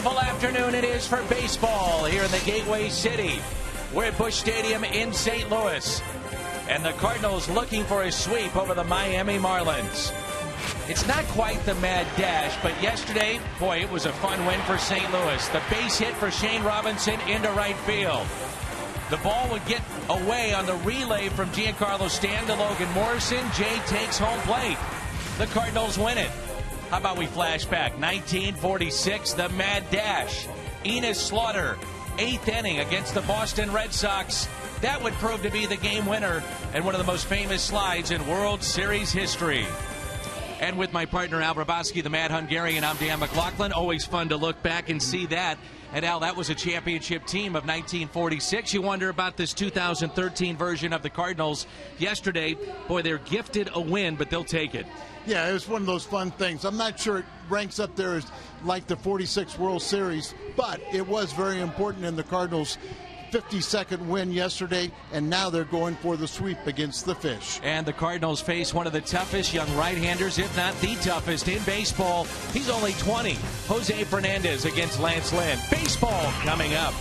beautiful afternoon it is for baseball here in the Gateway City. We're at Busch Stadium in St. Louis. And the Cardinals looking for a sweep over the Miami Marlins. It's not quite the mad dash, but yesterday, boy, it was a fun win for St. Louis. The base hit for Shane Robinson into right field. The ball would get away on the relay from Giancarlo Stanton to Logan Morrison. Jay takes home plate. The Cardinals win it. How about we flash back? 1946, the mad dash. Enos Slaughter, 8th inning against the Boston Red Sox. That would prove to be the game winner and one of the most famous slides in World Series history. And with my partner Al Brabowski, the Mad Hungarian, I'm Dan McLaughlin. Always fun to look back and see that. And Al, that was a championship team of 1946. You wonder about this 2013 version of the Cardinals. Yesterday, boy, they're gifted a win, but they'll take it. Yeah, it was one of those fun things. I'm not sure it ranks up there as like the 46 World Series, but it was very important in the Cardinals' 52nd win yesterday, and now they're going for the sweep against the Fish. And the Cardinals face one of the toughest young right-handers, if not the toughest in baseball. He's only 20. Jose Fernandez against Lance Lynn. Baseball coming up.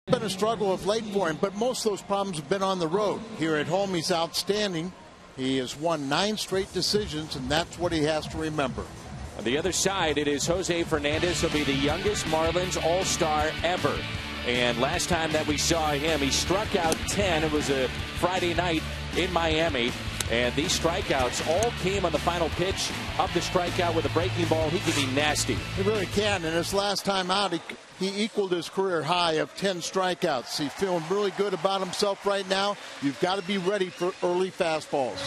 Been a struggle of late for him, but most of those problems have been on the road. Here at home, he's outstanding. He has won 9 straight decisions, and that's what he has to remember. On the other side, it is Jose Fernandez. He'll be the youngest Marlins All-Star ever. And last time that we saw him, he struck out 10. It was a Friday night in Miami. And these strikeouts all came on the final pitch of the strikeout with a breaking ball. He can be nasty. He really can. And his last time out, he equaled his career high of 10 strikeouts. He's feeling really good about himself right now. You've got to be ready for early fastballs.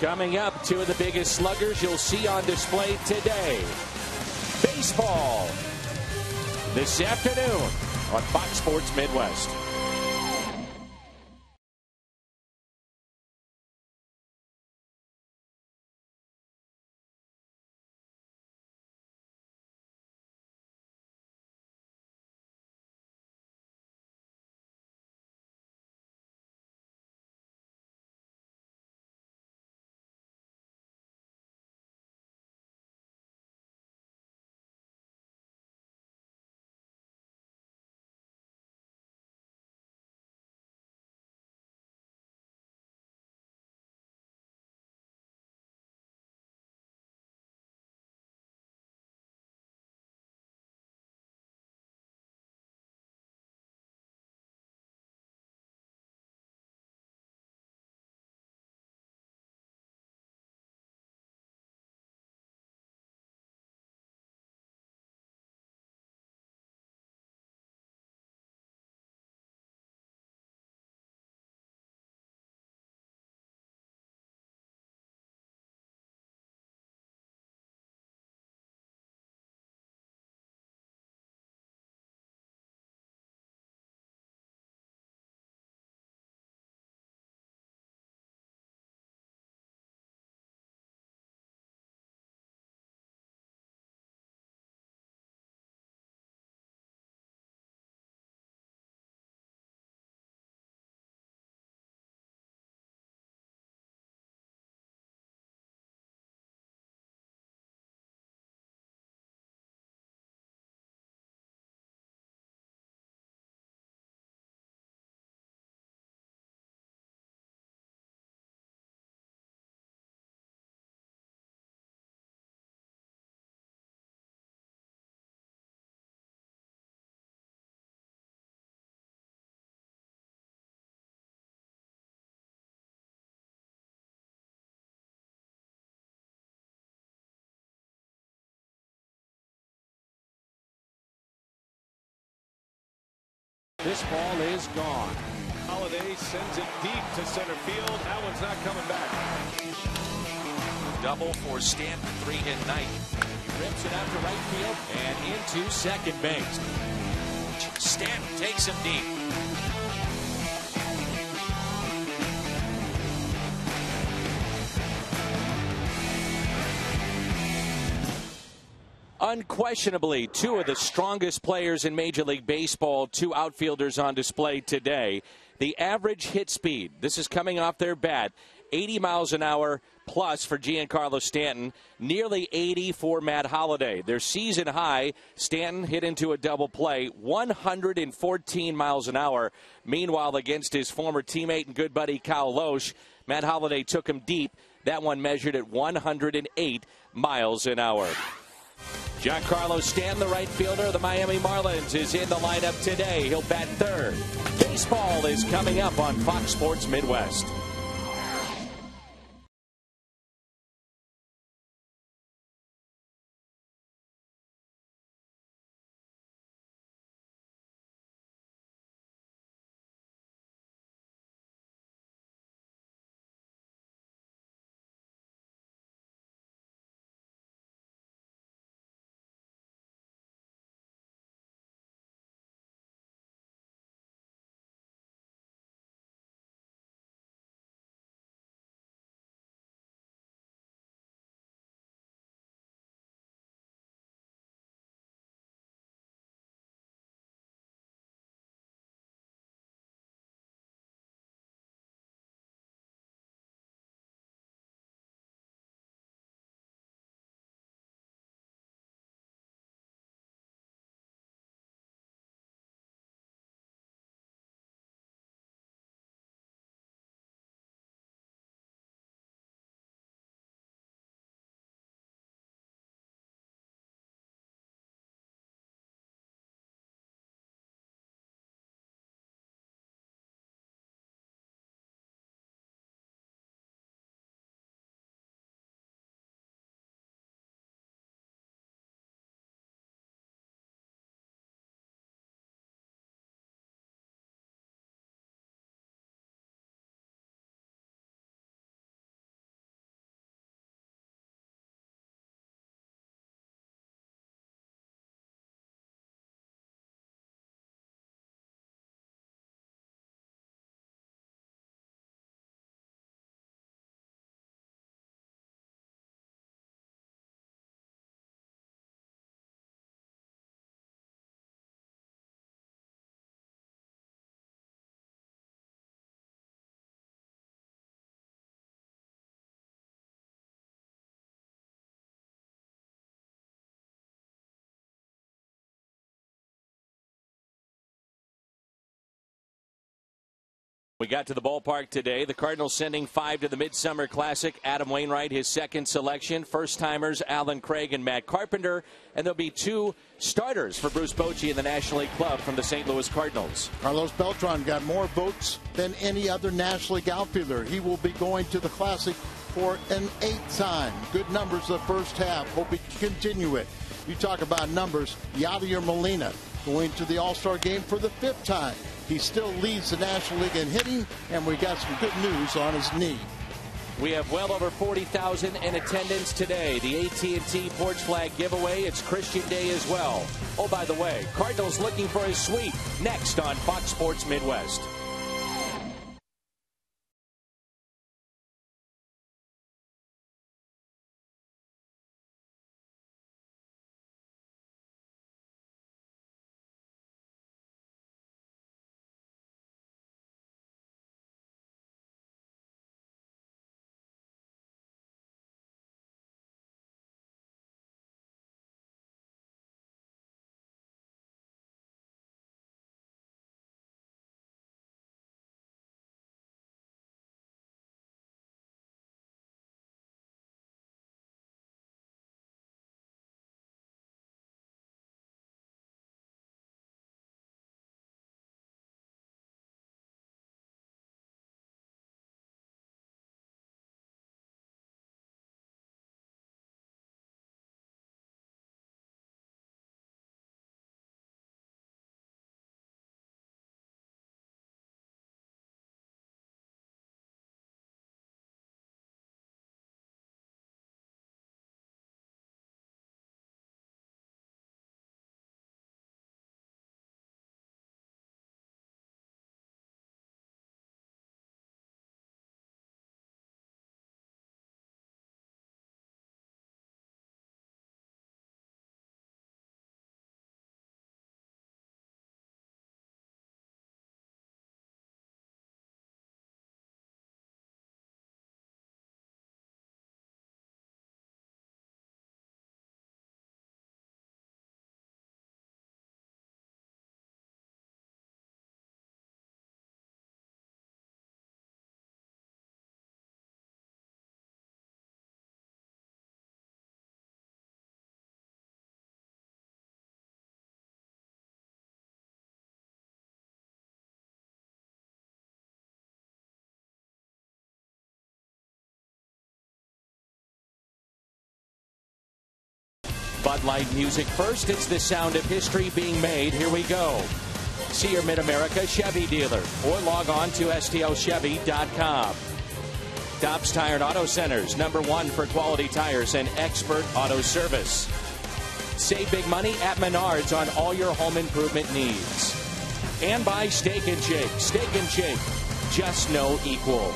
Coming up, two of the biggest sluggers you'll see on display today. Baseball this afternoon on Fox Sports Midwest. This ball is gone. Holiday sends it deep to center field. That one's not coming back. Double for Stanton, 3-hit night. He rips it out to right field and into second base. Stanton takes him deep. Unquestionably, two of the strongest players in Major League Baseball, two outfielders on display today. The average hit speed, this is coming off their bat, 80 miles an hour plus for Giancarlo Stanton, nearly 80 for Matt Holliday. Their season high, Stanton hit into a double play, 114 miles an hour. Meanwhile, against his former teammate and good buddy Kyle Loesch, Matt Holliday took him deep. That one measured at 108 miles an hour. Giancarlo Stanton, the right fielder of the Miami Marlins, is in the lineup today. He'll bat third. Baseball is coming up on Fox Sports Midwest. We got to the ballpark today. The Cardinals sending 5 to the Midsummer Classic. Adam Wainwright, his second selection. First-timers, Alan Craig and Matt Carpenter. And there'll be 2 starters for Bruce Bochy in the National League club from the St. Louis Cardinals. Carlos Beltran got more votes than any other National League outfielder. He will be going to the Classic for an 8th time. Good numbers the first half. Hope he can continue it. You talk about numbers. Yadier Molina going to the All-Star game for the 5th time. He still leads the National League in hitting, and we got some good news on his knee. We have well over 40,000 in attendance today. The AT Porch Flag giveaway. It's Christian Day as well. Oh, by the way, Cardinals looking for a sweep next on Fox Sports Midwest. Bud Light music first. It's the sound of history being made. Here we go. See your Mid-America Chevy dealer or log on to stlchevy.com. Dobbs Tire and Auto Centers, #1 for quality tires and expert auto service. Save big money at Menards on all your home improvement needs. And by Steak and Shake. Steak and Shake, just no equal.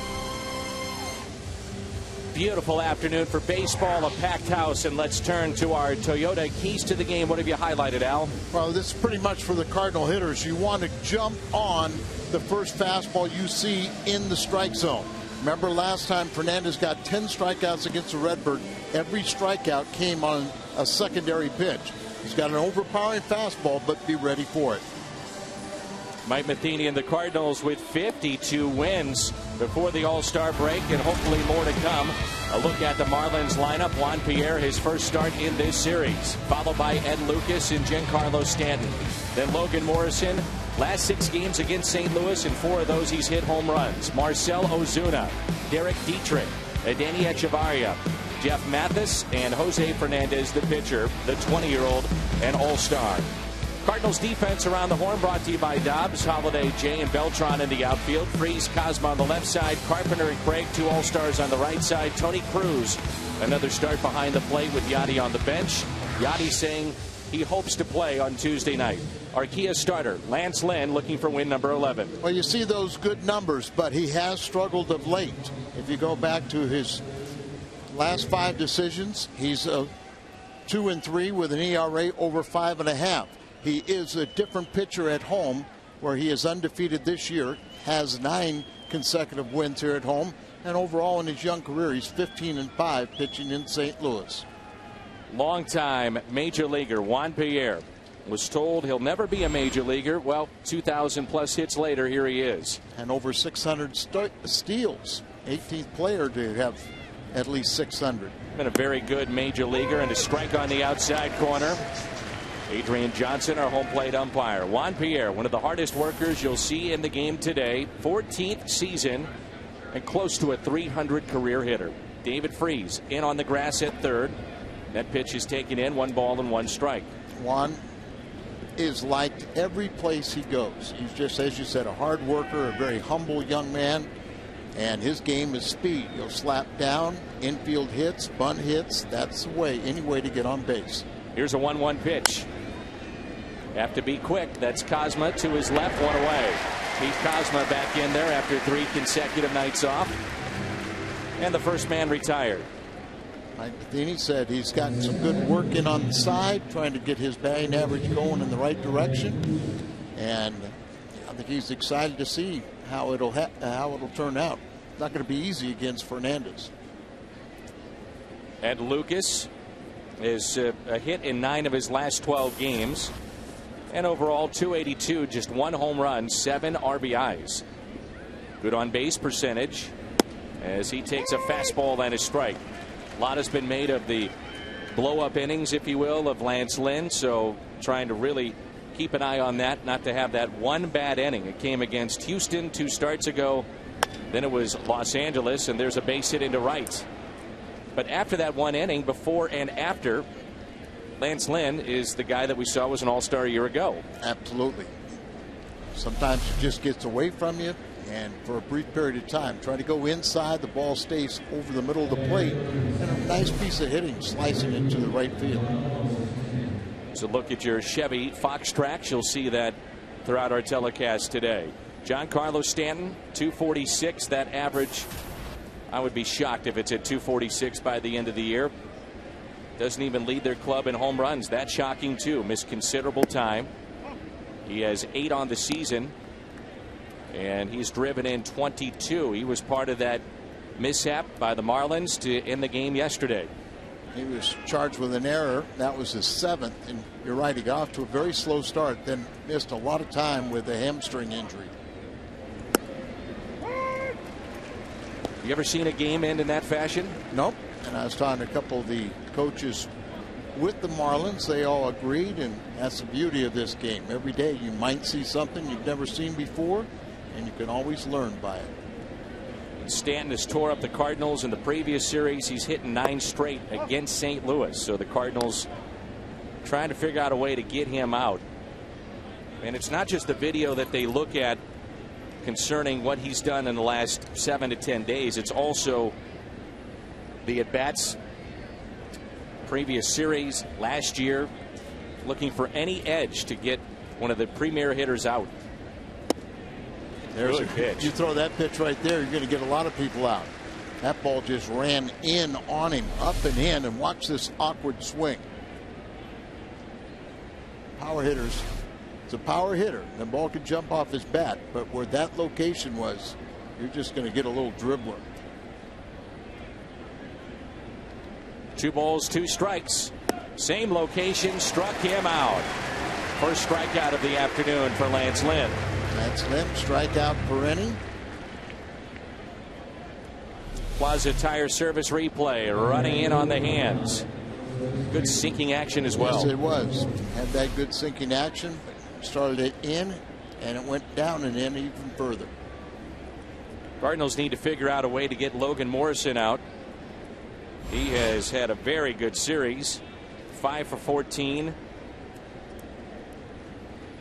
Beautiful afternoon for baseball, a packed house, and let's turn to our Toyota keys to the game. What have you highlighted, Al? Well, this is pretty much for the Cardinal hitters. You want to jump on the first fastball you see in the strike zone. Remember last time Fernandez got 10 strikeouts against the Redbird. Every strikeout came on a secondary pitch. He's got an overpowering fastball, but be ready for it. Mike Matheny and the Cardinals with 52 wins before the All-Star break, and hopefully more to come. A look at the Marlins lineup. Juan Pierre, his first start in this series, followed by Ed Lucas and Giancarlo Stanton. Then Logan Morrison. Last 6 games against St. Louis, and 4 of those he's hit home runs. Marcell Ozuna, Derek Dietrich, Adeiny Echevarria, Jeff Mathis, and Jose Fernandez, the pitcher, the 20-year-old and All-Star. Cardinals defense around the horn brought to you by Dobbs, Holiday, Jay, and Beltran in the outfield. Freeze, Cosma on the left side. Carpenter and Craig, 2 All-Stars on the right side. Tony Cruz, another start behind the plate with Yadi on the bench. Yadi saying he hopes to play on Tuesday night. Our Kia starter, Lance Lynn, looking for win number 11. Well, you see those good numbers, but he has struggled of late. If you go back to his last 5 decisions, he's 2-3 with an ERA over 5.5. He is a different pitcher at home, where he is undefeated this year, has 9 consecutive wins here at home, and overall in his young career, he's 15-5 pitching in St. Louis. Longtime major leaguer Juan Pierre was told he'll never be a major leaguer. Well, 2,000 plus hits later, here he is. And over 600 steals. 18th player to have at least 600. Been a very good major leaguer, and a strike on the outside corner. Adrian Johnson, our home plate umpire. Juan Pierre, one of the hardest workers you'll see in the game today. 14th season and close to a 300 career hitter. David Freese in on the grass at third. That pitch is taken in, 1 ball and 1 strike. Juan is liked every place he goes. He's just, as you said, a hard worker, a very humble young man, and his game is speed. He'll slap down, infield hits, bunt hits. That's the way, any way to get on base. Here's a 1-1 pitch. Have to be quick. That's Cosma to his left, 1 away. Pete Cosma back in there after 3 consecutive nights off. And the first man retired. Mike Matheny said he's gotten some good work in on the side, trying to get his batting average going in the right direction. And I think he's excited to see how it'll turn out. It's not going to be easy against Fernandez. And Lucas is a hit in 9 of his last 12 games. And overall 282, just 1 home run, 7 RBIs. Good on base percentage as he takes a fastball and a strike. A lot has been made of the blow up innings, if you will, of Lance Lynn. So trying to really keep an eye on that, not to have that one bad inning. It came against Houston 2 starts ago. Then it was Los Angeles, and there's a base hit into right. But after that 1 inning, before and after, Lance Lynn is the guy that we saw was an all-star a year ago. Absolutely. Sometimes it just gets away from you, and for a brief period of time, try to go inside, the ball stays over the middle of the plate, and a nice piece of hitting, slicing into the right field. So look at your Chevy Fox tracks. You'll see that throughout our telecast today. Giancarlo Stanton, 246. That average, I would be shocked if it's at 246 by the end of the year. Doesn't even lead their club in home runs. That's shocking too. Missed considerable time. He has 8 on the season, and he's driven in 22. He was part of that mishap by the Marlins to end the game yesterday. He was charged with an error. That was his 7th, and you're right, he got off to a very slow start, then missed a lot of time with a hamstring injury. You ever seen a game end in that fashion? Nope. And I was talking to a couple of the coaches with the Marlins. They all agreed, and that's the beauty of this game. Every day you might see something you've never seen before, and you can always learn by it. Stanton has tore up the Cardinals in the previous series. He's hitting 9 straight against St. Louis. So the Cardinals trying to figure out a way to get him out. And it's not just the video that they look at concerning what he's done in the last 7 to 10 days. It's also the at-bats previous series last year, looking for any edge to get one of the premier hitters out. There's a pitch. You throw that pitch right there, you're going to get a lot of people out. That ball just ran in on him, up and in, and watch this awkward swing. Power hitters. It's a power hitter. The ball could jump off his bat, but where that location was, you're just going to get a little dribbler. 2 balls, 2 strikes. Same location, struck him out. First strikeout of the afternoon for Lance Lynn. Lance Lynn, strikeout per inning. Plaza Tire Service replay, running in on the hands. Good sinking action as well. Yes, it was. Had that good sinking action. Started it in, and it went down and in even further. Cardinals need to figure out a way to get Logan Morrison out. He has had a very good series. 5 for 14.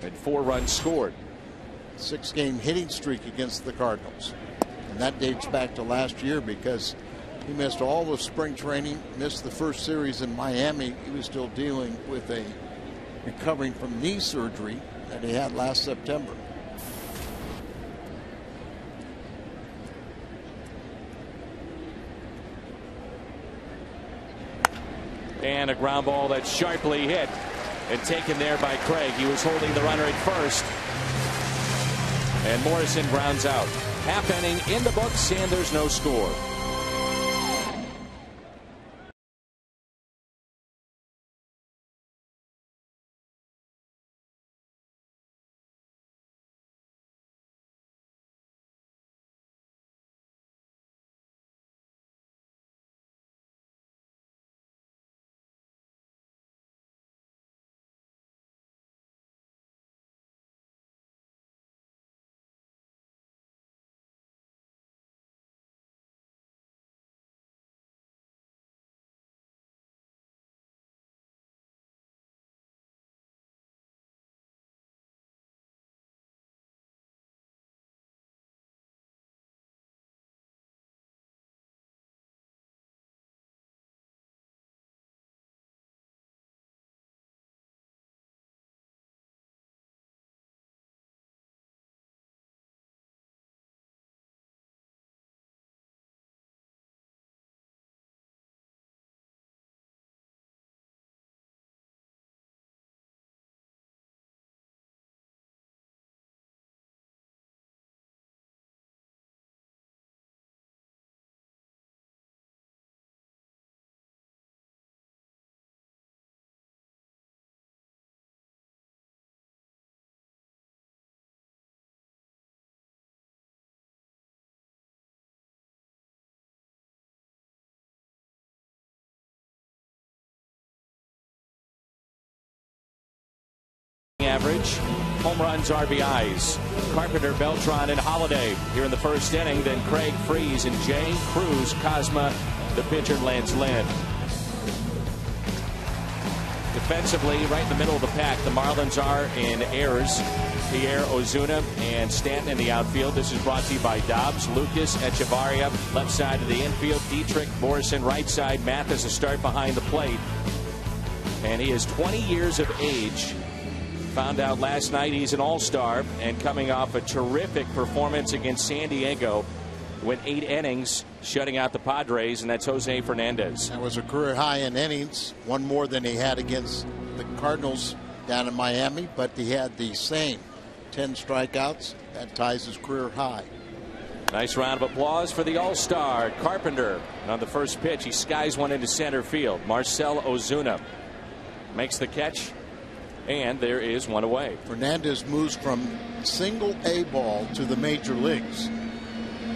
And 4 runs scored. 6-game hitting streak against the Cardinals. And that dates back to last year because he missed all of spring training, missed the first series in Miami. He was still dealing with recovering from knee surgery that he had last September. And a ground ball that's sharply hit and taken there by Craig. He was holding the runner at first. And Morrison grounds out. Half inning in the books, and there's no score. average. Home runs, RBIs. Carpenter, Beltran, and Holiday here in the first inning. Then Craig, Freeze, and Jay, Cruz, Cosma, the pitcher, Lance Lynn. Defensively, right in the middle of the pack, the Marlins are in errors. Pierre, Ozuna, and Stanton in the outfield. This is brought to you by Dobbs, Lucas, Echevarria, left side of the infield, Dietrich, Morrison, right side, Mathis a start behind the plate. And he is 20 years of age. Found out last night he's an all-star and coming off a terrific performance against San Diego. Went 8 innings, shutting out the Padres, and that's Jose Fernandez. That was a career high in innings, one more than he had against the Cardinals down in Miami, but he had the same 10 strikeouts. That ties his career high. Nice round of applause for the all-star Carpenter. And on the first pitch, he skies one into center field. Marcell Ozuna makes the catch, and there is one away. Fernandez moves from single A ball to the major leagues.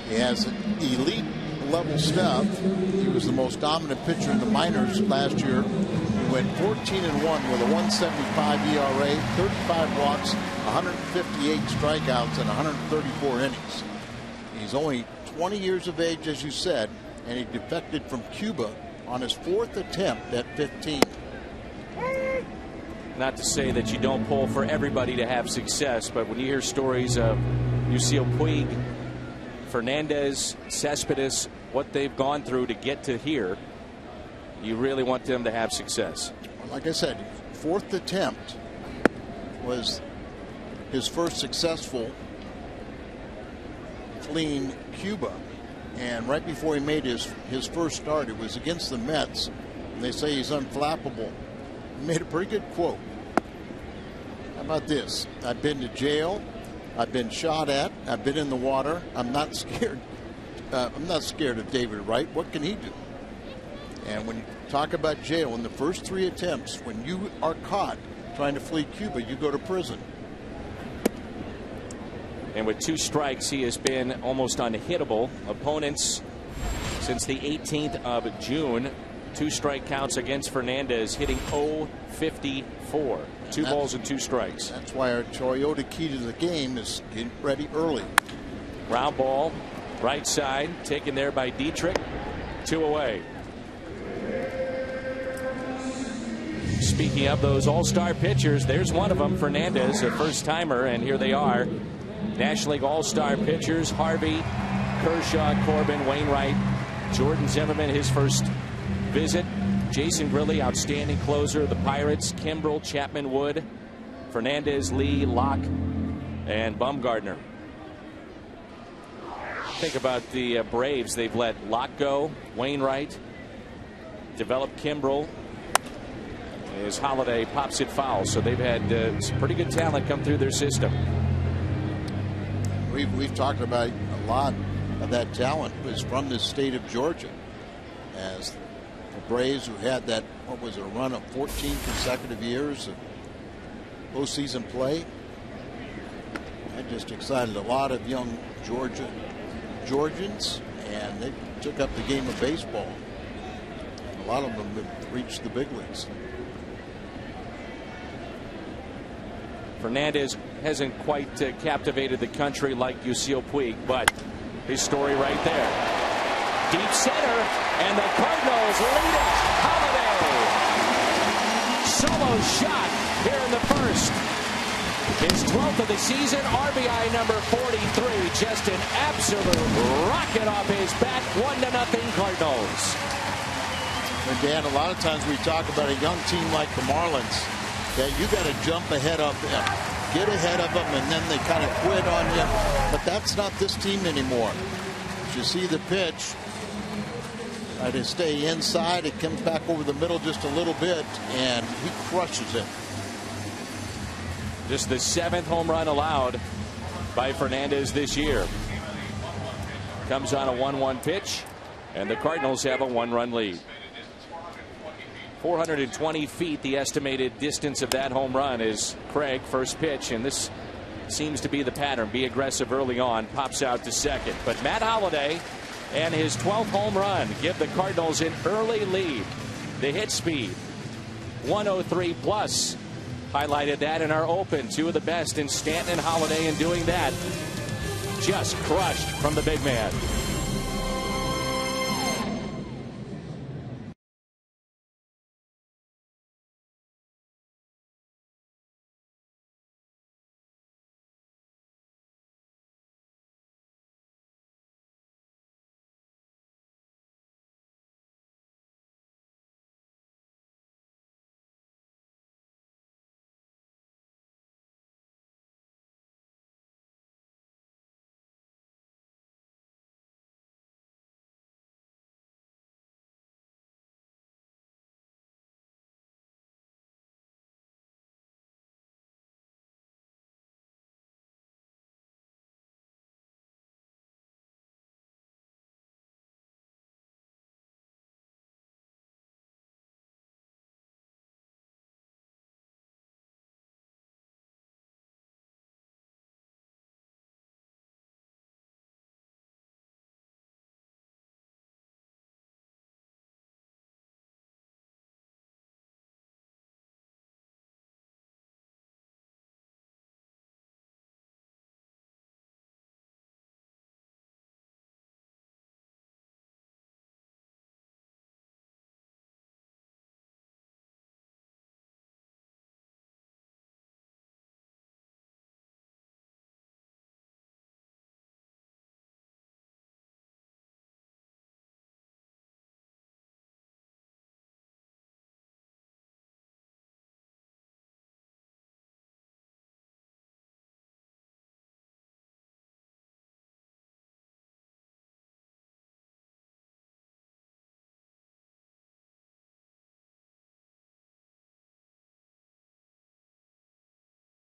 He has elite level stuff. He was the most dominant pitcher in the minors last year. He went 14-1 with a 1.75 ERA, 35 walks, 158 strikeouts, and 134 innings. He's only 20 years of age, as you said, and he defected from Cuba on his 4th attempt at 15. Not to say that you don't pull for everybody to have success, but when you hear stories of Yasiel Puig, Fernandez, Cespedes, what they've gone through to get to here, you really want them to have success. Like I said, 4th attempt was his first successful fleeing Cuba, and right before he made his first start, it was against the Mets, and they say he's unflappable. He made a pretty good quote. How about this? I've been to jail. I've been shot at. I've been in the water. I'm not scared. I'm not scared of David Wright. What can he do? And when you talk about jail, in the first 3 attempts, when you are caught trying to flee Cuba, you go to prison. And with 2 strikes, he has been almost unhittable. Opponents since the 18th of June. 2 strike counts against Fernandez, hitting .054. 2 balls and 2 strikes. That's why our Toyota key to the game is get ready early. Ground ball, right side, taken there by Dietrich. 2 away. Speaking of those all-star pitchers, there's one of them, Fernandez, a first-timer, and here they are. National League all-star pitchers, Harvey, Kershaw, Corbin, Wainwright, Jordan Zimmerman, his first visit. Jason Grilli, outstanding closer of the Pirates. Kimbrel, Chapman, Wood, Fernandez, Lee, Locke, and Bumgarner. Think about the Braves. They've let Locke go, Wainwright, developed Kimbrel. As Holiday pops it foul, so they've had some pretty good talent come through their system. We've talked about a lot of that talent was from the state of Georgia, as the Braves, who had that, what was it, a run of 14 consecutive years of postseason play. That just excited a lot of young Georgians, and they took up the game of baseball. A lot of them have reached the big leagues. Fernandez hasn't quite captivated the country like Yasiel Puig, but his story right there. Deep center, and the Cardinals lead it. Holiday. Solo shot here in the first. His 12th of the season, RBI number 43. Just an absolute rocket off his bat. 1-0 Cardinals. And Dan, a lot of times we talk about a young team like the Marlins, that you got to jump ahead of them, get ahead of them, and then they kind of quit on you. But that's not this team anymore. As you see the pitch, try to stay inside. It comes back over the middle just a little bit, and he crushes it. Just the 7th home run allowed by Fernandez this year. Comes on a 1-1 pitch, and the Cardinals have a 1-run lead. 420 feet, the estimated distance of that home run, is Craig, first pitch, and this seems to be the pattern. Be aggressive early on, pops out to second. But Matt Holliday and his 12th home run give the Cardinals an early lead. The hit speed, 103 plus. Highlighted that in our open. Two of the best in Stanton and Holiday, and doing that, just crushed from the big man.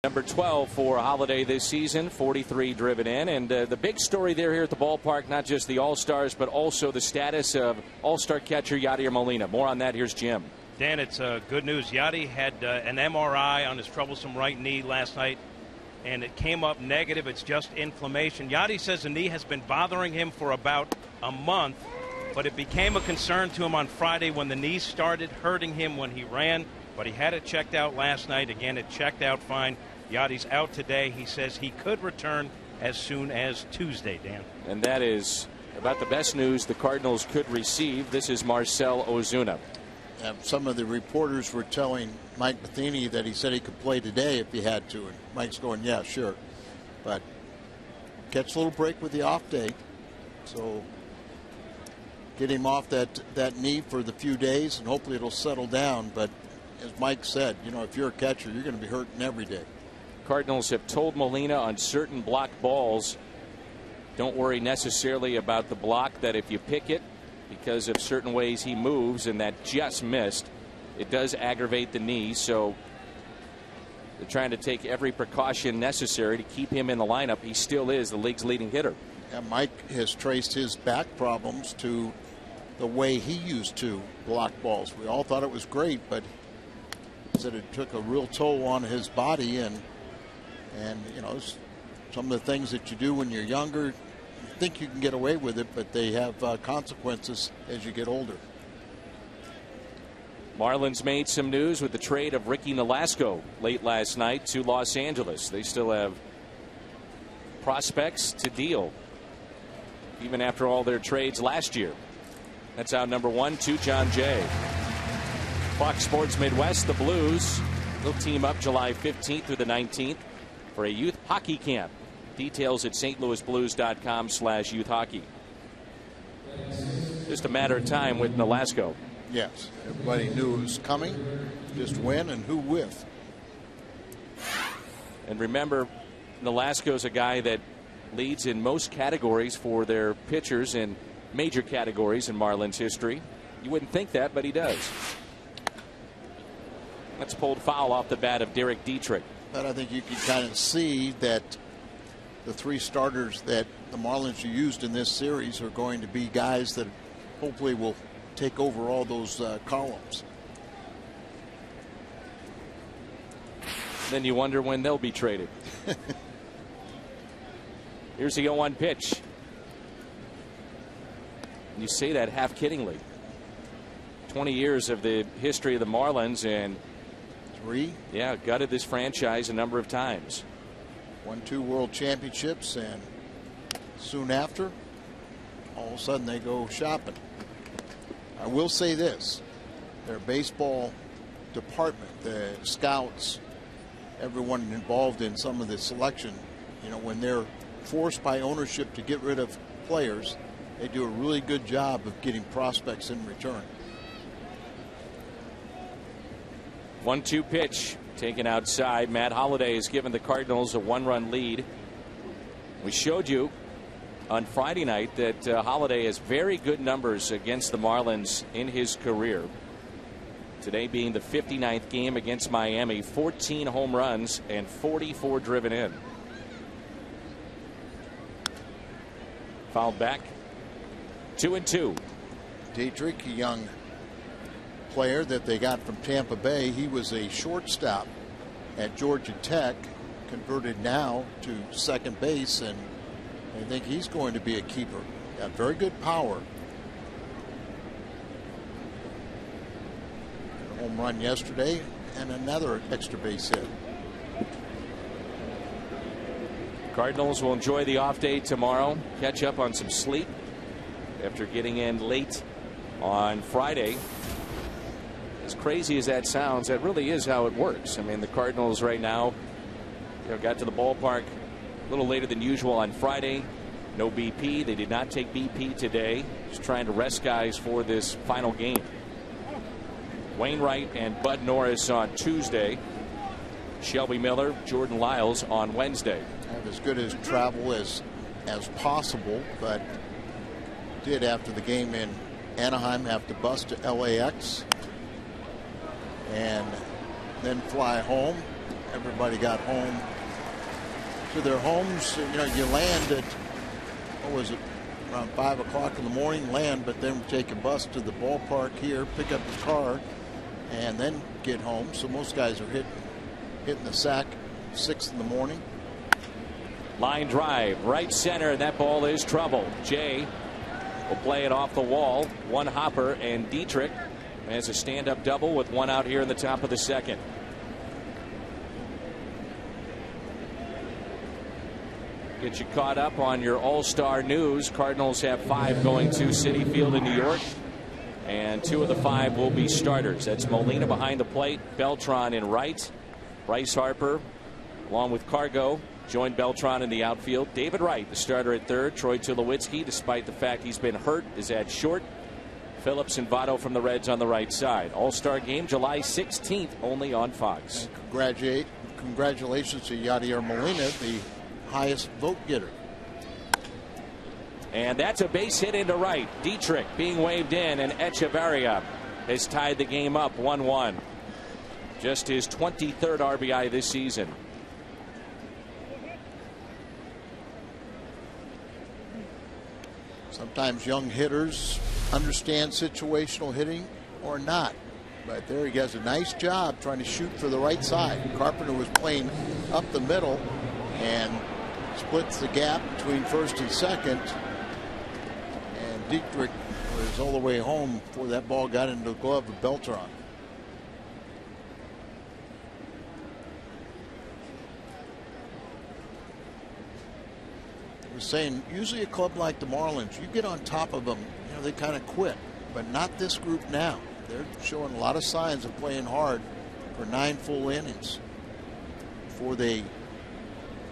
Number 12 for Holiday this season, 43 driven in. And the big story there here at the ballpark, not just the All-Stars, but also the status of All-Star catcher Yadier Molina. More on that. Here's Jim. Dan, it's good news. Yadi had an MRI on his troublesome right knee last night, and it came up negative. It's just inflammation. Yadi says the knee has been bothering him for about a month, but it became a concern to him on Friday when the knee started hurting him when he ran. But he had it checked out last night. Again, it checked out fine. Yadi's out today. He says he could return as soon as Tuesday, Dan. And that is about the best news the Cardinals could receive. This is Marcell Ozuna. Some of the reporters were telling Mike Matheny that he said he could play today if he had to. And Mike's going, yeah, sure. But catch a little break with the off day. So get him off that knee for the few days, and hopefully it'll settle down. But as Mike said, you know, if you're a catcher, you're going to be hurting every day. Cardinals have told Molina on certain block balls, don't worry necessarily about the block, that if you pick it because of certain ways he moves, and that just missed, it does aggravate the knee. So they're trying to take every precaution necessary to keep him in the lineup. He still is the league's leading hitter. Yeah, Mike has traced his back problems to the way he used to block balls. We all thought it was great, but he said it took a real toll on his body, and you know, some of the things that you do when you're younger, you think you can get away with it, but they have consequences as you get older. Marlins made some news with the trade of Ricky Nolasco late last night to Los Angeles. They still have prospects to deal, even after all their trades last year. That's out number 1 to John Jay. Fox Sports Midwest, the Blues will team up July 15th through the 19th for a youth hockey camp. Details at stlouisblues.com/youth hockey. Just a matter of time with Nolasco. Yes, everybody knew it was coming. Just when and who with. And remember, Nolasco's a guy that leads in most categories for their pitchers in major categories in Marlins history. You wouldn't think that, but he does. That's pulled foul off the bat of Derek Dietrich. But I think you can kind of see that the three starters that the Marlins used in this series are going to be guys that hopefully will take over all those columns. Then you wonder when they'll be traded. Here's the 0-1 pitch. You say that half kiddingly. 20 years of the history of the Marlins, and 3. Yeah, gutted this franchise a number of times. Won 2 world championships, and soon after, all of a sudden they go shopping. I will say this, their baseball department, the scouts, everyone involved in some of the selection, you know, when they're forced by ownership to get rid of players, they do a really good job of getting prospects in return. 1-2 pitch taken outside. Matt Holliday has given the Cardinals a 1-run lead. We showed you on Friday night that Holliday has very good numbers against the Marlins in his career. Today being the 59th game against Miami, 14 home runs and 44 driven in. Fouled back. 2-2. Dietrich, a young player that they got from Tampa Bay. He was a shortstop at Georgia Tech, converted now to second base, and I think he's going to be a keeper. Got very good power. A home run yesterday and another extra base hit. Cardinals will enjoy the off day tomorrow, catch up on some sleep after getting in late on Friday. As crazy as that sounds, that really is how it works. I mean, the Cardinals right now, you know, got to the ballpark a little later than usual on Friday. No BP. They did not take BP today. Just trying to rest guys for this final game. Wainwright and Bud Norris on Tuesday. Shelby Miller, Jordan Lyles on Wednesday. Have as good as travel as possible, but did after the game in Anaheim have to bus to LAX and then fly home. Everybody got home to their homes. You know, you land at, what was it, around 5 o'clock in the morning, land, but then take a bus to the ballpark here, pick up the car, and then get home. So most guys are hitting the sack 6 in the morning. Line drive, right center, and that ball is trouble. Jay will play it off the wall. One hopper, and Dietrich has a stand-up double with one out here in the top of the second. Get you caught up on your all-star news. Cardinals have 5 going to Citi Field in New York, and 2 of the 5 will be starters. That's Molina behind the plate, Beltran in right, Bryce Harper along with Cargo joined Beltran in the outfield. David Wright, the starter at third. Troy Tulowitzki, despite the fact he's been hurt, is at short. Phillips and Votto from the Reds on the right side. All-Star game July 16th, only on Fox. Congratulations to Yadier Molina, the highest vote getter. And that's a base hit into right. Dietrich being waved in, and Echeverria has tied the game up 1-1. Just his 23rd RBI this season. Sometimes young hitters understand situational hitting or not. But there he does a nice job trying to shoot for the right side. Carpenter was playing up the middle and splits the gap between first and second. And Dietrich was all the way home before that ball got into the glove of Beltran. Saying usually a club like the Marlins, you get on top of them, you know, they kind of quit, but not this group now. They're showing a lot of signs of playing hard for 9 full innings. Before they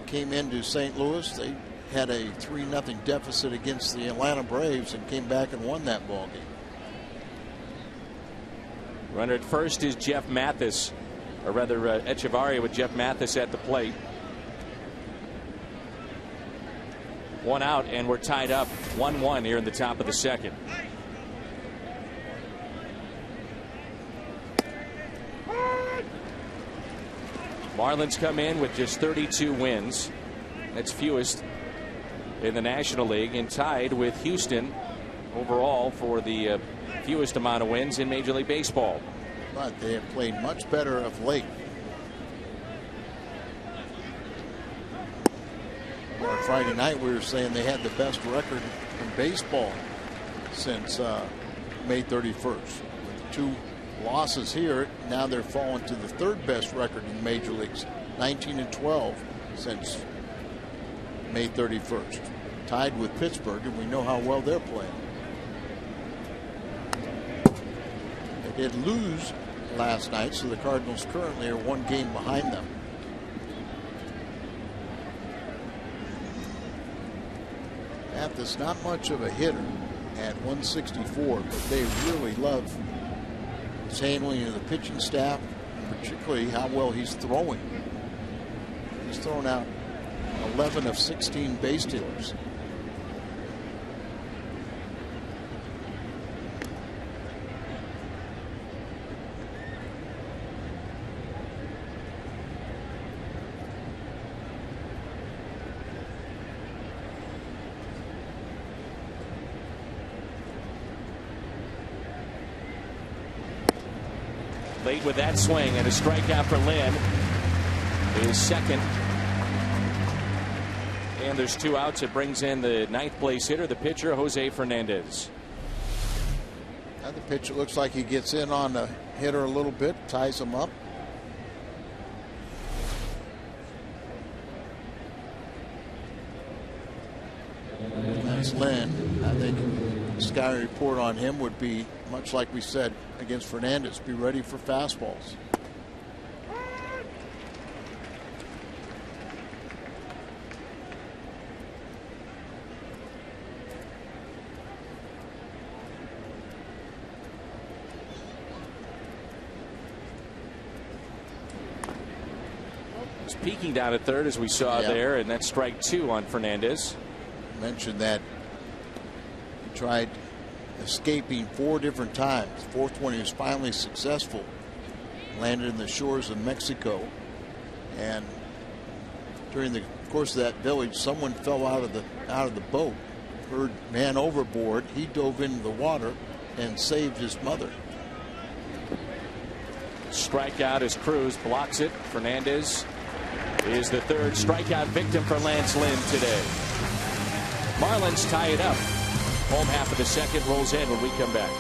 came into St. Louis, they had a 3-0 deficit against the Atlanta Braves and came back and won that ball game. Runner at first is Jeff Mathis, or rather Echevarria with Jeff Mathis at the plate. 1 out, and we're tied up 1-1 here in the top of the second. Marlins come in with just 32 wins. That's fewest in the National League, and tied with Houston overall for the fewest amount of wins in Major League Baseball. But they have played much better of late. On Friday night, we were saying they had the best record in baseball since May 31st, with 2 losses here. Now they're falling to the third best record in the major leagues, 19-12 since May 31st. Tied with Pittsburgh, and we know how well they're playing. They did lose last night, so the Cardinals currently are 1 game behind them. Mathis, not much of a hitter at 164, but they really love his handling of the pitching staff, particularly how well he's throwing. He's thrown out 11 of 16 base stealers. Late with that swing and a strikeout for Lynn. His second. And there's 2 outs. It brings in the 9th place hitter, the pitcher, Jose Fernandez. Now the pitcher looks like he gets in on the hitter a little bit, ties him up. That's Lynn. I think the Sky report on him would be much like we said against Fernandez. Be ready for fastballs. He's peeking down at third, as we saw there, and that's strike 2 on Fernandez. Mentioned that he tried escaping 4 different times. 4th one he was finally successful. Landed in the shores of Mexico, and during the course of that village, someone fell out of the boat. Heard man overboard. He dove into the water and saved his mother. Strikeout as Cruz blocks it. Fernandez is the 3rd strikeout victim for Lance Lynn today. Marlins tie it up. Home half of the 2nd rolls in when we come back.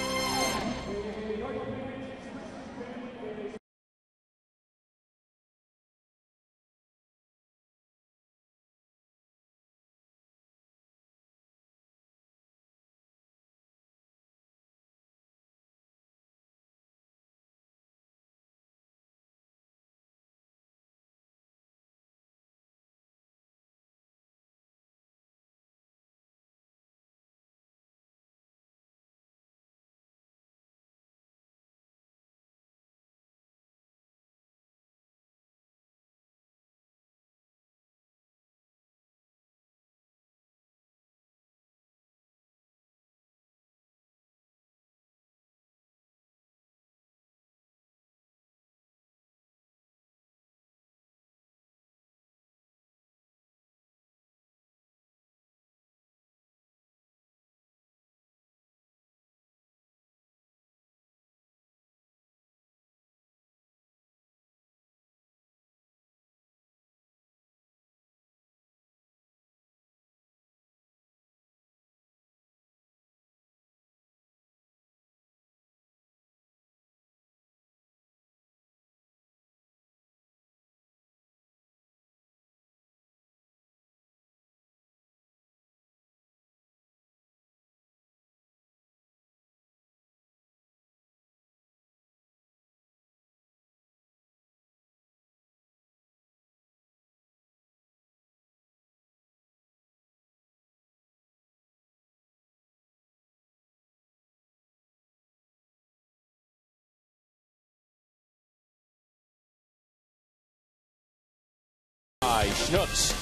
Schnucks,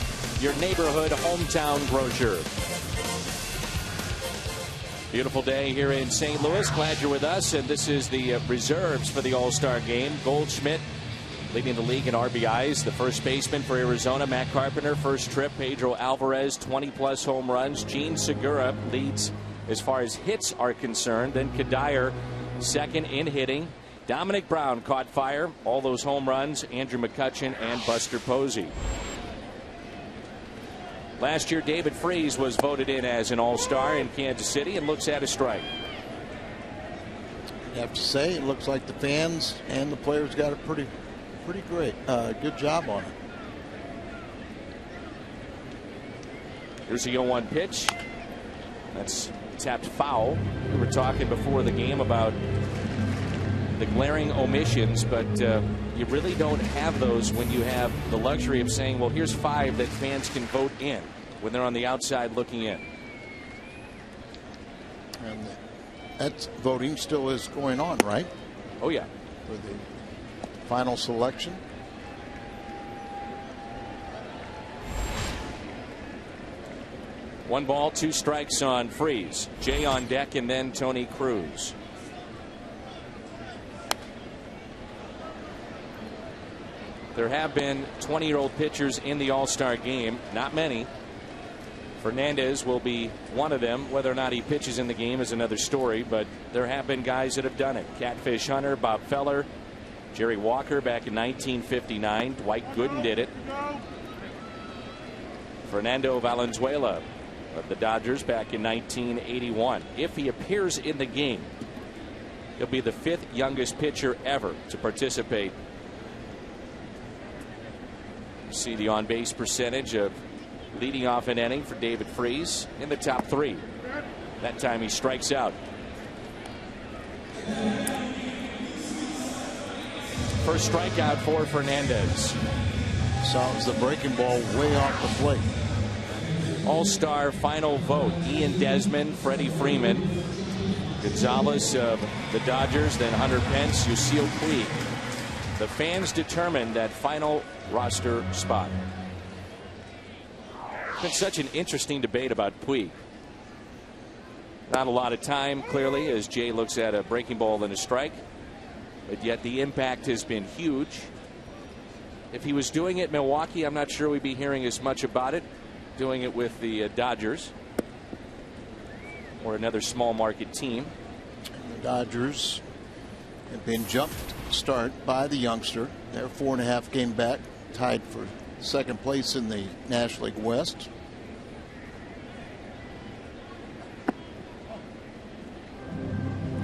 your neighborhood hometown grocer. Beautiful day here in St. Louis. Glad you're with us. And this is the reserves for the All-Star game. Goldschmidt leading the league in RBIs. The first baseman for Arizona, Matt Carpenter, first trip. Pedro Alvarez, 20-plus home runs. Gene Segura leads as far as hits are concerned. Then Kadire, second in hitting. Dominic Brown caught fire. All those home runs. Andrew McCutchen and Buster Posey. Last year, David Freese was voted in as an All-Star in Kansas City and looks at a strike. You have to say, it looks like the fans and the players got a pretty great, good job on it. Here's the 0-1 pitch. That's tapped foul. We were talking before the game about the glaring omissions, but you really don't have those when you have the luxury of saying, well, here's 5 that fans can vote in when they're on the outside looking in. And that voting still is going on, right? Oh, yeah. For the final selection. One ball, 2 strikes on Freeze. Jay on deck, and then Tony Cruz. There have been 20-year-old pitchers in the All-Star game. Not many. Fernandez will be one of them. Whether or not he pitches in the game is another story, but there have been guys that have done it. Catfish Hunter, Bob Feller, Jerry Walker back in 1959. Dwight Gooden did it. Fernando Valenzuela of the Dodgers back in 1981. If he appears in the game, he'll be the 5th youngest pitcher ever to participate. See the on-base percentage of leading off an inning for David Freese in the top 3. That time he strikes out. First strikeout for Fernandez. Sounds the breaking ball way off the plate. All-Star final vote. Ian Desmond, Freddie Freeman, Gonzalez of the Dodgers, then Hunter Pence, Yasiel Puig. The fans determined that final roster spot. It's been such an interesting debate about Puig. Not a lot of time, clearly, as Jay looks at a breaking ball and a strike. But yet the impact has been huge. If he was doing it in Milwaukee, I'm not sure we'd be hearing as much about it. Doing it with the Dodgers or another small market team. The Dodgers have been jumped start by the youngster. They're 4.5 game back, tied for second place in the National League West.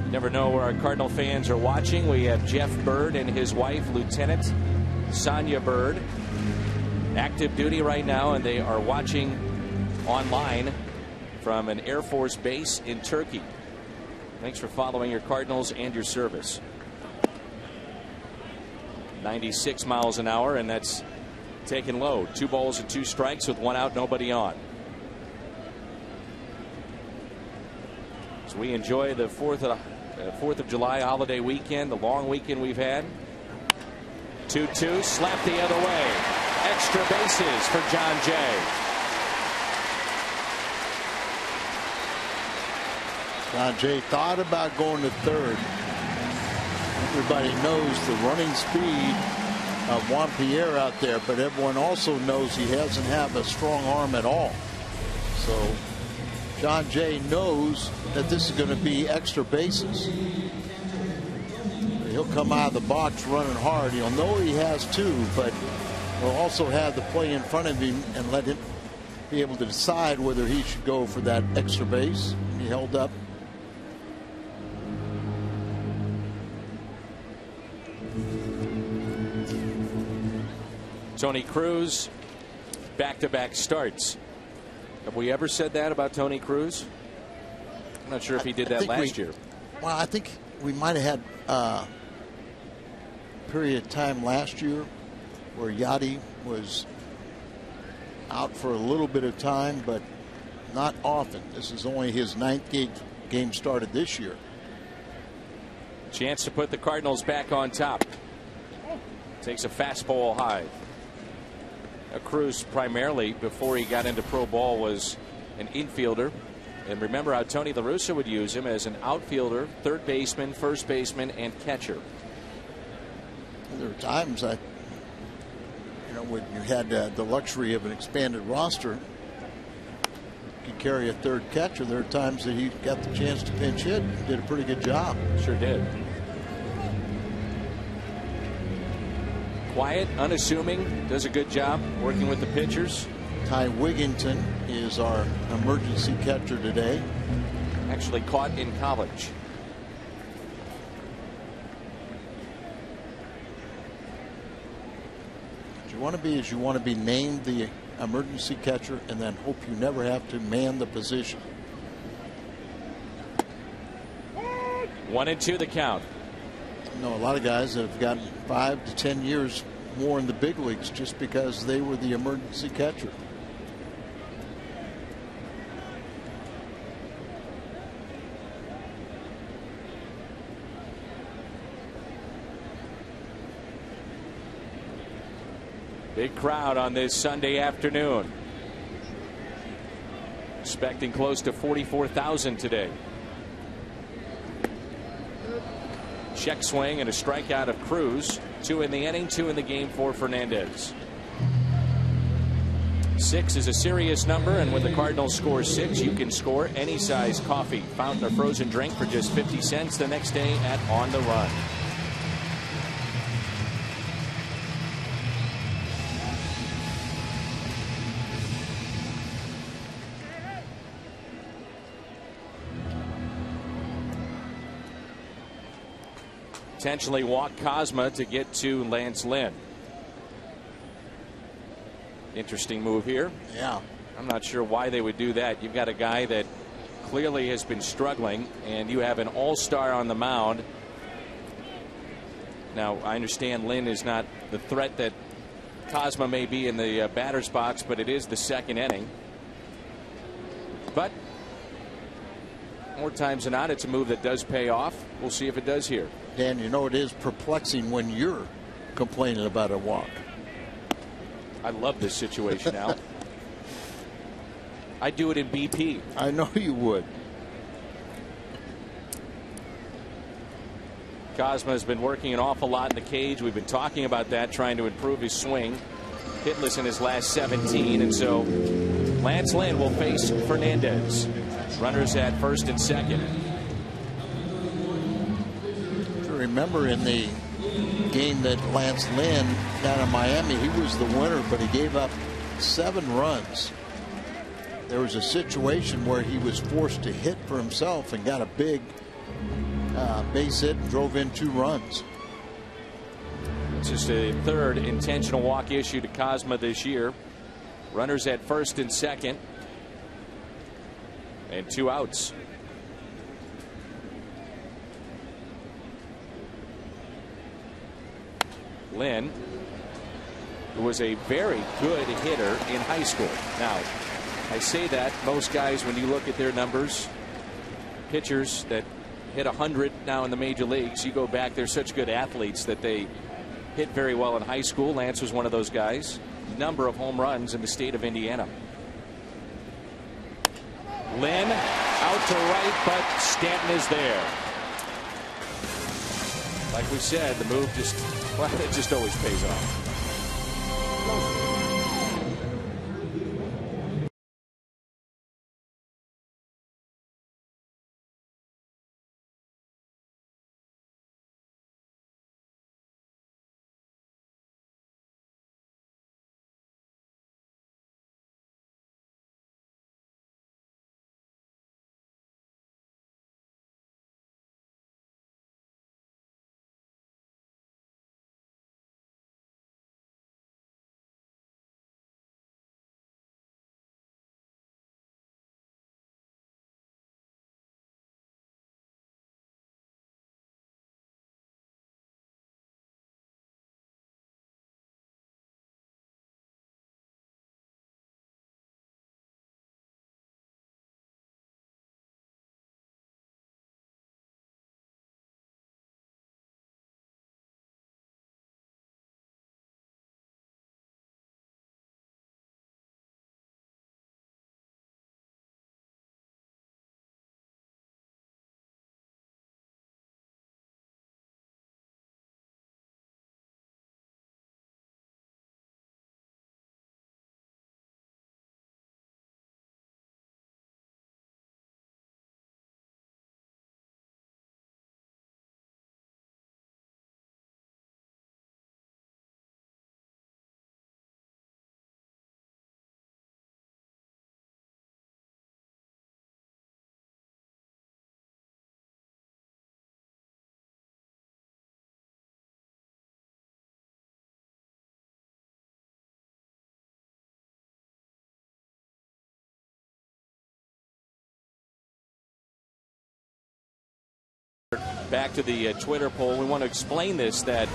Never know where our Cardinal fans are watching. We have Jeff Bird and his wife, Lieutenant Sonia Bird, active duty right now, and they are watching online from an Air Force base in Turkey. Thanks for following your Cardinals and your service. 96 miles an hour, and that's taken low. 2 balls and 2 strikes with 1 out, nobody on. As we enjoy the 4th of July holiday weekend, the long weekend we've had. 2-2, slapped the other way. Extra bases for John Jay. John Jay thought about going to third. Everybody knows the running speed of Juan Pierre out there, but everyone also knows he doesn't have a strong arm at all. So John Jay knows that this is going to be extra bases. He'll come out of the box running hard. He'll know he has 2, but he'll also have the play in front of him and let him be able to decide whether he should go for that extra base. He held up. Tony Cruz, back-to-back starts. Have we ever said that about Tony Cruz? I'm not sure if he did that last year. Well, I think we might have had a period of time last year where Yachty was out for a little bit of time, but not often. This is only his 9th game started this year. Chance to put the Cardinals back on top. Takes a fastball high. Cruz primarily, before he got into pro ball, was an infielder. And remember how Tony La Russa would use him as an outfielder, third baseman, first baseman, and catcher. There were times when you had the luxury of an expanded roster, you could carry a third catcher. There are times that he got the chance to pinch hit. Did a pretty good job. Sure did. Quiet, unassuming, does a good job working with the pitchers. Ty Wigginton is our emergency catcher today. Actually caught in college. want to be is you want to be named the emergency catcher and then hope you never have to man the position. 1-2 the count. You know, a lot of guys have gotten 5 to 10 years more in the big leagues just because they were the emergency catcher. Big crowd on this Sunday afternoon. Expecting close to 44,000 today. Check swing and a strikeout of Cruz. 2 in the inning, 2 in the game for Fernandez. 6 is a serious number, and when the Cardinals score 6, you can score any size coffee, fountain, or frozen drink for just 50 cents the next day at On the Run. Potentially walk Cosma to get to Lance Lynn. Interesting move here. Yeah. I'm not sure why they would do that. You've got a guy that clearly has been struggling, and you have an all-star on the mound. Now, I understand Lynn is not the threat that Cosma may be in the batter's box, but it is the second inning. But more times than not, it's a move that does pay off. We'll see if it does here. Dan, you know it is perplexing when you're complaining about a walk. I love this situation now. I do it in BP. I know you would. Cosma has been working an awful lot in the cage. We've been talking about that, trying to improve his swing. Hitless in his last 17, and so Lance Lynn will face Fernandez. Runners at first and second. Remember in the game that Lance Lynn down in Miami, he was the winner, but he gave up 7 runs. There was a situation where he was forced to hit for himself and got a big base hit and drove in 2 runs. It's just a third intentional walk issue to Cosma this year. Runners at first and second, and 2 outs. Lynn, who was a very good hitter in high school. Now, I say that most guys, when you look at their numbers, pitchers that hit 100 now in the major leagues, you go back, they're such good athletes that they hit very well in high school. Lance was one of those guys. Number of home runs in the state of Indiana. Lynn out to right, but Stanton is there. Like we said, the move just, well, it just always pays off. Back to the Twitter poll. We want to explain this, that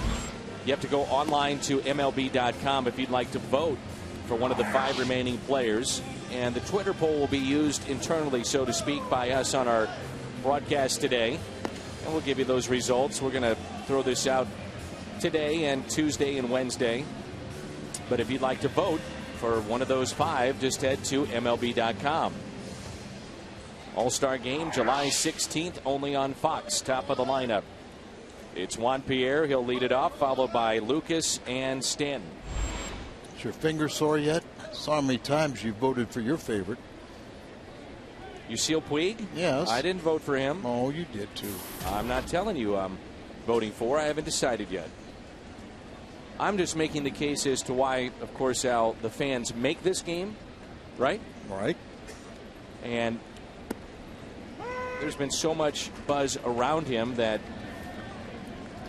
you have to go online to MLB.com if you'd like to vote for one of the 5 remaining players. And the Twitter poll will be used internally, so to speak, by us on our broadcast today. And we'll give you those results. We're going to throw this out today and Tuesday and Wednesday. But if you'd like to vote for one of those 5, just head to MLB.com. All-Star Game, July 16th, only on Fox. Top of the lineup. It's Juan Pierre. He'll lead it off, followed by Lucas and Stanton. Is your finger sore yet? I saw how many times you voted for your favorite. Yasiel Puig? Yes. I didn't vote for him. Oh, you did too. I'm not telling you I'm voting for. I haven't decided yet. I'm just making the case as to why, of course, Al, the fans make this game, right? Right. And there's been so much buzz around him that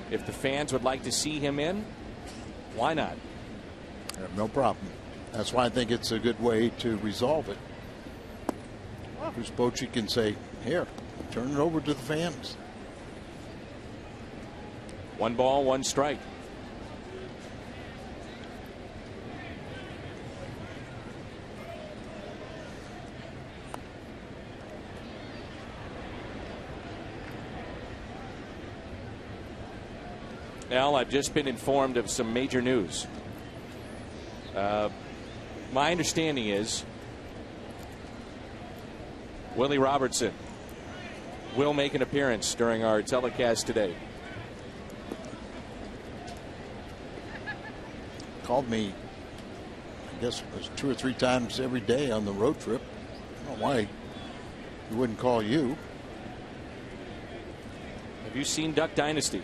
if the fans would like to see him in, why not? I have no problem. That's why I think it's a good way to resolve it. Bruce Bochy can say, here, turn it over to the fans. 1 ball, 1 strike. Al, I've just been informed of some major news. My understanding is Willie Robertson will make an appearance during our telecast today. Called me, I guess it was 2 or 3 times every day on the road trip. I don't know why he wouldn't call you. Have you seen Duck Dynasty?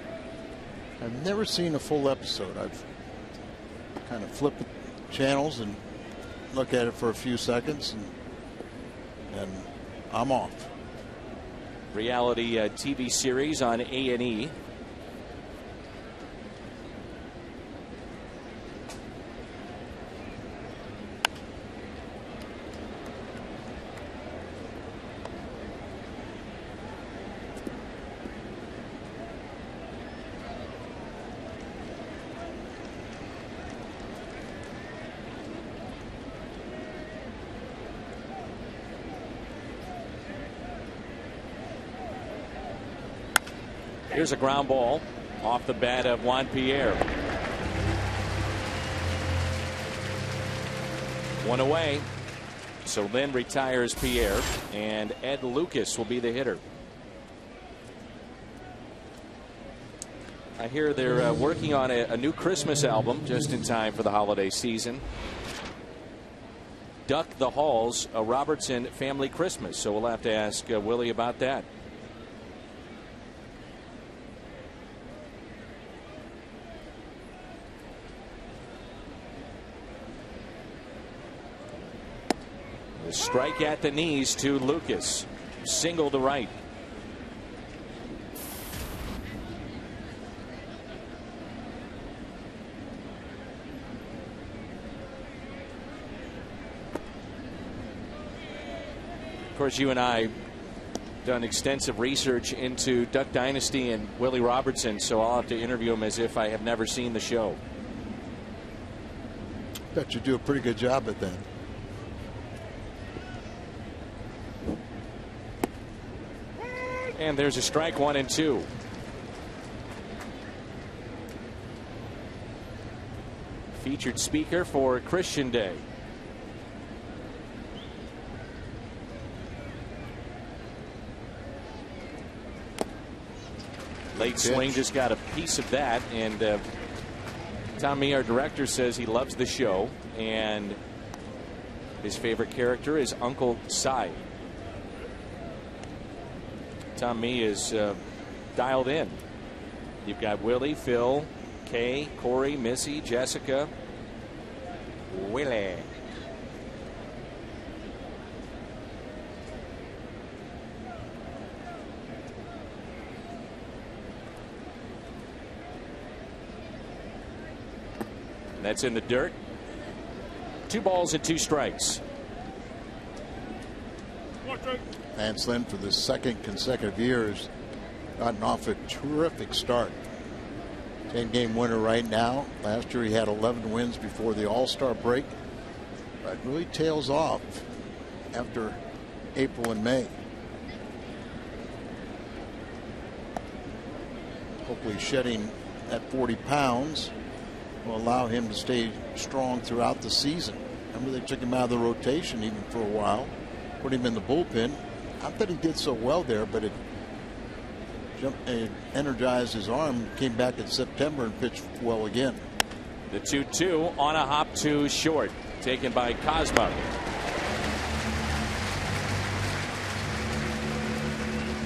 I've never seen a full episode. I've kind of flipped channels and look at it for a few seconds, and I'm off. Reality TV series on A&E. Here's a ground ball off the bat of Juan Pierre. 1 away. So Lynn retires Pierre, and Ed Lucas will be the hitter. I hear they're working on a new Christmas album just in time for the holiday season. Duck the Halls, a Robertson family Christmas. So we'll have to ask Willie about that. Strike at the knees to Lucas. Single to right. Of course, you and I done extensive research into Duck Dynasty and Willie Robertson, so I'll have to interview him as if I have never seen the show. Bet you do a pretty good job at that. And there's a strike, 1 and 2. Featured speaker for Christian Day. Late swing, just got a piece of that. And Tom Mee, our director, says he loves the show. And his favorite character is Uncle Si. Tom Mee is dialed in. You've got Willie, Phil, Kay, Corey, Missy, Jessica, Willie. And that's in the dirt. 2 balls and 2 strikes. Lance Lynn, for the 2nd consecutive year, is Gotten off a terrific start. 10-game winner right now. Last year he had 11 wins before the All-Star break. But really tails off after April and May. Hopefully shedding that 40 pounds will allow him to stay strong throughout the season. Remember, they took him out of the rotation even for a while, put him in the bullpen. Not that he did so well there, but it energized his arm, came back in September and pitched well again. The 2-2 on a hop to short, taken by Cosmo.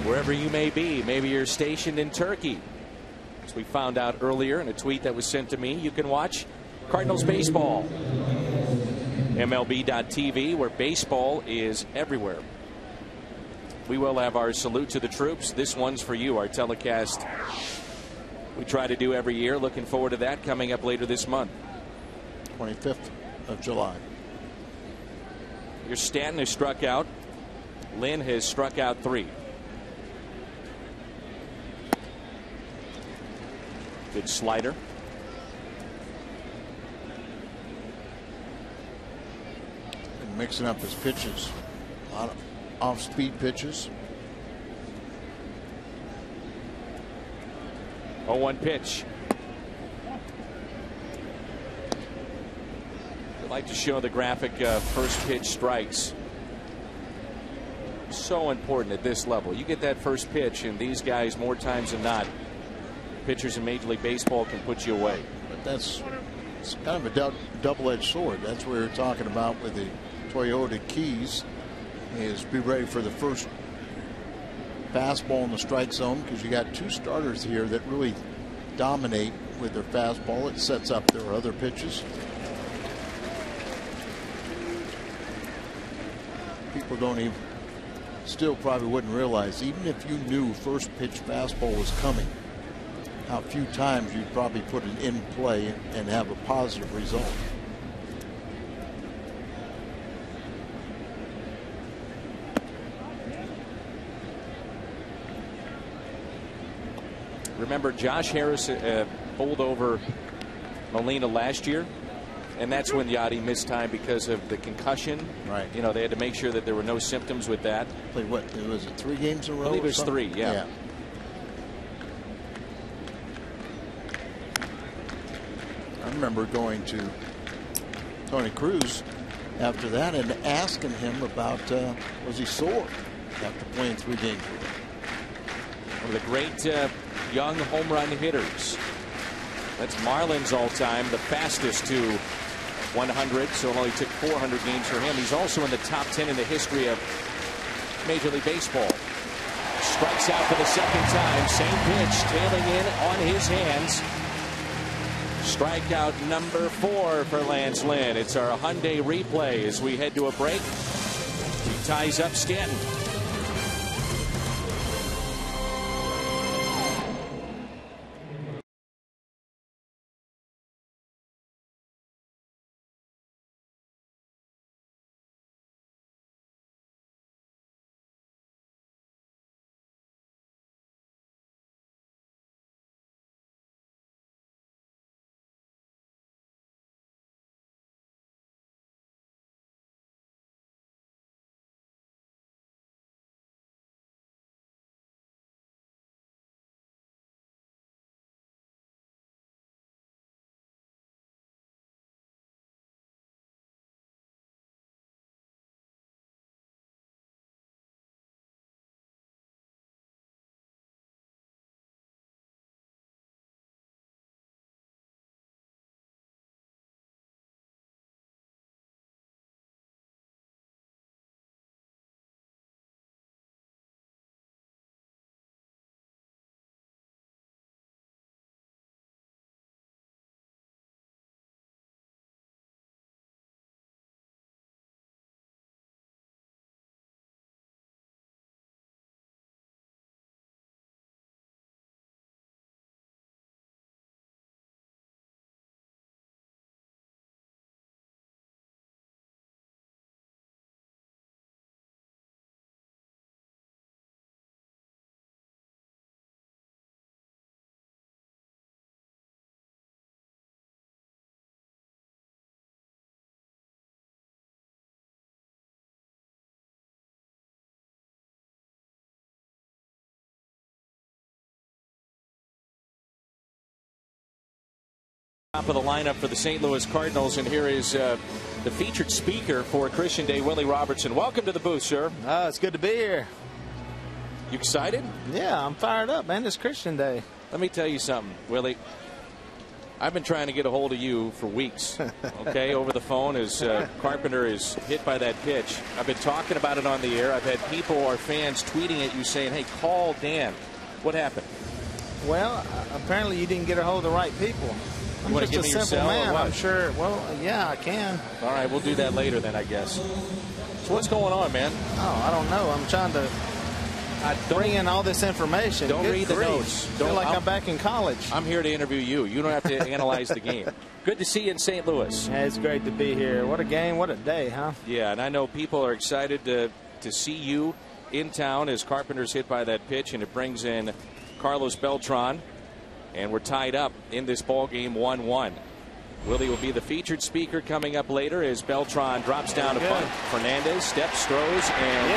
Wherever you may be, maybe you're stationed in Turkey. As we found out earlier in a tweet that was sent to me, you can watch Cardinals baseball. MLB.tv, where baseball is everywhere. We will have our salute to the troops. This one's for you, our telecast we try to do every year. Looking forward to that coming up later this month. 25th of July. Your Stanton has struck out. Lynn has struck out 3. Good slider. And mixing up his pitches. A lot of off-speed pitches. 0-1 pitch. I'd like to show the graphic first pitch strikes. So important at this level. You get that first pitch, and these guys, more times than not, pitchers in Major League Baseball can put you away. But it's kind of a double-edged sword. That's what we were talking about with the Toyota keys, is be ready for the first fastball in the strike zone, because you got 2 starters here that really dominate with their fastball. It sets up their other pitches. People don't even, still probably wouldn't realize, even if you knew first pitch fastball was coming, how few times you'd probably put it in play and have a positive result. Remember, Josh Harris pulled over Molina last year, and that's when Yachty missed time because of the concussion. Right. You know, they had to make sure that there were no symptoms with that. Played what? Was it 3 games in a row? I believe it was 3. Yeah. I remember going to Tony Cruz after that and asking him about was he sore after playing 3 games with him. One of the great young home run hitters. That's Marlins all time, the fastest to 100, so it only took 400 games for him. He's also in the top 10 in the history of Major League Baseball. Strikes out for the second time. Same pitch, tailing in on his hands. Strikeout number 4 for Lance Lynn. It's our Hyundai replay as we head to a break. He ties up Stanton. Top of the lineup for the St. Louis Cardinals, and here is the featured speaker for Christian Day, Willie Robertson. Welcome to the booth, sir. It's good to be here. You excited? Yeah, I'm fired up, man. It's Christian Day. Let me tell you something, Willie. I've been trying to get a hold of you for weeks, okay, over the phone as Carpenter is hit by that pitch. I've been talking about it on the air. I've had people, our fans, tweeting at you saying, hey, call Dan. What happened? Well, apparently you didn't get a hold of the right people. I'm just a simple man. I'm sure. Well, yeah, I can. All right, we'll do that later then, I guess. So what's going on, man? Oh, I don't know. I'm trying to bring in all this information. Don't Good read the grief. notes. Feel like I'm back in college. I'm here to interview you. You don't have to analyze the game. Good to see you in St. Louis. Yeah, it's great to be here. What a game. What a day, huh? Yeah, and I know people are excited to see you in town as Carpenter's hit by that pitch, and it brings in Carlos Beltran. And we're tied up in this ball game 1-1. Willie will be the featured speaker coming up later as Beltran drops down to bunt. Fernandez steps, throws, and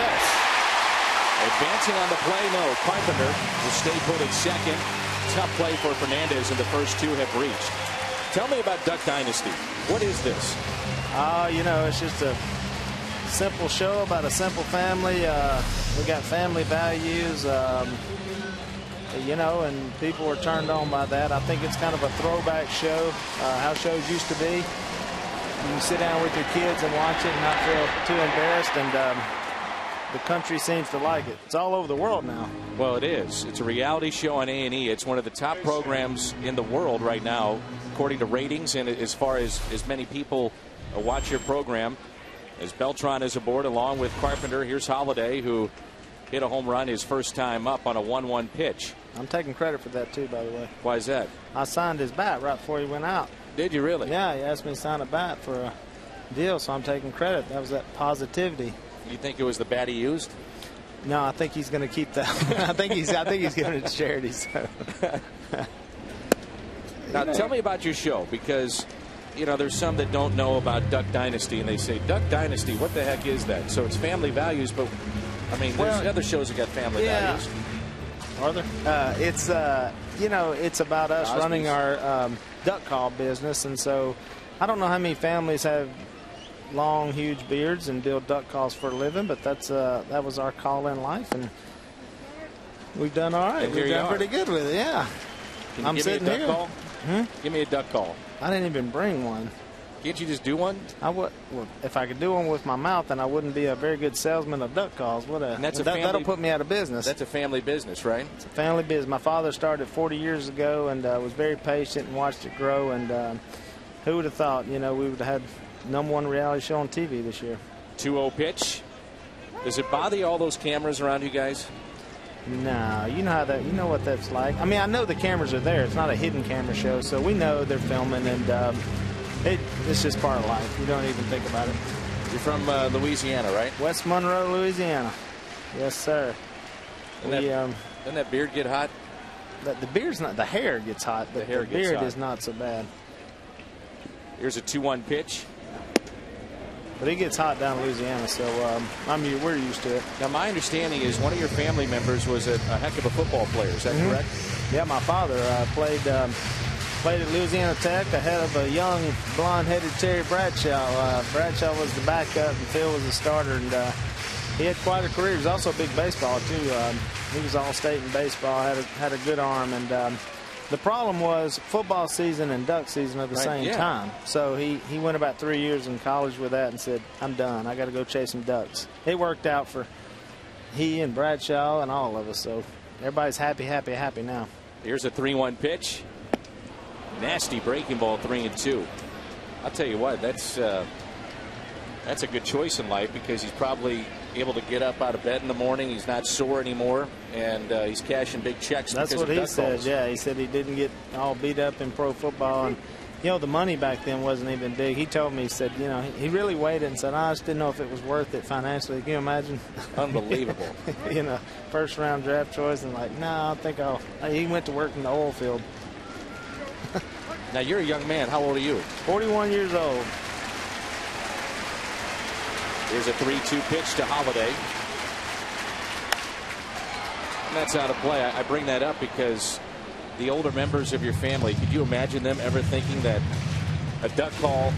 advancing on the play. No, Carpenter will stay put at second. Tough play for Fernandez, and the first two have reached. Tell me about Duck Dynasty. What is this? You know, it's just a simple show about a simple family. We got family values. You know, and people were turned on by that. I think it's kind of a throwback show, how shows used to be. You can sit down with your kids and watch it and not feel too embarrassed, and the country seems to like it. It's all over the world now. Well, it is. It's a reality show on A&E. It's one of the top programs in the world right now, according to ratings, and as far as many people watch your program. As Beltran is aboard along with Carpenter, here's Holiday, who hit a home run his first time up on a 1-1 pitch. I'm taking credit for that, too, by the way. Why is that? I signed his bat right before he went out. Did you really? Yeah, he asked me to sign a bat for a deal, so I'm taking credit. That was that positivity. You think it was the bat he used? No, I think he's going to keep that. I think he's giving it to charity. So. Now, tell me about your show, because you know there's some that don't know about Duck Dynasty, and they say, Duck Dynasty, what the heck is that? So it's family values, but I mean, there's other shows that got family values. Are there? It's you know, it's about us running our duck call business, and so I don't know how many families have long, huge beards and build duck calls for a living, but that was our call in life, and we've done all right. We've done pretty good with it. Yeah. Can you give me a duck call? Give me a duck call. I didn't even bring one. Can't you just do one? I would. Well, if I could do one with my mouth, then I wouldn't be a very good salesman of duck calls. That'll put me out of business. That's a family business, right? It's a family business. My father started 40 years ago and was very patient and watched it grow. And who would have thought, you know, we would have had #1 reality show on TV this year. 2-0 pitch. Does it bother you, all those cameras around you guys? No, you know how that. You know what that's like. I mean, I know the cameras are there. It's not a hidden camera show, so we know they're filming, and it's just part of life. You don't even think about it. You're from Louisiana, right? West Monroe, Louisiana. Yes, sir. Doesn't that beard get hot? The beard's not. The hair gets hot, but the beard is not so bad. Here's a 2-1 pitch. But it gets hot down in Louisiana, so we're used to it. Now, my understanding is one of your family members was a heck of a football player. Is that correct? Yeah, my father played at Louisiana Tech ahead of a young, blonde-headed Terry Bradshaw. Bradshaw was the backup, and Phil was the starter, and he had quite a career. He was also a big baseballer, too. He was all-state in baseball, had a good arm, and the problem was football season and duck season at the same time. So he went about 3 years in college with that and said, I'm done. I got to go chase some ducks. It worked out for he and Bradshaw and all of us. So everybody's happy now. Here's a 3-1 pitch. Nasty breaking ball, 3-2. I'll tell you what, that's a good choice in life because he's probably able to get up out of bed in the morning. He's not sore anymore, and he's cashing big checks. That's what he said. Yeah, he said he didn't get all beat up in pro football, and you know the money back then wasn't even big. He told me, he said, you know, he really waited and said, I just didn't know if it was worth it financially. Can you imagine? Unbelievable. You know, first round draft choice, and like, no, I think he went to work in the oil field. Now you're a young man. How old are you? 41 years old. Here's a 3-2 pitch to Holiday. And that's out of play. I bring that up because the older members of your family, could you imagine them ever thinking that a duck call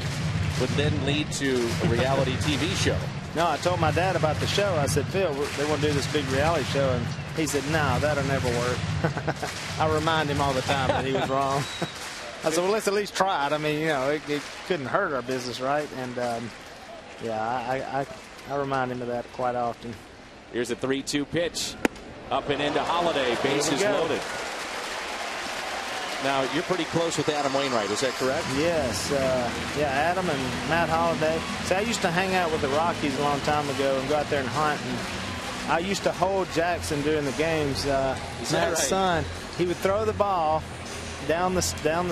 would then lead to a reality TV show? No, I told my dad about the show. I said, Phil, they want to do this big reality show. And he said, no, that'll never work. I remind him all the time that he was wrong. I said, well, let's at least try it. I mean, you know, it couldn't hurt our business, right? And, yeah, I remind him of that quite often. Here's a 3-2 pitch. Up and into Holiday. Bases loaded. Now, you're pretty close with Adam Wainwright. Is that correct? Yes. Yeah, Adam and Matt Holliday. See, I used to hang out with the Rockies a long time ago and go out there and hunt. And I used to hold Jackson during the games. Matt's son, he would throw the ball down the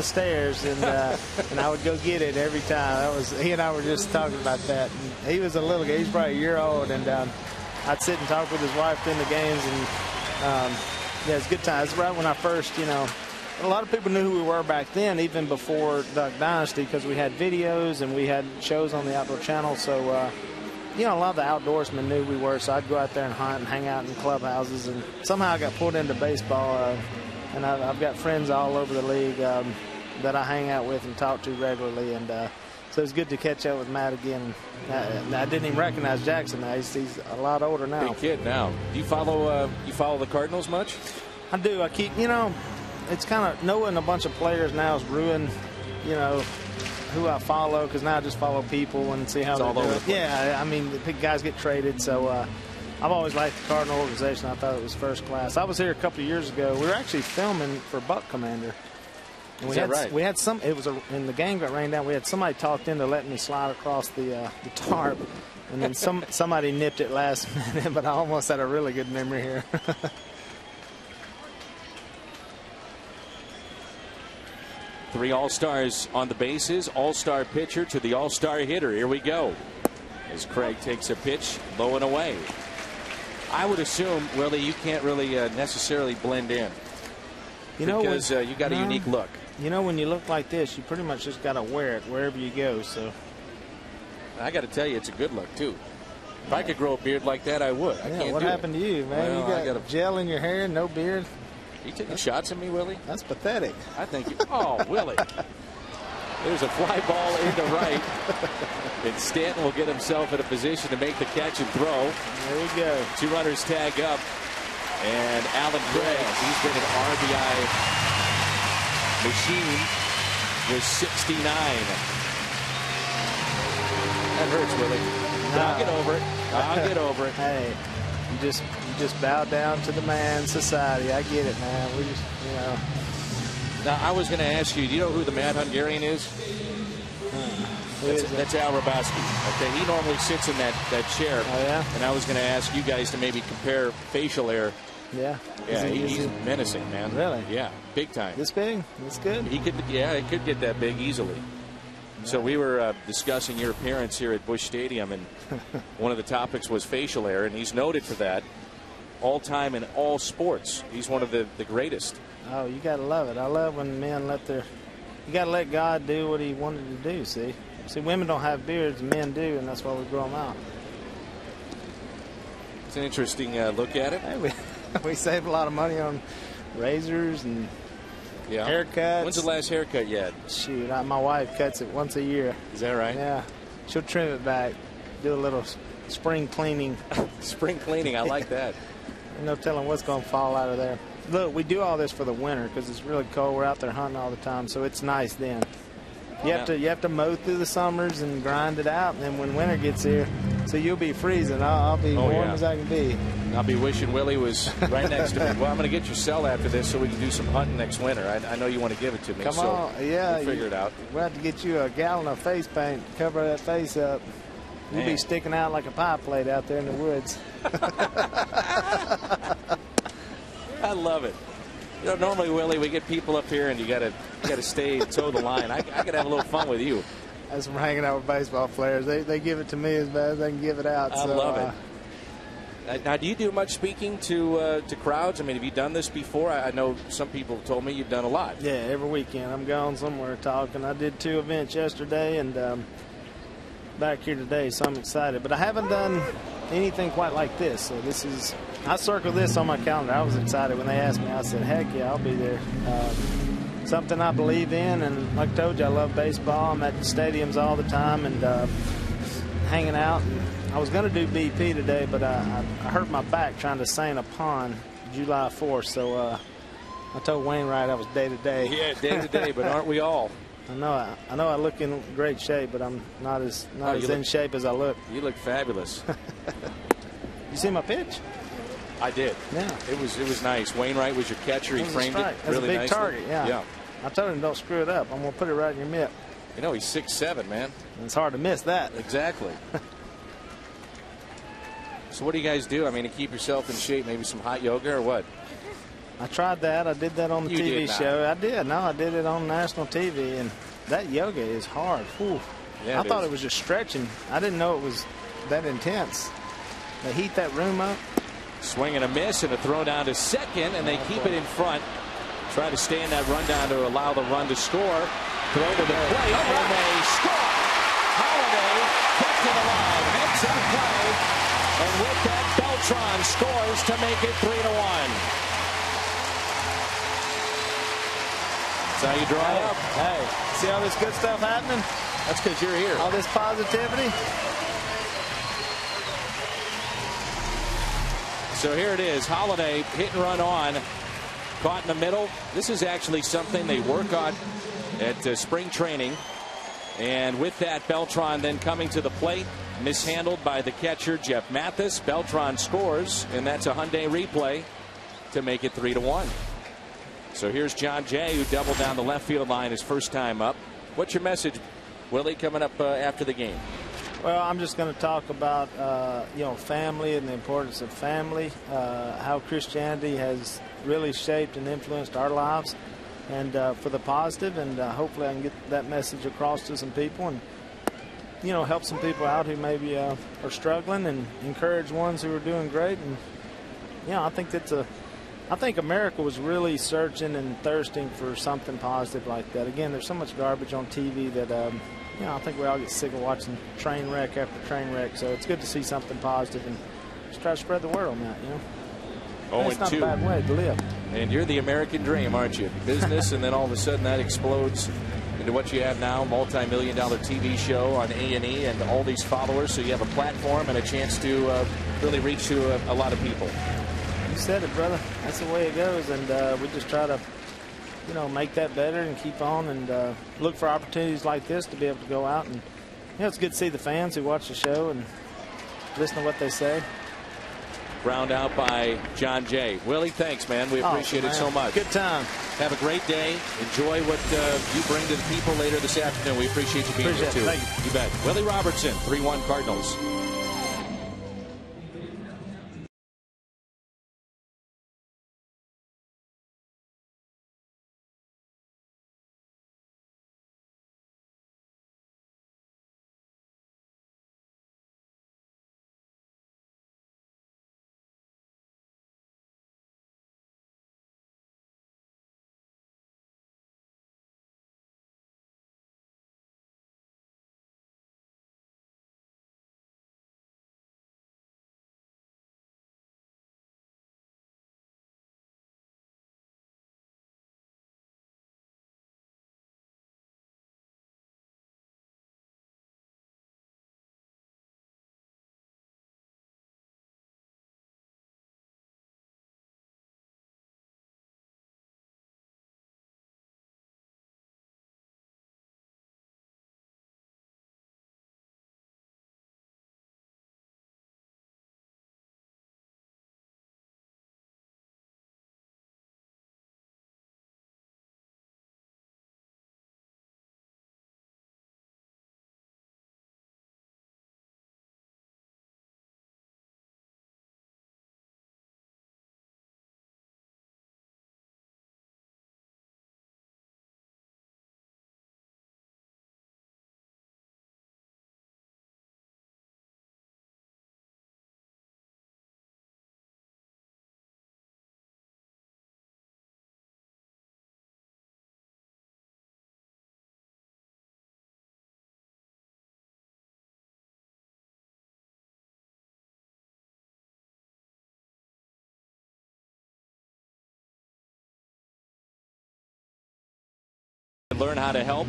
stairs, and and I would go get it every time. He and I were just talking about that. And he was a little guy. He's probably a year old, and I'd sit and talk with his wife in the games, and yeah, it's good times. Right when I first, you know, a lot of people knew who we were back then, even before Duck Dynasty, because we had videos and we had shows on the Outdoor Channel. So, you know, a lot of the outdoorsmen knew who we were. So I'd go out there and hunt and hang out in clubhouses. And somehow I got pulled into baseball. And I've got friends all over the league that I hang out with and talk to regularly. And so it's good to catch up with Matt again. I didn't even recognize Jackson now. He's a lot older now. Big kid now. Do you follow the Cardinals much? I do. I keep, you know, it's kind of knowing a bunch of players now has ruined, you know, who I follow, because now I just follow people and see how they're doing. Yeah, I mean, the guys get traded, so I've always liked the Cardinal organization. I thought it was first class. I was here a couple of years ago. We were actually filming for Buck Commander. And we had some. It was in the game got rained down. We had somebody talked into letting me slide across the tarp, and then somebody nipped it last minute. But I almost had a really good memory here. 3 All-Stars on the bases. All-Star pitcher to the All-Star hitter. Here we go. As Craig takes a pitch, low and away. I would assume, Willie, you can't really necessarily blend in. You know, because you got a unique look. You know, when you look like this, you pretty much just got to wear it wherever you go. So I got to tell you, it's a good look too. If I could grow a beard like that, I would. I can't. What happened to you, man? Well, you got a gel in your hair, no beard. You taking shots at me, Willie? That's pathetic. I think you. Oh, Willie. There's a fly ball into right. And Stanton will get himself in a position to make the catch and throw. There we go. 2 runners tag up. And Alan Gregg, he's been an RBI machine with 69. That hurts, Willie. No. I'll get over it. I'll get over it. Hey, you just bow down to the man society. I get it, man. We just, you know. Now, I was going to ask you, do you know who the Mad Hungarian is? That's Al Rabowski. Okay, he normally sits in that chair. Oh, yeah? And I was going to ask you guys to maybe compare facial hair. Yeah. Yeah, he's menacing, man. Really? Yeah, big time. This big? That's good. He could, yeah, it could get that big easily. So we were discussing your appearance here at Busch Stadium, and one of the topics was facial hair, and he's noted for that all time in all sports. He's one of the greatest. Oh, you got to love it. I love when men you got to let God do what he wanted to do, see? See, women don't have beards, men do, and that's why we grow them out. It's an interesting look at it. Hey, we save a lot of money on razors and haircuts. When's the last haircut you had? Shoot, my wife cuts it once a year. Is that right? Yeah. She'll trim it back, do a little spring cleaning. Spring cleaning, I like that. No telling what's going to fall out of there. Look, we do all this for the winter because it's really cold. We're out there hunting all the time, so it's nice then. You have to mow through the summers and grind it out, and then when winter gets here, so you'll be freezing. I'll be warm as I can be. I'll be wishing Willie was right next to me. Well, I'm going to get your cell after this so we can do some hunting next winter. I know you want to give it to me. Come on, yeah. We'll figure it out. We'll have to get you a gallon of face paint, cover that face up. You'll be sticking out like a pie plate out there in the woods. I love it. You know, normally, Willie, we get people up here, and you got to stay and toe the line. I got to have a little fun with you. That's from hanging out with baseball players. They give it to me as bad as they can give it out. I love it. Now, do you do much speaking to crowds? I mean, have you done this before? I know some people have told me you've done a lot. Yeah, every weekend I'm going somewhere talking. I did 2 events yesterday, and back here today, so I'm excited. But I haven't done anything quite like this. So this is, I circled this on my calendar. I was excited when they asked me. I said, heck yeah, I'll be there. Something I believe in, and like I told you, I love baseball. I'm at the stadiums all the time and hanging out. I was going to do BP today, but I hurt my back trying to seine a pond July 4th. So I told Wainwright I was day to day. Yeah, day to day, but aren't we all? I know I look in great shape, but I'm not as in shape as I look. You look fabulous. You see my pitch? I did. Yeah. It was nice. Wainwright was your catcher. He framed it That's really a big nicely. target, yeah. I told him don't screw it up. I'm going to put it right in your mitt. You know, he's 6'7", man. And it's hard to miss that. Exactly. So what do you guys do? I mean, to keep yourself in shape, maybe some hot yoga or what? I tried that. I did that on the TV show. I did. No, I did it on national TV, and that yoga is hard. Whew. Yeah, I thought it was just stretching. I didn't know it was that intense. They heat that room up. Swing and a miss and a throw down to second, and they keep it in front. Try to stay in that rundown to allow the run to score. Throw to the plate, and they score. Holiday kept it alive, makes it play, and with that, Beltran scores to make it 3-1. That's how you draw it up. Hey, see all this good stuff happening? That's because you're here. All this positivity. So here it is. Holiday hit and run on. Caught in the middle. This is actually something they work on at spring training. And with that, Beltran then coming to the plate. Mishandled by the catcher, Jeff Mathis. Beltran scores, and that's a Hyundai replay to make it 3-1. So here's John Jay, who doubled down the left field line his first time up. What's your message, Willie, coming up after the game? Well, I'm just going to talk about family and the importance of family, how Christianity has really shaped and influenced our lives, and for the positive, and hopefully I can get that message across to some people and help some people out who maybe are struggling, and encourage ones who are doing great. And I think America was really searching and thirsting for something positive like that. Again, there's so much garbage on TV that I think we all get sick of watching train wreck after train wreck. So it's good to see something positive and just try to spread the word on that. It's not a bad way to live. And you're the American dream, aren't you? Business, and then all of a sudden that explodes into what you have now, multi-million-dollar TV show on A&E, and all these followers. So you have a platform and a chance to really reach to a lot of people. You said it, brother. That's the way it goes, and we just try to, make that better and keep on, and look for opportunities like this to be able to go out. And it's good to see the fans who watch the show and listen to what they say. Ground out by John Jay. Willie, thanks, man. We appreciate it so much. Good time. Have a great day. Enjoy what you bring to the people later this afternoon. We appreciate you being here, too. Thank you. You bet. Willie Robertson, 3-1 Cardinals. learn how to help.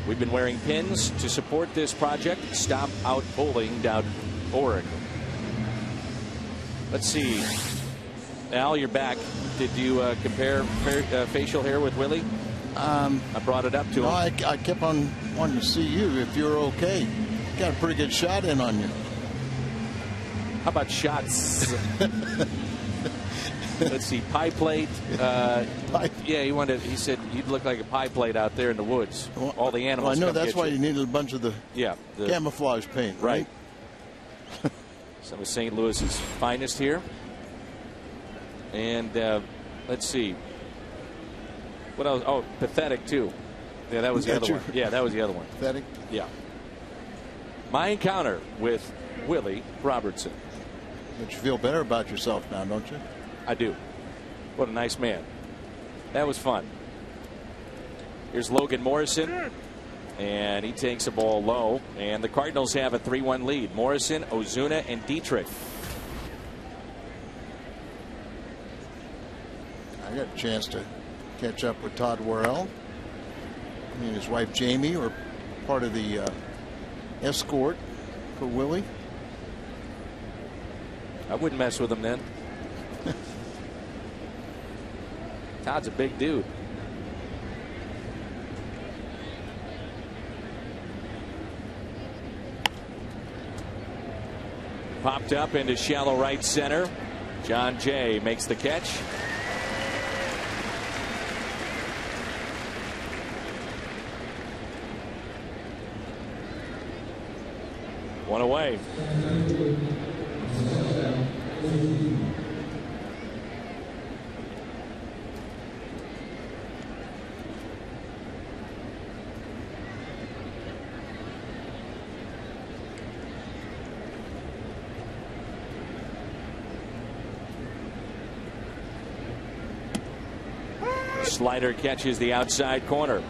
We've been wearing pins to support this project. StopOutBullying.org. Let's see. Al, you're back. Did you compare facial hair with Willie? I brought it up to him. I kept on wanting to see you if you're okay. Got a pretty good shot in on you. How about shots? Let's see, pie plate. Yeah, he said you'd look like a pie plate out there in the woods. All the animals. Well, I know that's why you needed a bunch of the the camouflage paint, right? Some of St. Louis's finest here. And let's see. What else? Oh, pathetic too. Yeah, that was the other one. Yeah, that was the other one. Pathetic. Yeah. My encounter with Willie Robertson. But you feel better about yourself now, don't you? I do. What a nice man. That was fun. Here's Logan Morrison, and he takes the ball low, and the Cardinals have a 3-1 lead. Morrison, Ozuna, and Dietrich. I got a chance to catch up with Todd Worrell. He and his wife Jamie were part of the escort for Willie. I wouldn't mess with him then. Todd's a big dude. Popped up into shallow right center. John Jay makes the catch. One away. Slider catches the outside corner.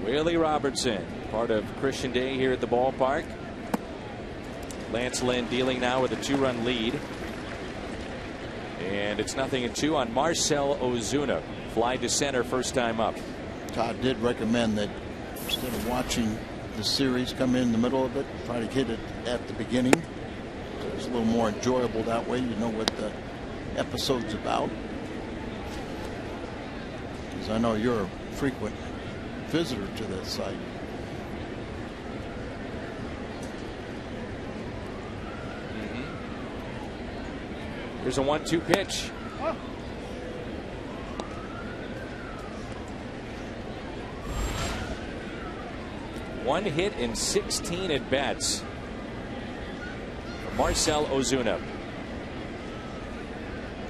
Willie Robertson, part of Christian Day here at the ballpark. Lance Lynn dealing now with a 2-run lead. And it's 0-2 on Marcell Ozuna. Fly to center first time up. Todd did recommend that instead of watching the series come in the middle of it, try to hit it at the beginning. It's a little more enjoyable that way. You know what the episode's about. Because I know you're a frequent visitor to that site. Here's a 1-2 pitch. One hit in 16 at bats. Marcell Ozuna.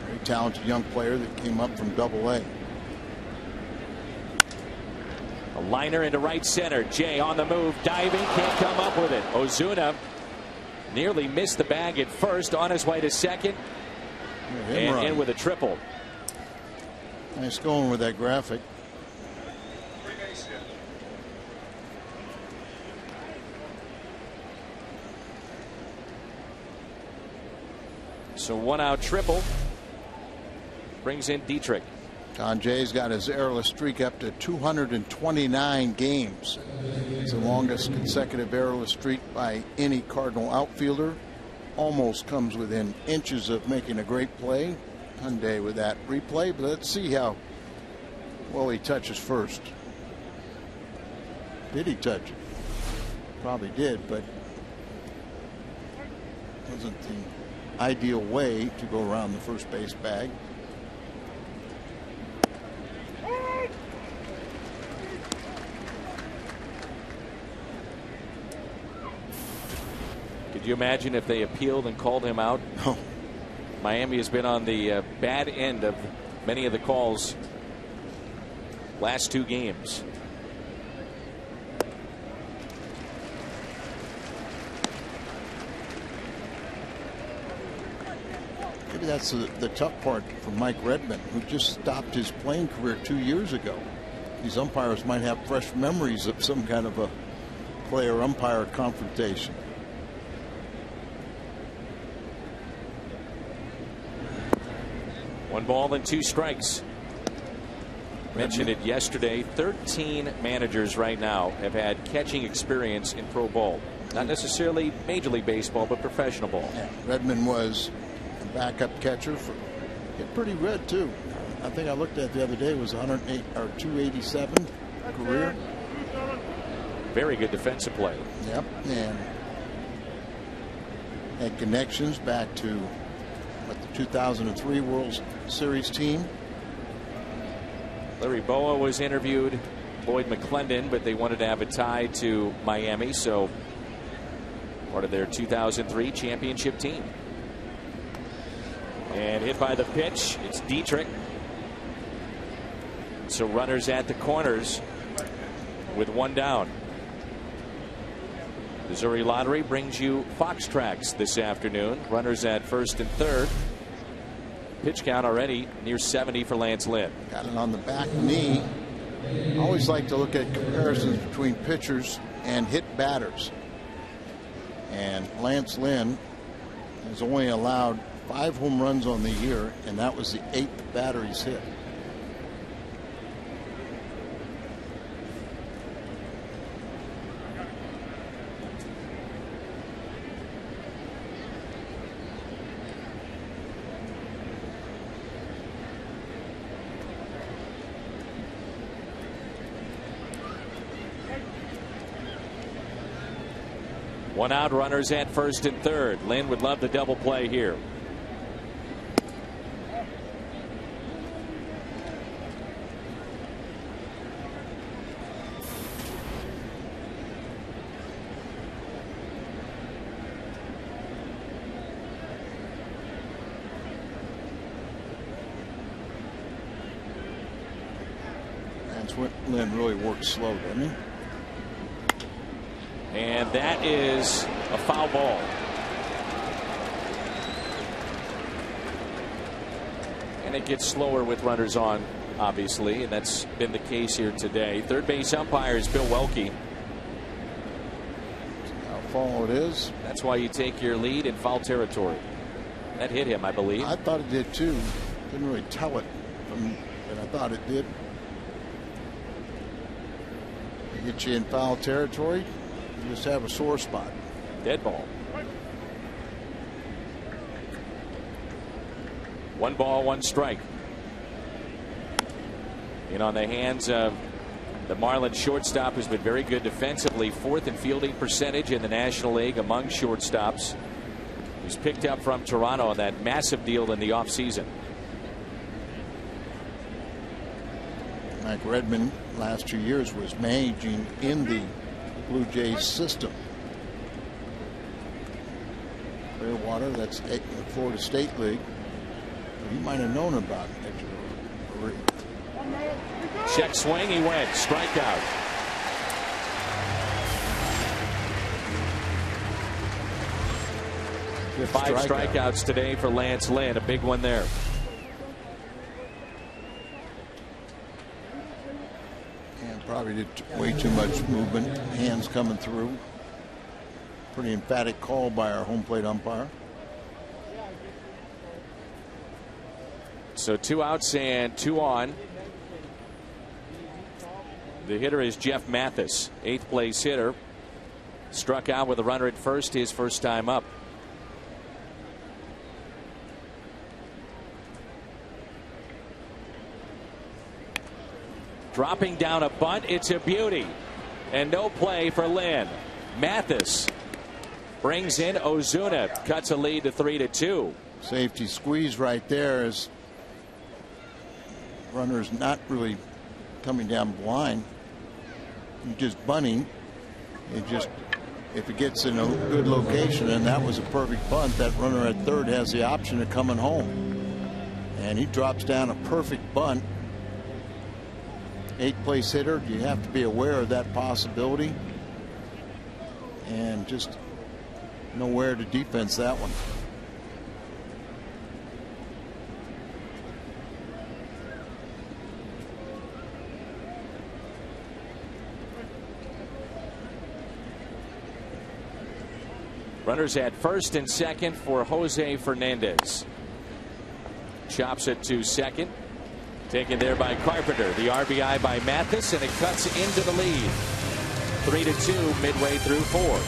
Very talented young player that came up from Double-A. A liner into right center. Jay on the move, diving, can't come up with it. Ozuna nearly missed the bag at first, on his way to second, and in with a triple. Nice going with that graphic. So 1-out triple brings in Dietrich. John Jay's got his errorless streak up to 229 games. It's the longest consecutive errorless streak by any Cardinal outfielder. Almost comes within inches of making a great play. Hyundai with that replay, but let's see how well he touches first. Did he touch it? Probably did, but wasn't the ideal way to go around the first base bag. Could you imagine if they appealed and called him out? Oh. Miami has been on the bad end of many of the calls last two games. Maybe that's the tough part for Mike Redmond, who just stopped his playing career 2 years ago. These umpires might have fresh memories of some kind of a player-umpire confrontation. 1 ball and 2 strikes. Mentioned it yesterday. 13 managers right now have had catching experience in pro ball. Not necessarily Major League Baseball, but professional ball. Yeah, Redmond was a backup catcher for hit pretty good too. I think I looked at it the other day. It was 108 or 287 career. Very good defensive play. Yep, and had connections back to the 2003 World Series team. Larry Boa was interviewed, Lloyd McClendon, but they wanted to have a tie to Miami, so part of their 2003 championship team. And hit by the pitch, it's Dietrich. So runners at the corners with 1 down. Missouri Lottery brings you Fox Tracks this afternoon. Runners at first and third. Pitch count already near 70 for Lance Lynn. Got it on the back knee. I always like to look at comparisons between pitchers and hit batters. And Lance Lynn has only allowed 5 home runs on the year, and that was the 8th batter he's hit. One out, runners at first and third. Lynn would love the double play here. That's what Lynn really works slow, doesn't he? And that is a foul ball. And it gets slower with runners on, obviously, and that's been the case here today. Third base umpire is Bill Welke. How foul it is. That's why you take your lead in foul territory. That hit him, I believe. I thought it did too. Didn't really tell it, but I thought it did. Get you in foul territory. You just have a sore spot. Dead ball. 1 ball, 1 strike. In on the hands of the Marlins shortstop, who's been very good defensively. 4th in fielding percentage in the National League among shortstops. He's picked up from Toronto on that massive deal in the offseason. Mike Redmond last 2 years was managing in the Blue Jays system. Clearwater, that's the Florida State League. You might have known about it. Check swing, he went. Strikeout. 5 strikeouts today for Lance Lynn. A big one there. And probably did way too much movement. Hands coming through. Pretty emphatic call by our home plate umpire. So 2 outs and 2 on. The hitter is Jeff Mathis, 8th place hitter. Struck out with a runner at first, his first time up. Dropping down a bunt, it's a beauty. And no play for Lynn. Mathis brings in Ozuna, cuts a lead to 3-2. Safety squeeze right there as runner's not really coming down blind. He's just bunting. It just, if it gets in a good location, and that was a perfect bunt, that runner at third has the option of coming home. And he drops down a perfect bunt. 8th place hitter, you have to be aware of that possibility and just know where to defense that one. Runners at first and second for Jose Fernandez. chops it to second. Taken there by Carpenter. The RBI by Mathis, and it cuts into the lead. 3-2 midway through 4.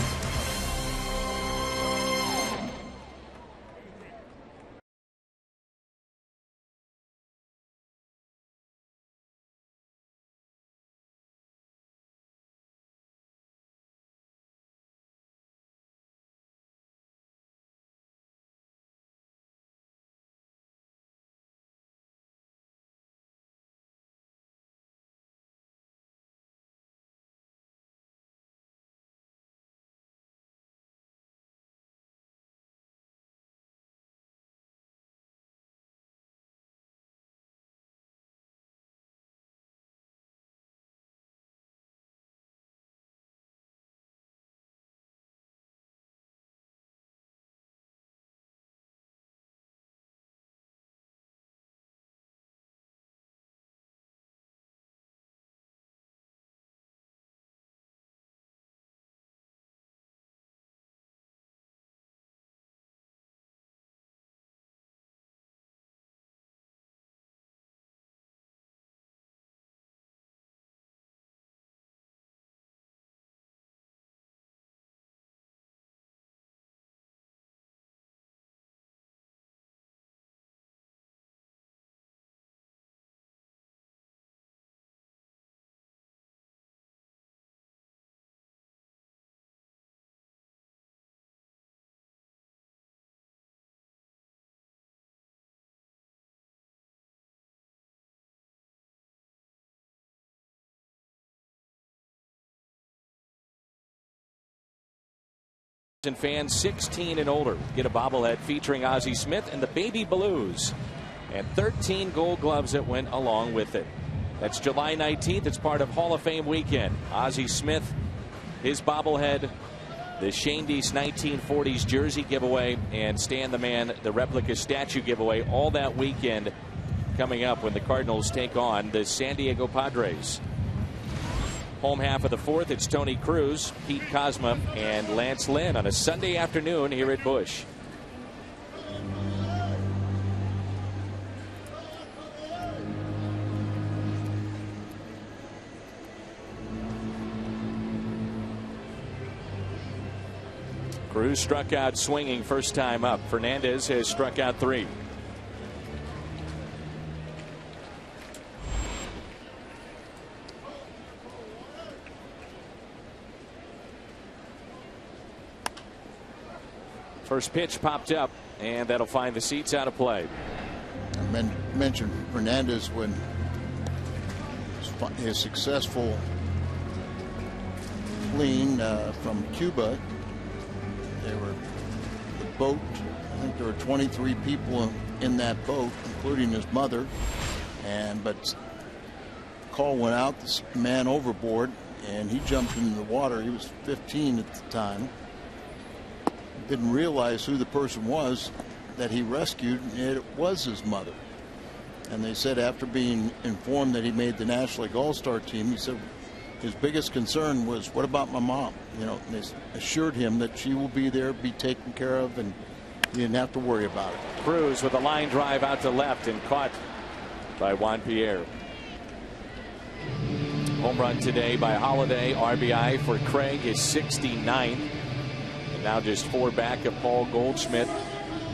And fans 16 and older get a bobblehead featuring Ozzie Smith and the Baby Blues, and 13 Gold Gloves that went along with it. That's July 19th. It's part of Hall of Fame weekend. Ozzie Smith, his bobblehead, the Shane Deese 1940s jersey giveaway, and Stan the Man, the replica statue giveaway, all that weekend coming up when the Cardinals take on the San Diego Padres. Home half of the 4th, it's Tony Cruz, Pete Kozma, and Lance Lynn on a Sunday afternoon here at Busch. Cruz struck out swinging first time up. Fernandez has struck out 3. First pitch popped up, and that'll find the seats out of play. I mentioned Fernandez when his successful fleeing from Cuba. They were the boat. I think there were 23 people in that boat, including his mother. But call went out. This man overboard, and he jumped into the water. He was 15 at the time. Didn't realize who the person was that he rescued. It was his mother. And they said after being informed that he made the National League All-Star team, he said his biggest concern was, what about my mom? You know, and they assured him that she will be there, be taken care of, and he didn't have to worry about it. Cruz with a line drive out to left and caught by Juan Pierre. Home run today by Holiday. RBI for Craig, his 69th. Now just 4 back of Paul Goldschmidt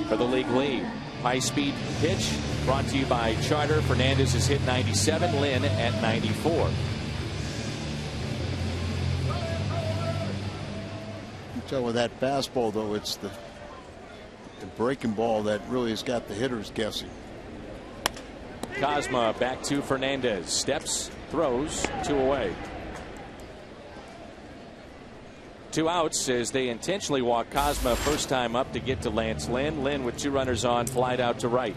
for the league lead. High-speed pitch brought to you by Charter. Fernandez has hit 97. Lynn at 94. You can tell with that fastball, though, it's the breaking ball that really has got the hitters guessing. Kozma back to Fernandez. Steps, throws, 2 away. 2 outs as they intentionally walk Kozma first time up to get to Lance Lynn. Lynn with 2 runners on, flied out to right.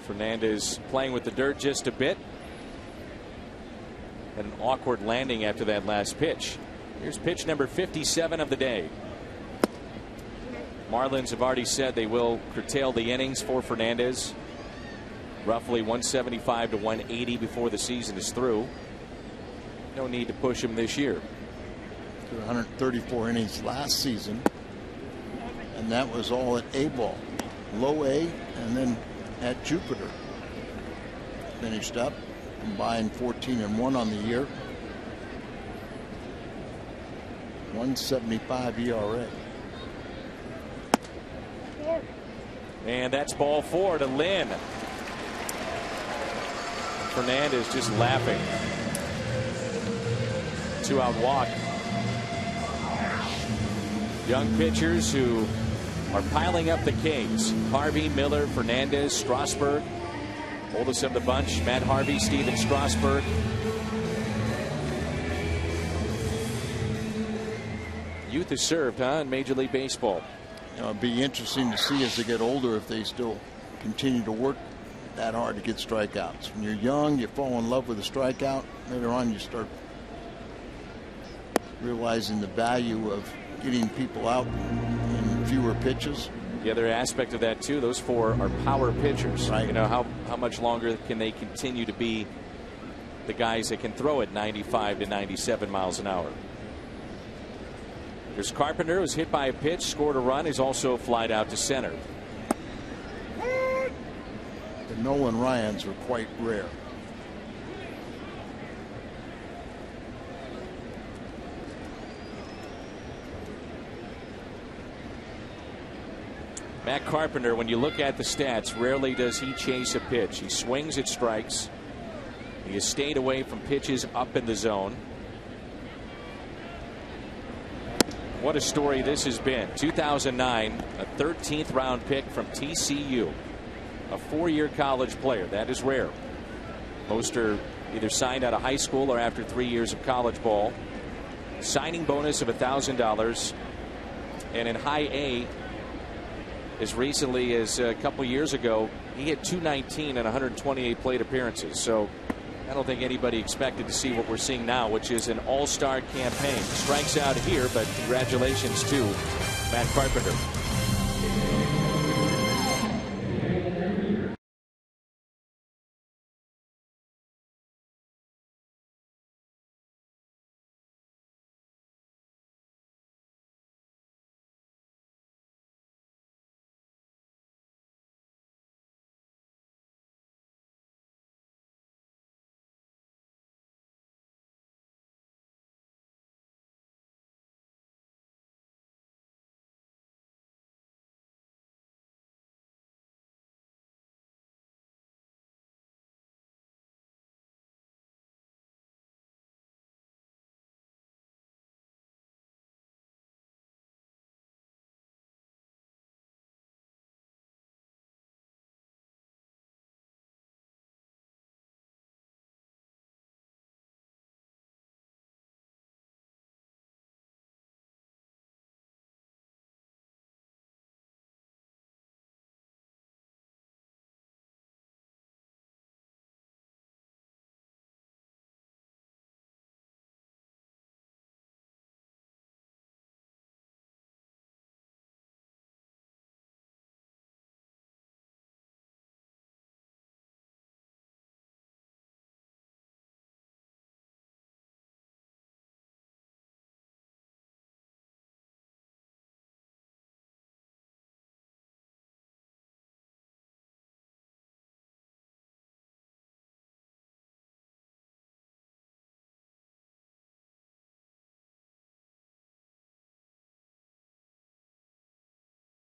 Fernandez playing with the dirt just a bit. Had an awkward landing after that last pitch. Here's pitch number 57 of the day. Marlins have already said they will curtail the innings for Fernandez. Roughly 175 to 180 before the season is through. No need to push him this year. 134 innings last season, and that was all at A ball, low A, and then at Jupiter. Finished up, combined 14-1 on the year. 1.75 ERA. And that's ball 4 to Lynn. Fernandez just laughing. 2-out walk. Young pitchers who are piling up the Kings. Harvey, Miller, Fernandez, Strasburg. Oldest of the bunch, Matt Harvey, Steven Strasburg. Youth is served, huh, in Major League Baseball. You know, it'd be interesting to see as they get older if they still continue to work that hard to get strikeouts. When you're young, you fall in love with a strikeout. Later on, you start realizing the value of getting people out in fewer pitches. The other aspect of that too, those 4 are power pitchers. Right. You know, how much longer can they continue to be the guys that can throw at 95 to 97 miles an hour? There's Carpenter, who's hit by a pitch, scored a run. He's also flied out to center. The Nolan Ryans were quite rare. Matt Carpenter, when you look at the stats, rarely does he chase a pitch. He swings at strikes. He has stayed away from pitches up in the zone. What a story this has been. 2009, a 13th round pick from TCU. A 4-year college player. That is rare. Most are either signed out of high school or after 3 years of college ball. Signing bonus of $1,000. And in high A, as recently as a couple years ago, he hit .219 in 128 plate appearances. So I don't think anybody expected to see what we're seeing now, which is an all-star campaign. Strikes out here, but congratulations to Matt Carpenter.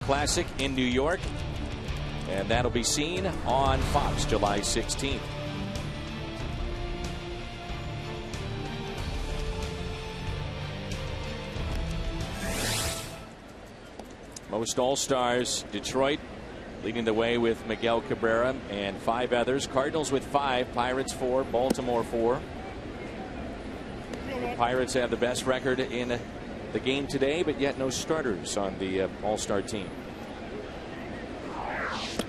Classic in New York, and that'll be seen on Fox July 16th. Most All-Stars, Detroit leading the way with Miguel Cabrera and 5 others. Cardinals with 5, Pirates 4, Baltimore 4. The Pirates have the best record in the game today, but yet no starters on the All-Star team.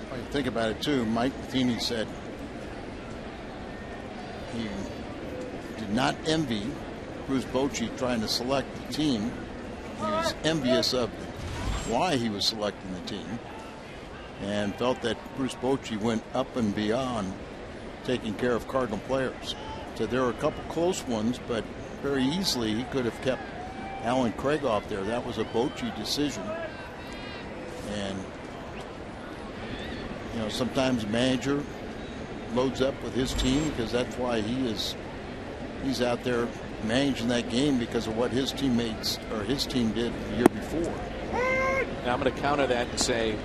Well, you think about it too. Mike Matheny said he did not envy Bruce Bochy trying to select the team. He was envious of why he was selecting the team, and felt that Bruce Bochy went up and beyond taking care of Cardinal players. So there were a couple close ones, but very easily he could have kept Alan Craig off there. That was a Bochy decision. And you know, sometimes a manager loads up with his team because that's why he's out there managing that game, because of what his teammates or his team did the year before. Now I'm going to counter that and say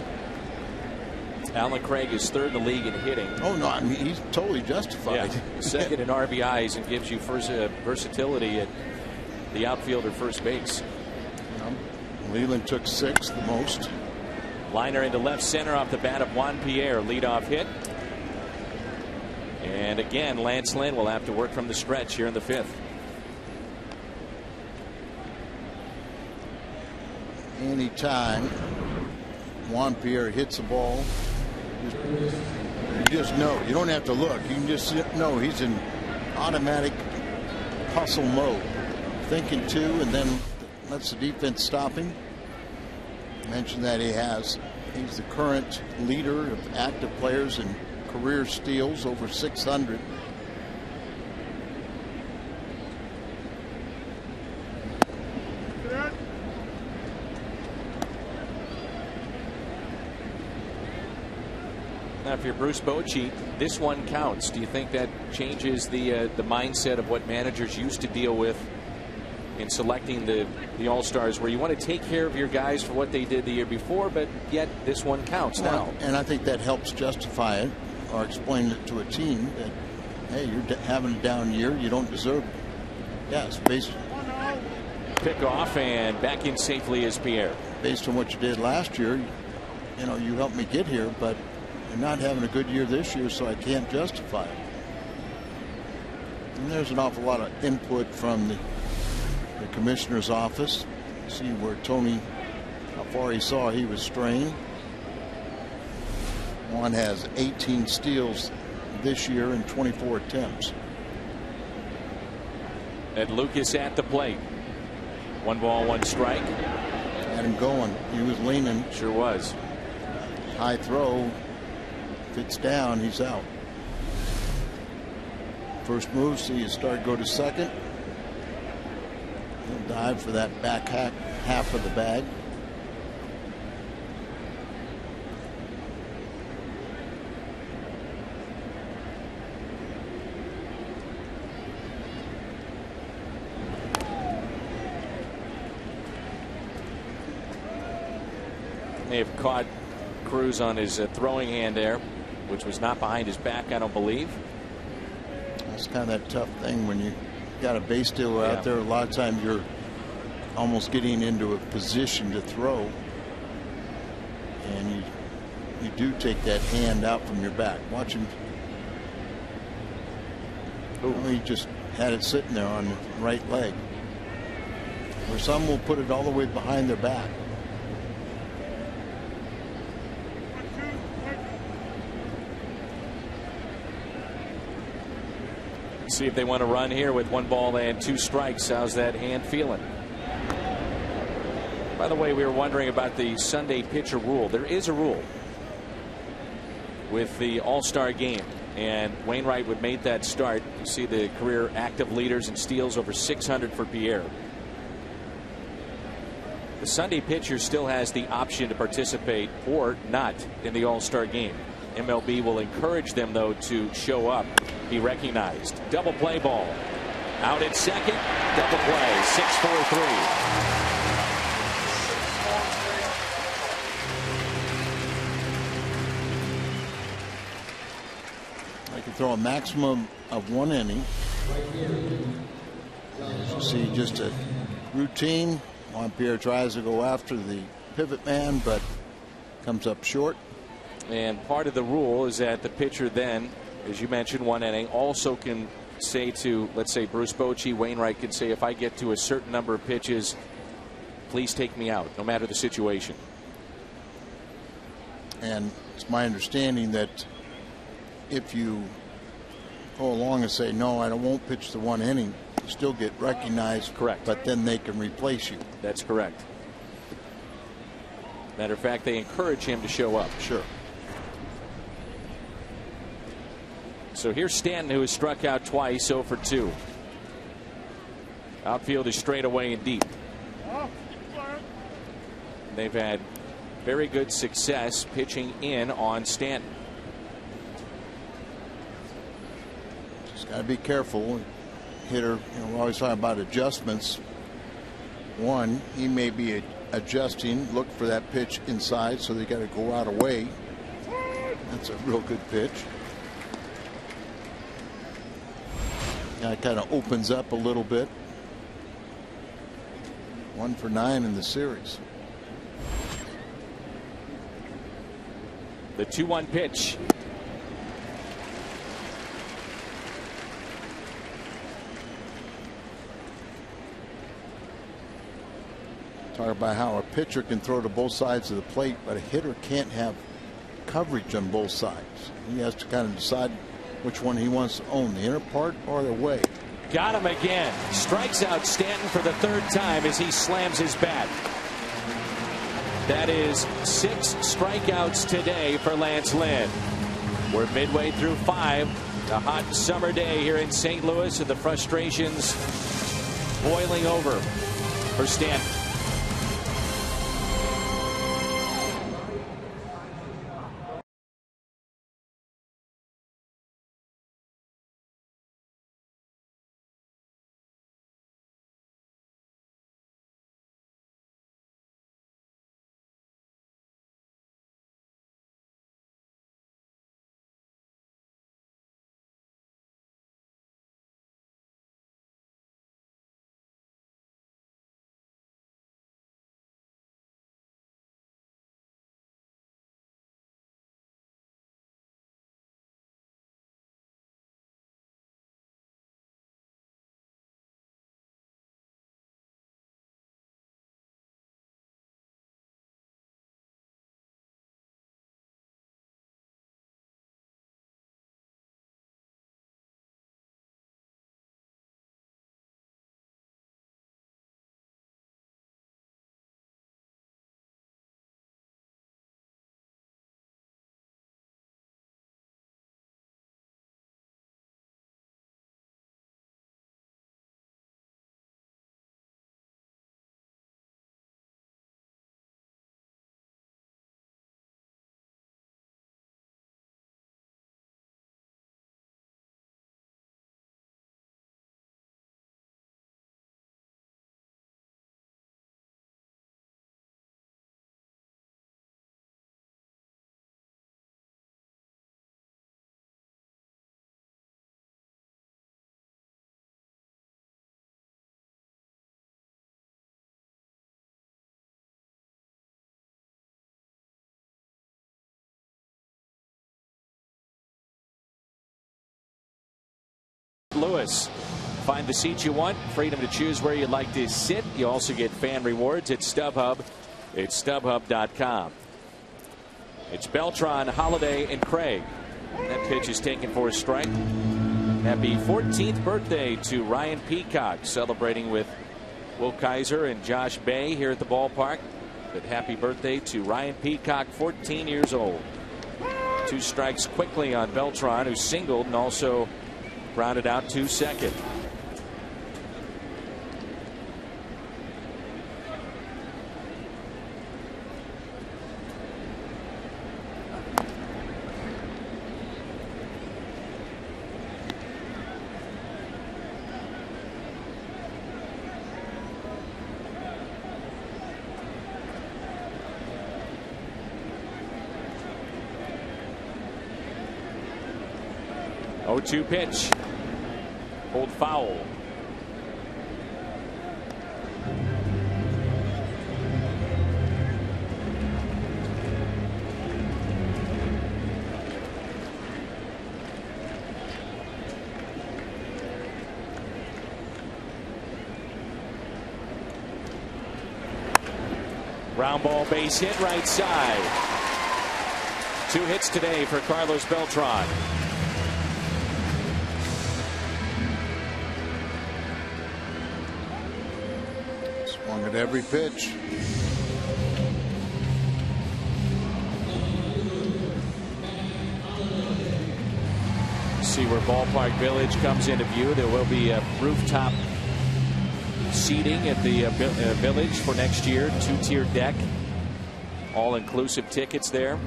Alan Craig is third in the league in hitting. Oh no, I mean, he's totally justified. Yeah. Second in RBIs, and gives you versatility at the outfield or first base. Leland took 6, the most. Liner into left center off the bat of Juan Pierre. Leadoff hit. And again, Lance Lynn will have to work from the stretch here in the 5th. Anytime Juan Pierre hits the ball, you just know. You don't have to look. You can just know he's in automatic hustle mode, thinking two, and then lets the defense stop him. I mentioned that he's the current leader of active players in career steals, over 600. Now, if you're Bruce Bochy, this one counts. Do you think that changes the mindset of what managers used to deal with in selecting the All-Stars, where you want to take care of your guys for what they did the year before, but yet this one counts now? And I think that helps justify it, or explain it to a team that, hey, you're having a down year, you don't deserve it. Yes, Pick off and back in safely is Pierre. Based on what you did last year, you know, you helped me get here, but you're not having a good year this year, so I can't justify it. And there's an awful lot of input from the commissioner's office. See where Tony, how far he saw he was straying. Juan has 18 steals this year in 24 attempts. And Lucas at the plate. 1 ball, 1 strike. Had him going. He was leaning. Sure was. High throw. If it's down, he's out. First move, see you start, go to second. He'll dive for that back half of the bag. May have caught Cruz on his throwing hand there, which was not behind his back, I don't believe. That's kind of that tough thing when you got a base stealer out there. A lot of times you're almost getting into a position to throw, and you do take that hand out from your back. Watch him. He just had it sitting there on the right leg. Or some will put it all the way behind their back. See if they want to run here with 1 ball and 2 strikes. How's that hand feeling? By the way, we were wondering about the Sunday pitcher rule. There is a rule with the All-Star game, and Wainwright would make that start. You see the career active leaders and steals, over 600 for Pierre. The Sunday pitcher still has the option to participate or not in the All-Star game. MLB will encourage them, though, to show up, be recognized. Double play ball. Out at second. Double play. 6-4-3. I can throw a maximum of 1 inning. As you see, just a routine. Juan Pierre tries to go after the pivot man, but comes up short. And part of the rule is that the pitcher then, as you mentioned, 1 inning, also can say to, let's say, Bruce Bochy, Wainwright can say, if I get to a certain number of pitches, please take me out, no matter the situation. And it's my understanding that if you go along and say, no, I won't pitch the 1 inning, you still get recognized. Correct. But then they can replace you. That's correct. Matter of fact, they encourage him to show up. Sure. So here's Stanton, who has struck out twice, 0 for 2. Outfield is straight away and deep. They've had very good success pitching in on Stanton. Just got to be careful. Hitter, we're always talking about adjustments. One, he may be adjusting, look for that pitch inside, so they got to go out away. That's a real good pitch. Now it kind of opens up a little bit. 1 for 9 in the series. The 2-1 pitch. Talk about how a pitcher can throw to both sides of the plate, but a hitter can't have coverage on both sides. He has to kind of decide which one he wants to own, the inner part or the way. Got him again. Strikes out Stanton for the 3rd time as he slams his bat. That is 6 strikeouts today for Lance Lynn. We're midway through 5. A hot summer day here in St. Louis, and the frustrations boiling over for Stanton. Louis. Find the seat you want, freedom to choose where you'd like to sit. You also get fan rewards at StubHub. It's StubHub.com. It's Beltran, Holiday, and Craig. That pitch is taken for a strike. Happy 14th birthday to Ryan Peacock, celebrating with Will Kaiser and Josh Bay here at the ballpark. But happy birthday to Ryan Peacock, 14 years old. 2 strikes quickly on Beltran, who singled and also grounded out to second. Oh, 2 pitch. Hold foul. Ground ball, base hit, right side. 2 hits today for Carlos Beltran. At every pitch. See where Ballpark Village comes into view. There will be a rooftop seating at the Village for next year. 2-tier deck. All-inclusive tickets there.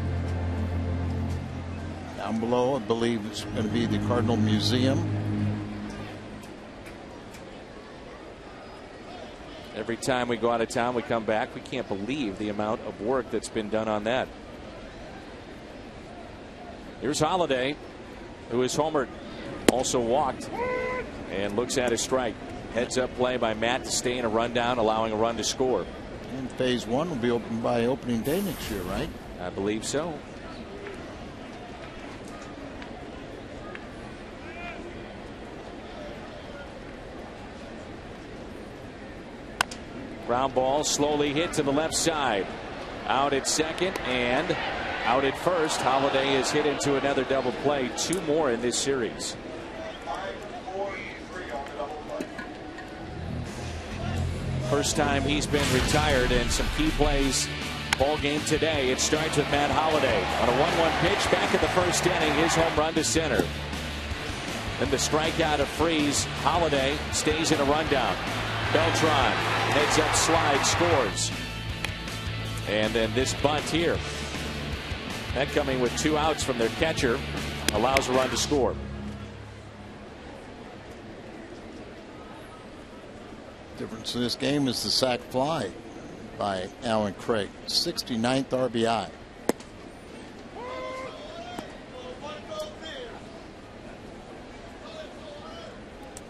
Down below, I believe it's going to be the Cardinal Museum. Every time we go out of town, we come back. We can't believe the amount of work that's been done on that. Here's Holiday, who is homered, also walked, and looks at his strike. Heads up play by Matt to stay in a rundown, allowing a run to score. And phase one will be open by opening day next year, right? I believe so. Ground ball slowly hit to the left side. Out at second and out at first. Holiday is hit into another double play. 2 more in this series. First time he's been retired, and some key plays ball game today. It starts with Matt Holiday on a 1-1 pitch back in the first inning. His home run to center. Then the strikeout of Freeze. Holiday stays in a rundown. Beltran heads up slide, scores. And then this bunt here. That coming with 2 outs from their catcher allows a run to score. Difference in this game is the sac fly by Alan Craig. 69th RBI.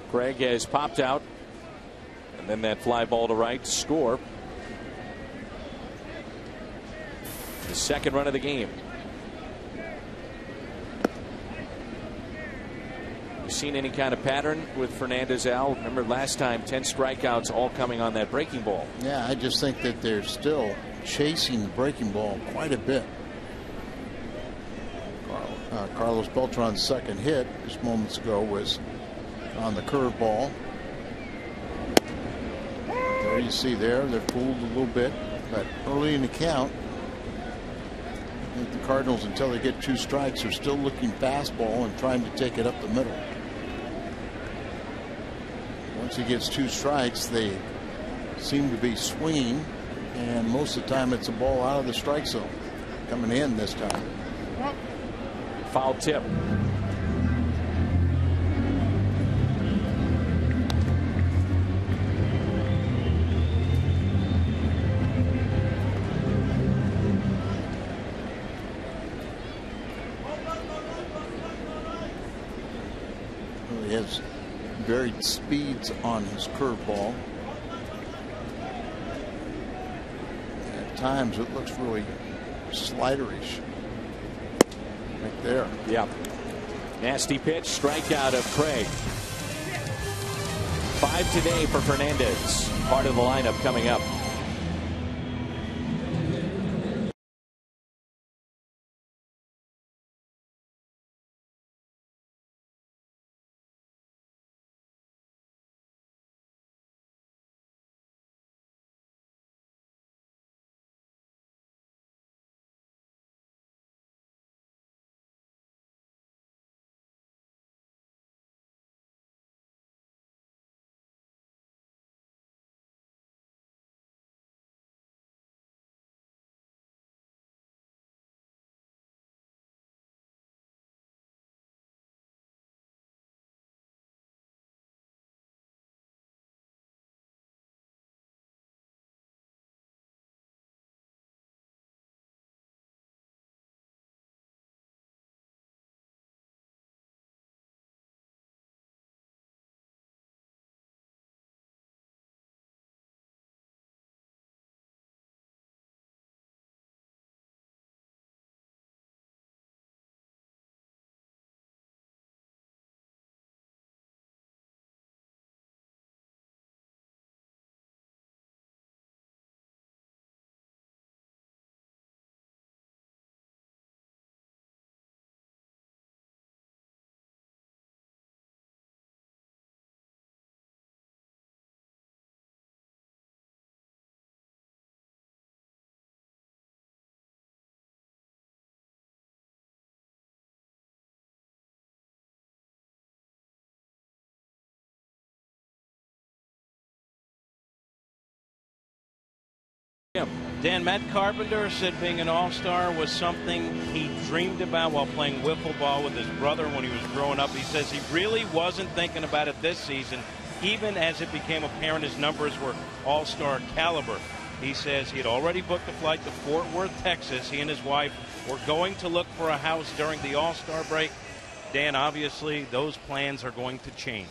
Craig has popped out. And then that fly ball to right to score. The second run of the game. You seen any kind of pattern with Fernandez, Al? Remember last time, 10 strikeouts, all coming on that breaking ball. Yeah, I just think that they're still chasing the breaking ball quite a bit. Carlos Beltran's second hit just moments ago was on the curveball. There you see there, they're fooled a little bit, but early in the count, I think the Cardinals, until they get 2 strikes, are still looking fastball and trying to take it up the middle. Once he gets 2 strikes, they seem to be swinging, and most of the time it's a ball out of the strike zone. Coming in this time. Foul tip. He has varied speeds on his curveball. At times it looks really sliderish. Right there. Yeah. Nasty pitch, strikeout of Craig. 5 today for Fernandez. Part of the lineup coming up. Dan, Matt Carpenter said being an all-star was something he dreamed about while playing wiffle ball with his brother when he was growing up. He says he really wasn't thinking about it this season, even as it became apparent his numbers were all-star caliber. He says he had already booked a flight to Fort Worth, Texas. He and his wife were going to look for a house during the all-star break. Dan, obviously, those plans are going to change.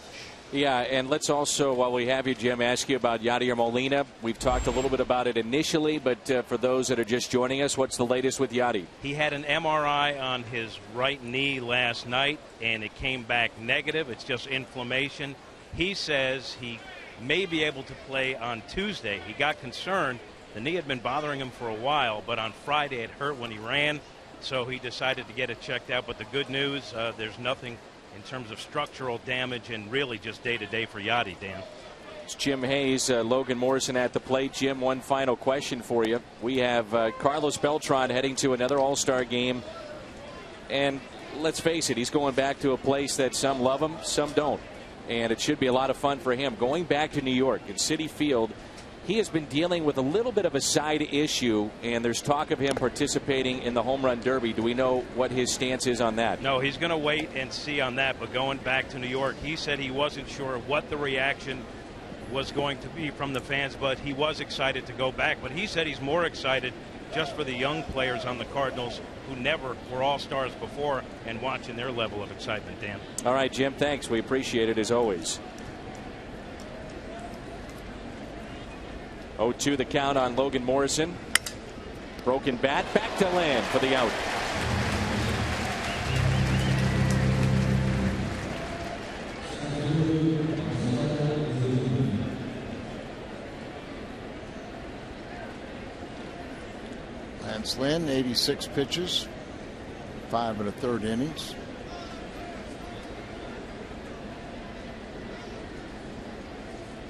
Yeah, and let's also, while we have you, Jim, ask you about Yadier Molina. We've talked a little bit about it initially, but for those that are just joining us, what's the latest with Yadi? He had an MRI on his right knee last night, and it came back negative. It's just inflammation. He says he may be able to play on Tuesday. He got concerned. The knee had been bothering him for a while, but on Friday it hurt when he ran, so he decided to get it checked out. But the good news, there's nothing in terms of structural damage and really just day-to-day for Yadi, Dan. It's Jim Hayes, Logan Morrison at the plate. Jim, one final question for you. We have Carlos Beltran heading to another All-Star game. And let's face it, he's going back to a place that some love him, some don't. And it should be a lot of fun for him. Going back to New York at Citi Field, he has been dealing with a little bit of a side issue, and there's talk of him participating in the Home Run Derby. Do we know what his stance is on that? No, he's going to wait and see on that. But going back to New York, he said he wasn't sure what the reaction was going to be from the fans, but he was excited to go back. But he said he's more excited just for the young players on the Cardinals who never were all-stars before and watching their level of excitement, Dan. All right, Jim, thanks. We appreciate it as always. 0-2 the count on Logan Morrison. Broken bat, back to land for the out. Lance Lynn, 86 pitches, 5 1/3 innings.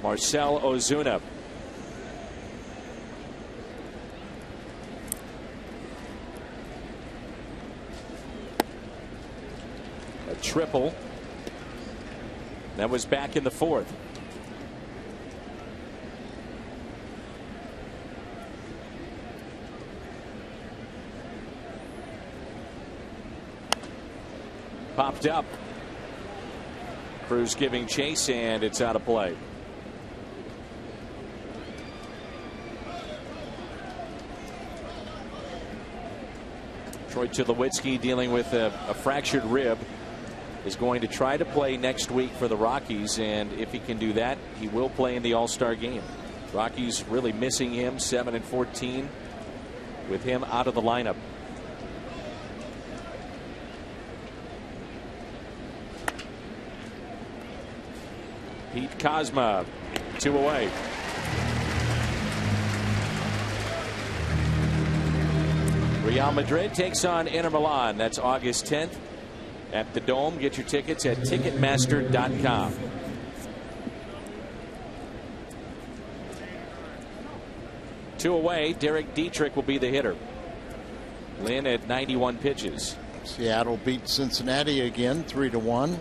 Marcell Ozuna. A triple. That was back in the fourth. Popped up. Cruz giving chase, and it's out of play. Troy Tulowitzki, dealing with a fractured rib, is going to try to play next week for the Rockies, and if he can do that, he will play in the All-Star game. Rockies really missing him, 7-14 with him out of the lineup. Pete Kozma, 2 away. Real Madrid takes on Inter Milan. That's August 10th at the Dome. Get your tickets at Ticketmaster.com. Two away. Derek Dietrich will be the hitter. Lynn at 91 pitches. Seattle beat Cincinnati again, 3-1.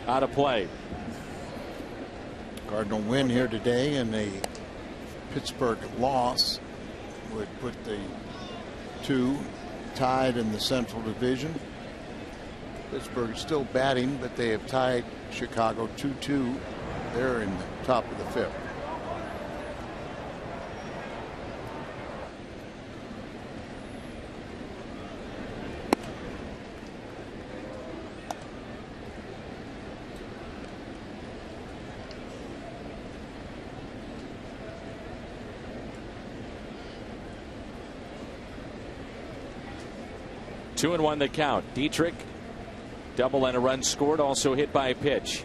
Out of play. Cardinal win here today, and a Pittsburgh loss would put the two tied in the Central Division. Pittsburgh is still batting, but they have tied Chicago 2-2. They're in the top of the fifth. Two and one the count. Dietrich, double and a run scored, also hit by a pitch.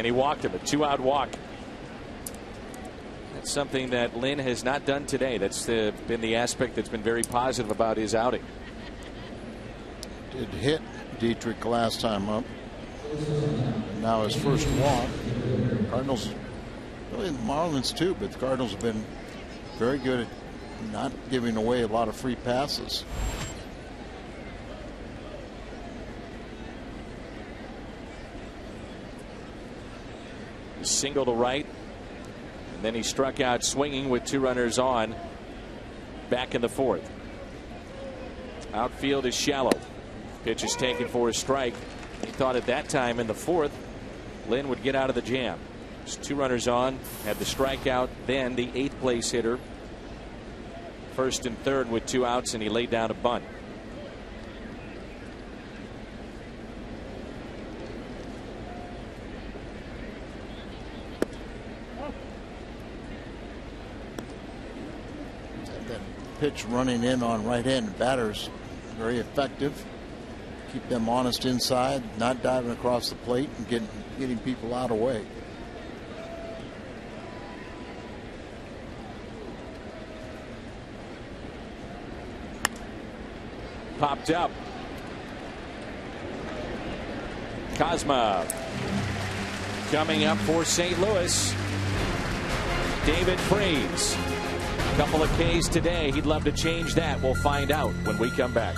And he walked him, a 2-out walk. That's something that Lynn has not done today. That's been the aspect that's been very positive about his outing. Did hit Dietrich last time up. Now his first walk. Cardinals, really the Marlins too, but the Cardinals have been very good at not giving away a lot of free passes. Single to right, and then he struck out swinging with 2 runners on back in the 4th. Outfield is shallow. Pitch is taken for a strike. He thought at that time in the 4th Lynn would get out of the jam. Just 2 runners on, had the strikeout, then the 8th place hitter, 1st and 3rd with 2 outs, and he laid down a bunt. Pitch running in on right-handed batters, very effective. Keep them honest inside, not diving across the plate and getting people out of the way. Popped up. Kozma coming up for St. Louis. David Freese. Couple of Ks today. He'd love to change that. We'll find out when we come back.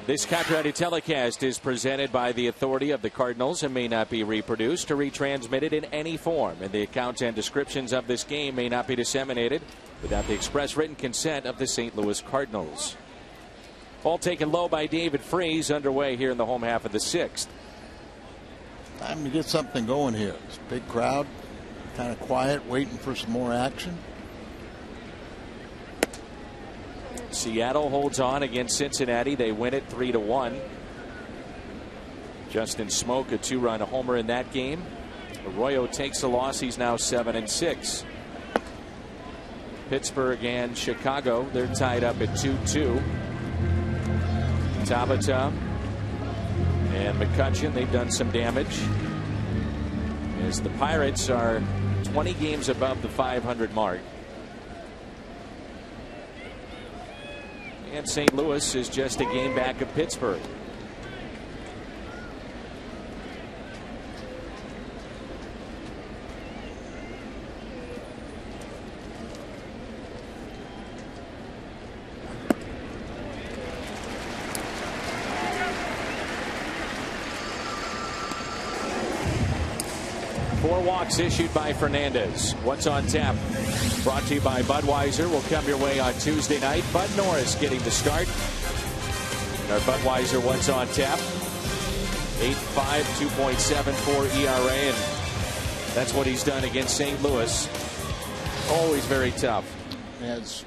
This copyrighted telecast is presented by the authority of the Cardinals and may not be reproduced or retransmitted in any form. And the accounts and descriptions of this game may not be disseminated without the express written consent of the St. Louis Cardinals. Ball taken low by David Freese, underway here in the home half of the 6th. Time to get something going here. It's a big crowd, kind of quiet, waiting for some more action. Seattle holds on against Cincinnati. They win it 3-1. Justin Smoak, a 2-run homer in that game. Arroyo takes the loss. He's now 7-6. Pittsburgh and Chicago, they're tied up at 2-2. Tabata and McCutcheon, they've done some damage, as the Pirates are 20 games above the 500 mark. And St. Louis is just a game back of Pittsburgh. 4 walks issued by Fernandez. What's on tap? Brought to you by Budweiser. Will come your way on Tuesday night. Bud Norris getting the start. Our Budweiser What's on tap. 8.5, 2.74 ERA, and that's what he's done against St. Louis. Always very tough. As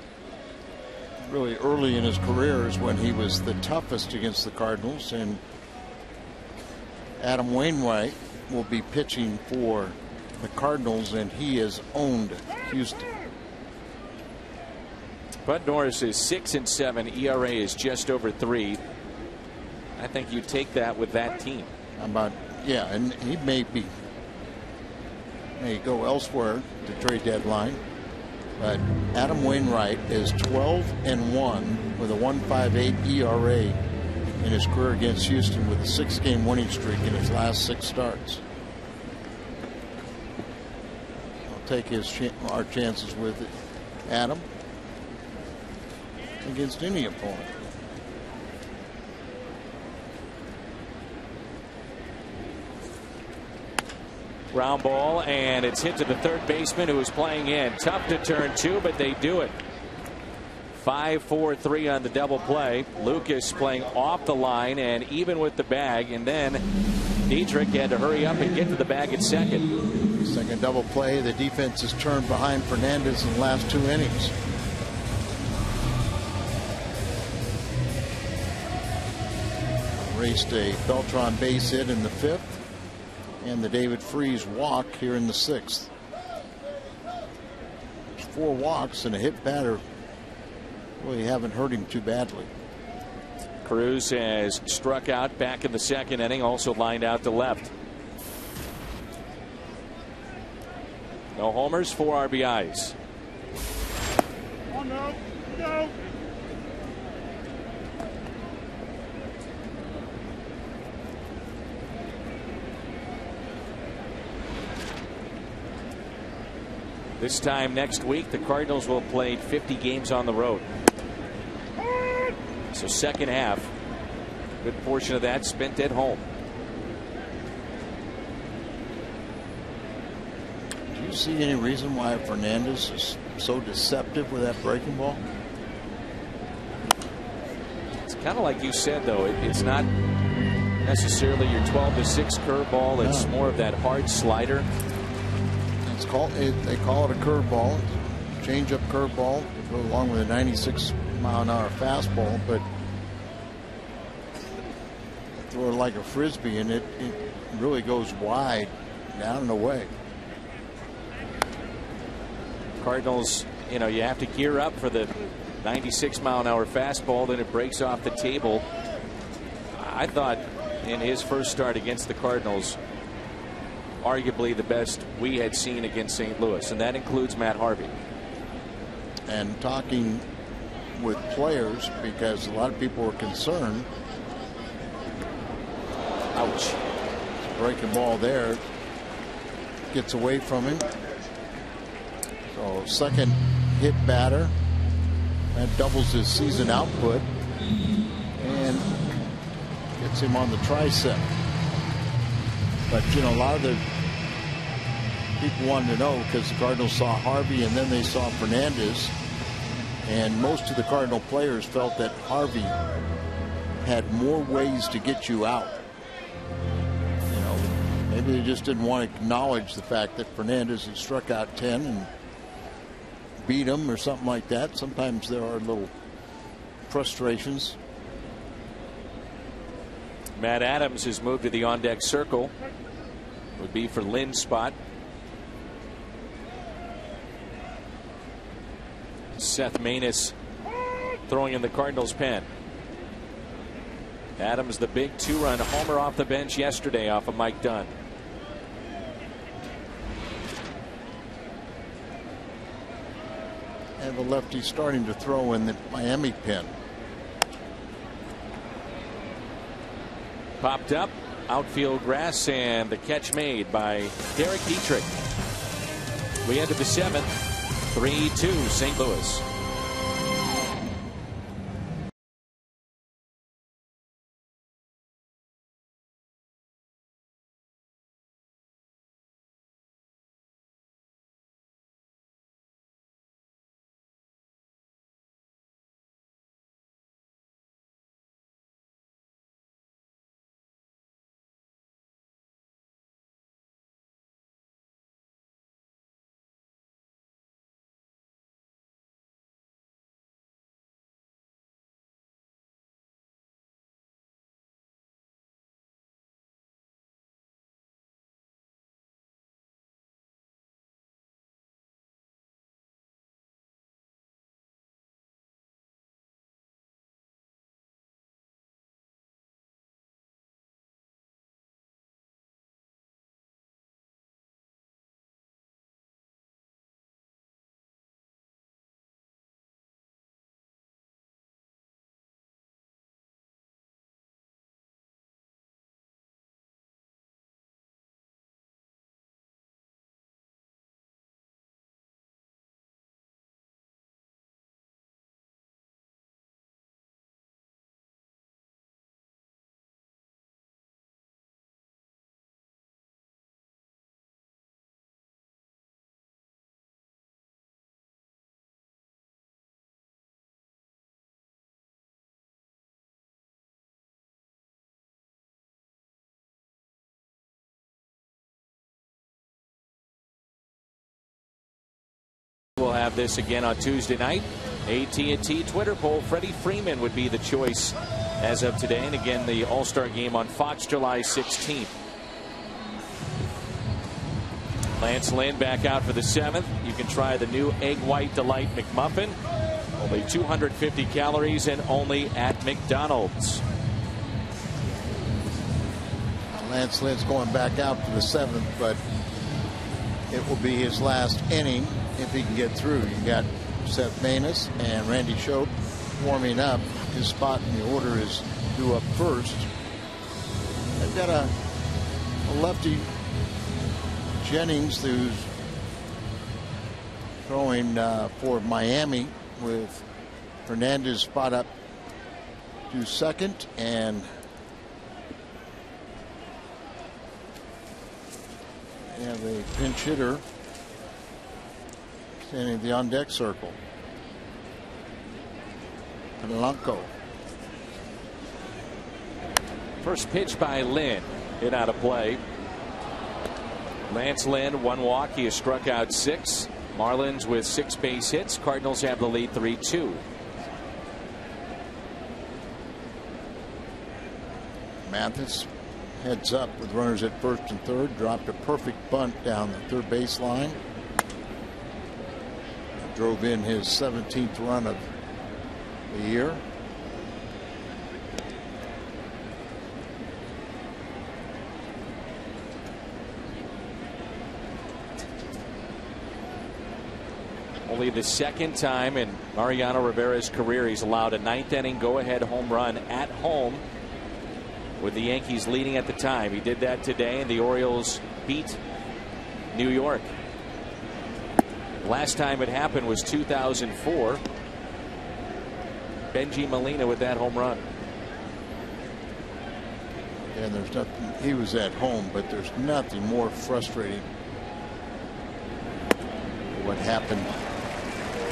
really early in his career is when he was the toughest against the Cardinals, and Adam Wainwright will be pitching for the Cardinals, and he has owned Houston. Bud Norris is 6-7. ERA is just over 3. I think you take that with that team. Yeah, and he may go elsewhere to trade deadline, but Adam Wainwright is 12-1 with a 1.58 ERA in his career against Houston, with a 6-game winning streak in his last 6 starts. I'll take our chances with Adam against any opponent. Ground ball, and it's hit to the third baseman who is playing in. Tough to turn 2, but they do it. 5-4-3 on the double play. Lucas playing off the line and even with the bag, and then Dietrich had to hurry up and get to the bag at second. Second double play. The defense has turned behind Fernandez in the last 2 innings. Raced a Beltran base hit in the 5th. And the David Freese walk here in the 6th. 4 walks and a hit batter. Really haven't hurt him too badly. Cruz has struck out back in the 2nd inning, also lined out to left. No homers, 4 RBIs. Oh, no. No. This time next week, the Cardinals will play 50 games on the road. So second half, good portion of that spent at home. Do you see any reason why Fernandez is so deceptive with that breaking ball? It's kind of like you said, though. It's not necessarily your 12-6 curveball. It's more of that hard slider. They call it a curveball, change-up curveball, go along with a 96-mile-an-hour fastball, but throw it like a frisbee, and it really goes wide, down and away. Cardinals, you have to gear up for the 96-mile-an-hour fastball, then it breaks off the table. I thought in his first start against the Cardinals, arguably the best we had seen against St. Louis, and that includes Matt Harvey. And talking with players, because a lot of people were concerned. Ouch. Breaking ball there. Gets away from him. So second hit batter. That doubles his season output. And gets him on the tricep. But, a lot of the people wanted to know, because the Cardinals saw Harvey and then they saw Fernandez. And most of the Cardinal players felt that Harvey had more ways to get you out. Maybe they just didn't want to acknowledge the fact that Fernandez had struck out 10 and beat him or something like that. Sometimes there are little frustrations. Matt Adams has moved to the on-deck circle. Would be for Lynn's spot. Seth Maness throwing in the Cardinals' pen. Adams, the big 2-run homer off the bench yesterday off of Mike Dunn. And the lefty starting to throw in the Miami pen. Popped up, outfield grass, and the catch made by Derek Dietrich. We ended the 7th, 3-2 St. Louis. We'll have this again on Tuesday night. AT Twitter poll, Freddie Freeman would be the choice as of today. And again, the All-Star game on Fox July 16th. Lance Lynn back out for the 7th. You can try the new Egg White Delight McMuffin. Only 250 calories and only at McDonald's. Lance Lynn's going back out for the 7th, but it will be his last inning if he can get through. You got Seth Maness and Randy Schoep warming up. His spot in the order is due up first. They've got a lefty, Jennings, who's throwing for Miami, with Fernandez spot up to second, and they have a pinch hitter standing in the on-deck circle. Polanco. First pitch by Lynn. Hit out of play. Lance Lynn, 1 walk. He has struck out 6. Marlins with 6 base hits. Cardinals have the lead 3-2. Mathis heads up with runners at first and third. Dropped a perfect bunt down the third base line. Drove in his 17th run of the year. Only the second time in Mariano Rivera's career he's allowed a 9th inning go-ahead home run at home, with the Yankees leading at the time. He did that today, and the Orioles beat New York. Last time it happened was 2004. Benji Molina with that home run. And there's nothing, he was at home, but there's nothing more frustrating than what happened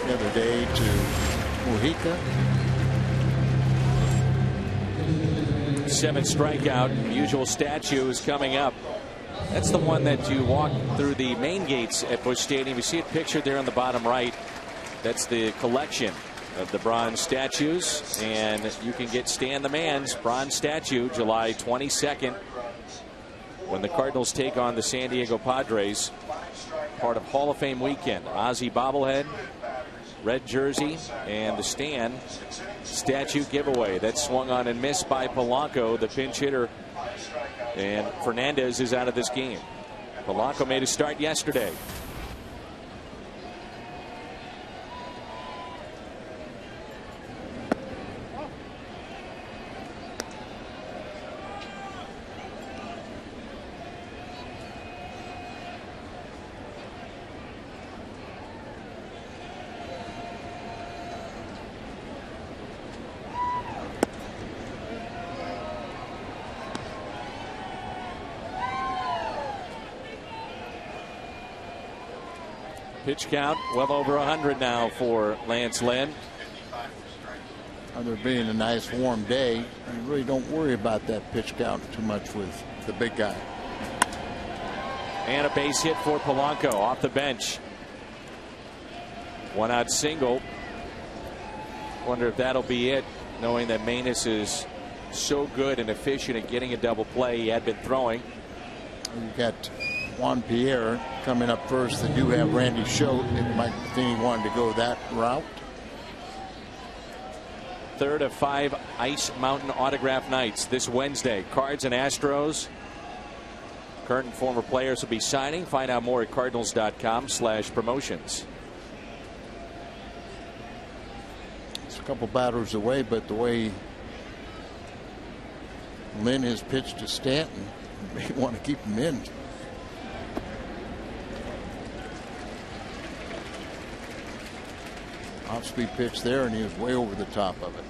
the other day to Mujica. 7th strikeout. Usual statue is coming up. That's the one that you walk through the main gates at Busch Stadium. You see it pictured there on the bottom right. That's the collection of the bronze statues, and you can get Stan the Man's bronze statue July 22nd when the Cardinals take on the San Diego Padres. Part of Hall of Fame weekend. Ozzie bobblehead, red jersey, and the Stan statue giveaway. That swung on and missed by Polanco, the pinch hitter, and Fernandez is out of this game. Polanco made a start yesterday. Pitch count well over 100 now for Lance Lynn. Other being a nice warm day, you really don't worry about that pitch count too much with the big guy. And a base hit for Polanco off the bench. 1-out single. Wonder if that'll be it, knowing that Maness is so good and efficient at getting a double play. He had been throwing. You got Juan Pierre coming up first. They do have Randy Schoep. It might think he wanted to go that route. 3rd of 5 Ice Mountain autograph nights this Wednesday. Cards and Astros. Current and former players will be signing. Find out more at cardinals.com/promotions. It's a couple batters away, but the way Lynn has pitched to Stanton, you may want to keep him in. Off-speed pitch there, and he was way over the top of it.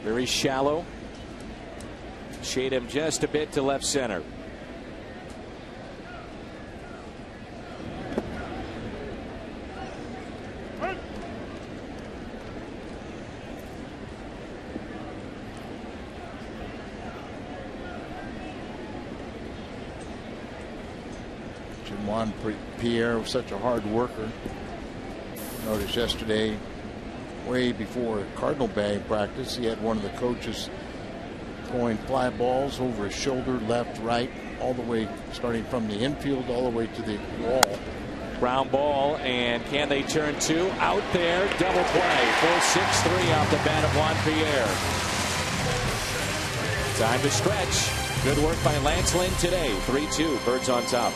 Very shallow. Shade him just a bit to left center. And Juan Pierre was such a hard worker. Noticed yesterday, way before Cardinal batting practice, he had one of the coaches throwing fly balls over his shoulder, left, right, all the way, starting from the infield all the way to the wall. Ground ball, and can they turn two? Out there, double play. Full 6-3 off the bat of Juan Pierre. Time to stretch. Good work by Lance Lynn today. 3-2, Birds on top.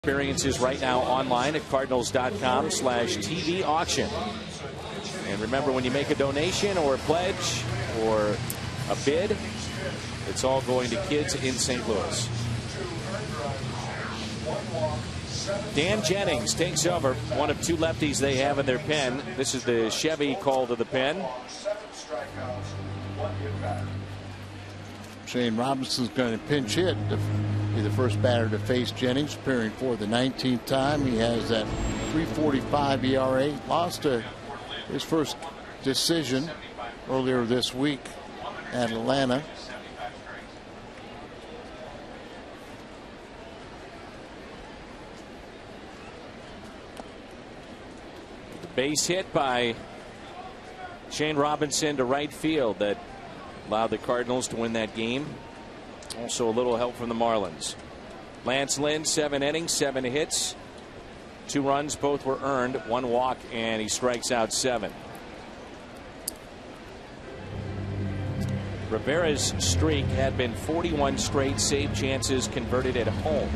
Experiences right now online at Cardinals.com/TV auction. And remember, when you make a donation or a pledge or a bid, it's all going to kids in St. Louis. Dan Jennings takes over, one of two lefties they have in their pen. This is the Chevy call to the pen. Shane Robinson's going to pinch hit to be the first batter to face Jennings, appearing for the 19th time. He has that 3.45 ERA. Lost his first decision earlier this week at Atlanta. The base hit by Shane Robinson to right field that allowed the Cardinals to win that game. Also a little help from the Marlins. Lance Lynn, 7 innings, 7 hits, 2 runs, both were earned, 1 walk, and he strikes out 7. Rivera's streak had been 41 straight save chances converted at home.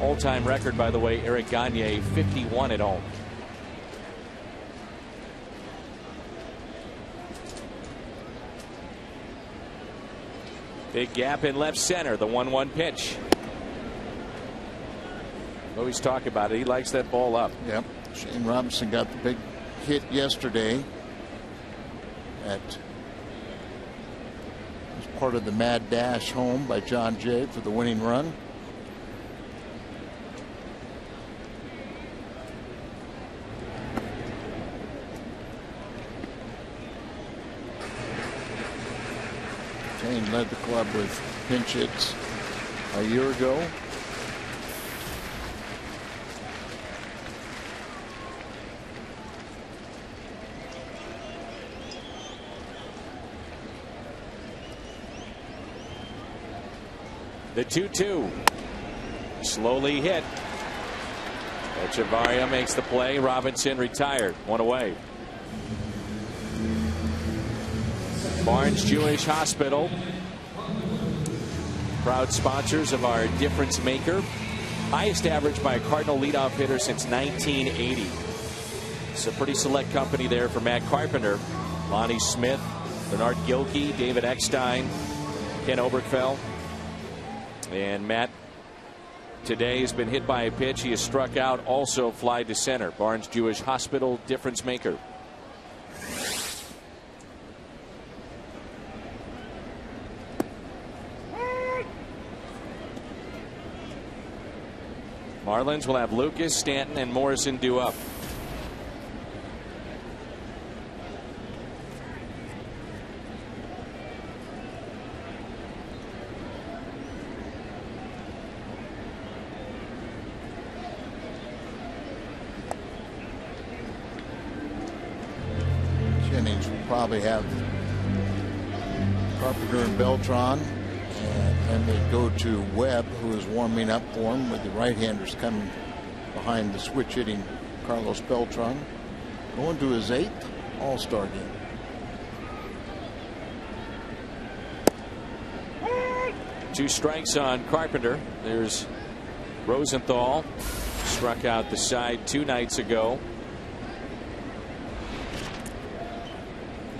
All-time record, by the way, Eric Gagne, 51 at home. Big gap in left center, the 1-1 pitch. Always talk about it. He likes that ball up. Yep. Shane Robinson got the big hit yesterday at as part of the mad dash home by John Jay for the winning run. Kane led the club with pinch hits a year ago. The 2-2 slowly hit. Echevarria makes the play. Robinson retired. 1 away. Barnes Jewish Hospital, proud sponsors of our difference maker. Highest average by a Cardinal leadoff hitter since 1980. It's a pretty select company there for Matt Carpenter. Lonnie Smith, Bernard Gilkey, David Eckstein, Ken Oberkfell. And Matt today has been hit by a pitch. He is struck out, also fly to center. Barnes Jewish Hospital difference maker. Marlins will have Lucas, Stanton, and Morrison due up. Jennings will probably have Carpenter and Beltran. And they go to Webb, who is warming up for him, with the right-handers coming behind the switch hitting Carlos Beltran. Going to his 8th All-Star game. Two strikes on Carpenter. There's Rosenthal, struck out the side 2 nights ago.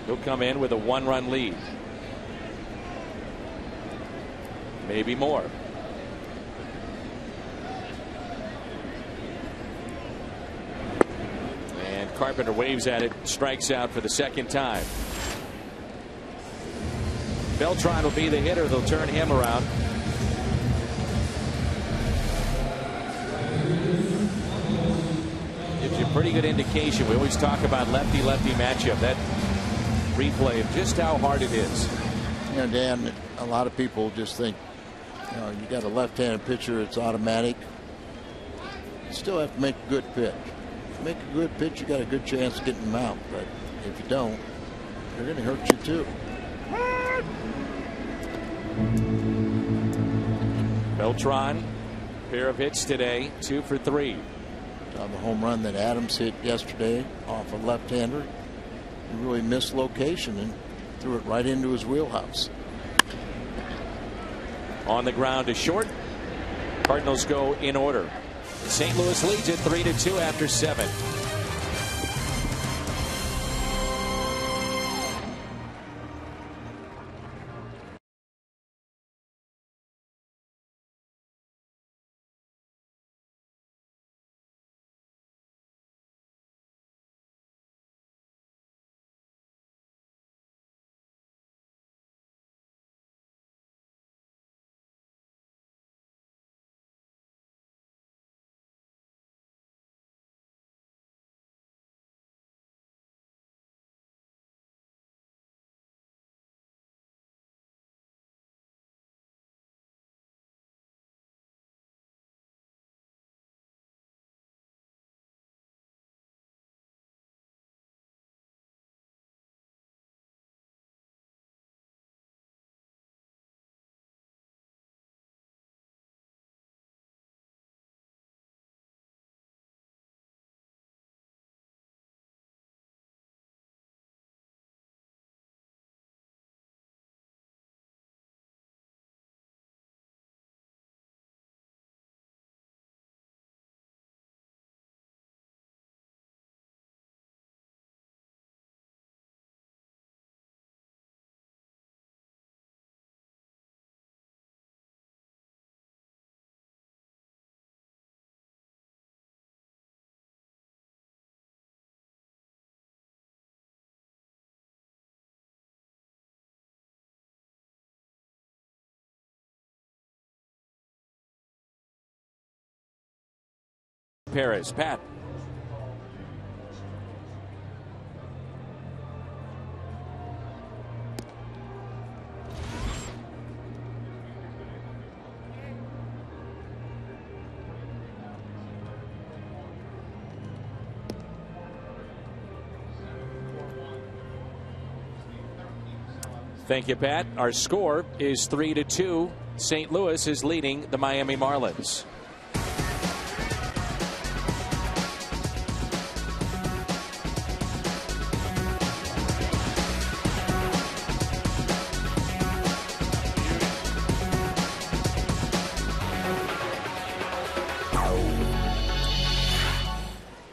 He'll come in with a 1-run lead. Maybe more. And Carpenter waves at it, strikes out for the 2nd time. Beltran will be the hitter. They'll turn him around. Gives you a pretty good indication. We always talk about lefty-lefty matchup. That replay of just how hard it is. You know, Dan, a lot of people just think, you know, you got a left-handed pitcher, it's automatic. You still have to make a good pitch. If you make a good pitch, you got a good chance of getting them out. But if you don't, they're going to hurt you too. Beltran, pair of hits today, 2 for 3. The home run that Adams hit yesterday off a left-hander, he really missed location and threw it right into his wheelhouse. On the ground to short. Cardinals go in order. St. Louis leads it 3-2 after 7. Perez, Pat. Thank you, Pat. Our score is 3-2. St. Louis is leading the Miami Marlins.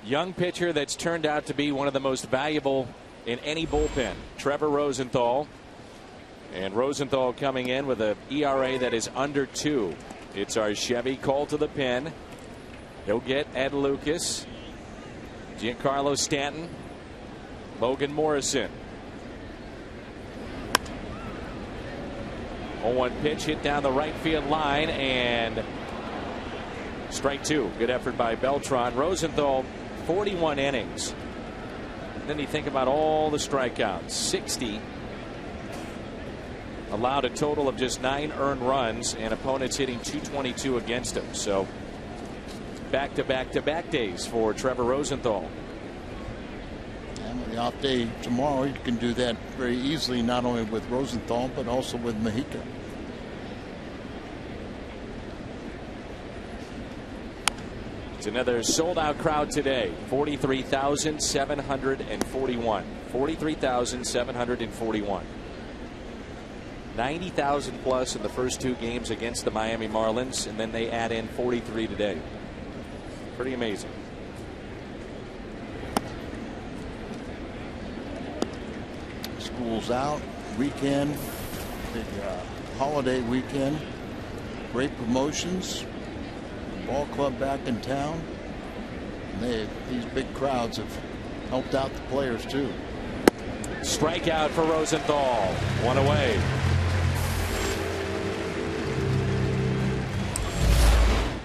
Young pitcher that's turned out to be one of the most valuable in any bullpen. Trevor Rosenthal. And Rosenthal coming in with an ERA that is under 2. It's our Chevy called to the pen. He'll get Ed Lucas, Giancarlo Stanton, Logan Morrison. 0-1 pitch hit down the right field line, and strike 2. Good effort by Beltran. Rosenthal, 41 innings. Then you think about all the strikeouts. 60. Allowed a total of just 9 earned runs, and opponents hitting .222 against him. So back-to-back-to-back days for Trevor Rosenthal. And with the off day tomorrow, you can do that very easily, not only with Rosenthal, but also with Mojica. It's another sold-out crowd today. 43,741. 43,741. 90,000 plus in the first 2 games against the Miami Marlins, and then they add in 43 today. Pretty amazing. School's out, weekend, big holiday weekend, great promotions, ball club back in town. And these big crowds have helped out the players too. Strikeout for Rosenthal. 1 away.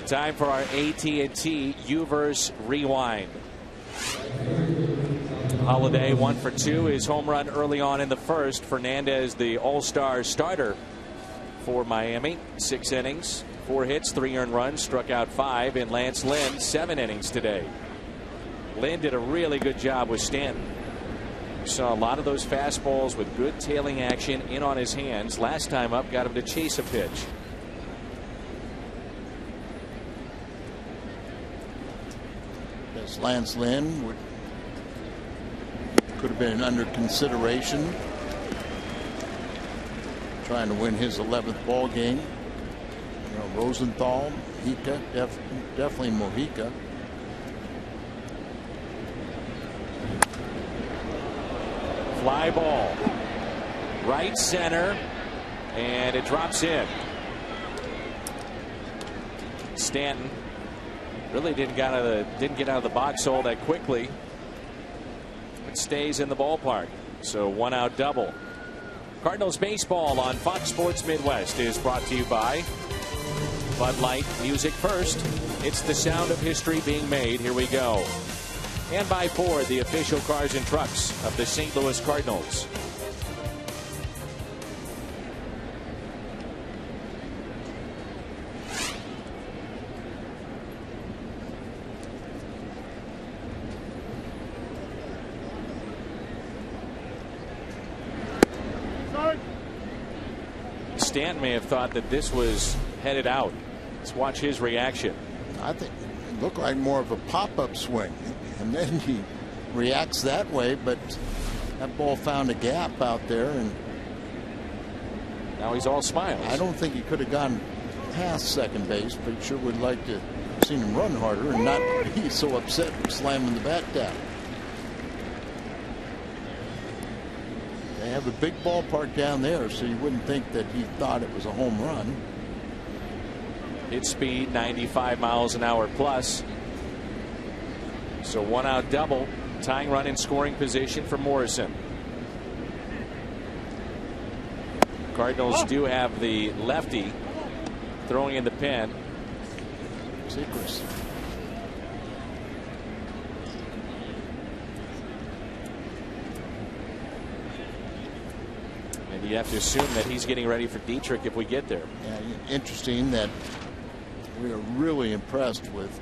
Time for our AT&T U-verse rewind. Holiday 1 for 2. His home run early on in the first. Fernandez, the all-star starter for Miami. 6 innings, 4 hits, 3 earned runs, struck out 5. And Lance Lynn, 7 innings today. Lynn did a really good job with Stanton. Saw a lot of those fastballs with good tailing action in on his hands. Last time up, got him to chase a pitch. Lance Lynn could have been under consideration, trying to win his 11th ball game. You know, Rosenthal, Mojica, definitely Mojica. Fly ball, right center, and it drops in. Stanton really didn't get out of the box all that quickly. It stays in the ballpark. So 1 out double. Cardinals baseball on Fox Sports Midwest is brought to you by Bud Light, music first. It's the sound of history being made. Here we go. And by Ford, the official cars and trucks of the St. Louis Cardinals. Stanton may have thought that this was headed out. Let's watch his reaction. I think it looked like more of a pop-up swing, and then he reacts that way, but that ball found a gap out there, and now he's all smiles. I don't think he could have gone past second base, but sure would like to have seen him run harder and not be so upset slamming the bat down. They have a big ballpark down there, so you wouldn't think that he thought it was a home run. Hit speed 95 miles an hour plus. So 1 out double. Tying run in scoring position for Morrison. Cardinals do have the lefty throwing in the pen. Secrets. And you have to assume that he's getting ready for Dietrich if we get there. Yeah, interesting that we are really impressed with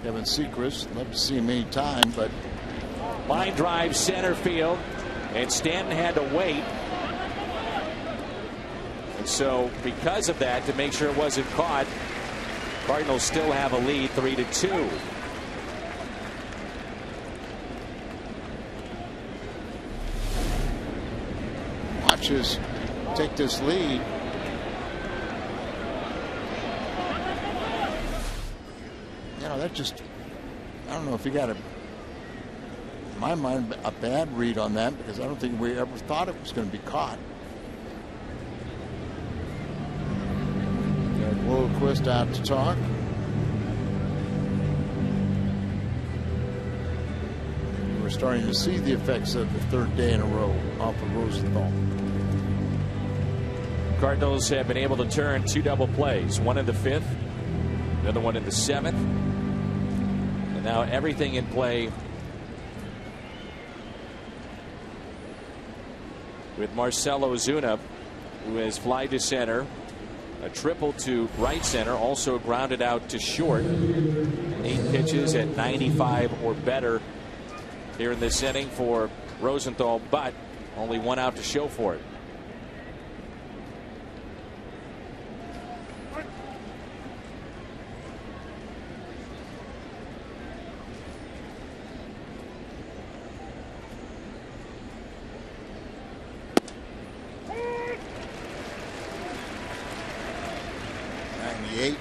Kevin Sechrist. Love to see him anytime, but line drive center field, and Stanton had to wait. And so because of that, to make sure it wasn't caught, Cardinals still have a lead 3-2. Watch us take this lead. You know, that just, I don't know if you got to in my mind, a bad read on that because I don't think we ever thought it was going to be caught. Got Wilquist out to talk. We're starting to see the effects of the third day in a row off of Rosenthal. Cardinals have been able to turn 2 double plays, one in the 5th, another one in the 7th, and now everything in play with Marcelo Ozuna, who has fly to center, a triple to right center, also grounded out to short. 8 pitches at 95 or better here in this inning for Rosenthal, but only 1 out to show for it.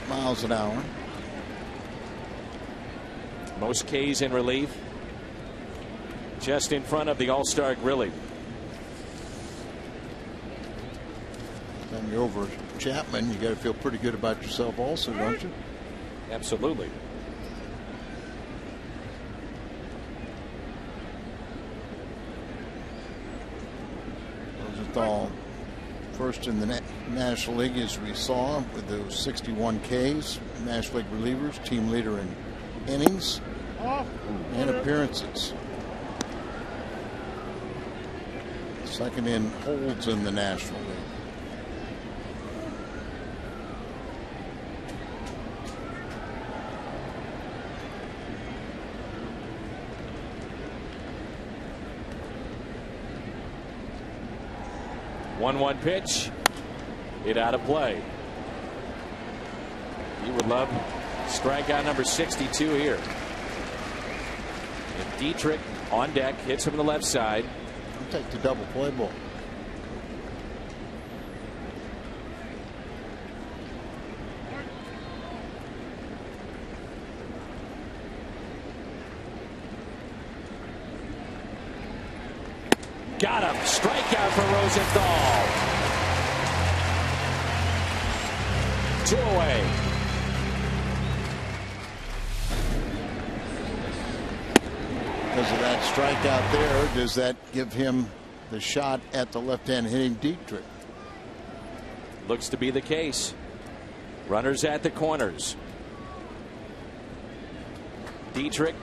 Miles an hour. Most Ks in relief. Just in front of the All-Star Grilly. Then you're over Chapman, you got to feel pretty good about yourself also, don't you? Absolutely. Rosenthal first in the National League, as we saw, with those 61 Ks. National League relievers, team leader in innings and appearances. Second in holds in the National League. One pitch. Hit out of play. You would love strikeout number 62 here. And Dietrich on deck, hits him on the left side. I'll take the double play ball. Got him. Strikeout for Rosenthal. 2 away. Because of that strikeout there, does that give him the shot at the left-hand hitting Dietrich? Looks to be the case. Runners at the corners. Dietrich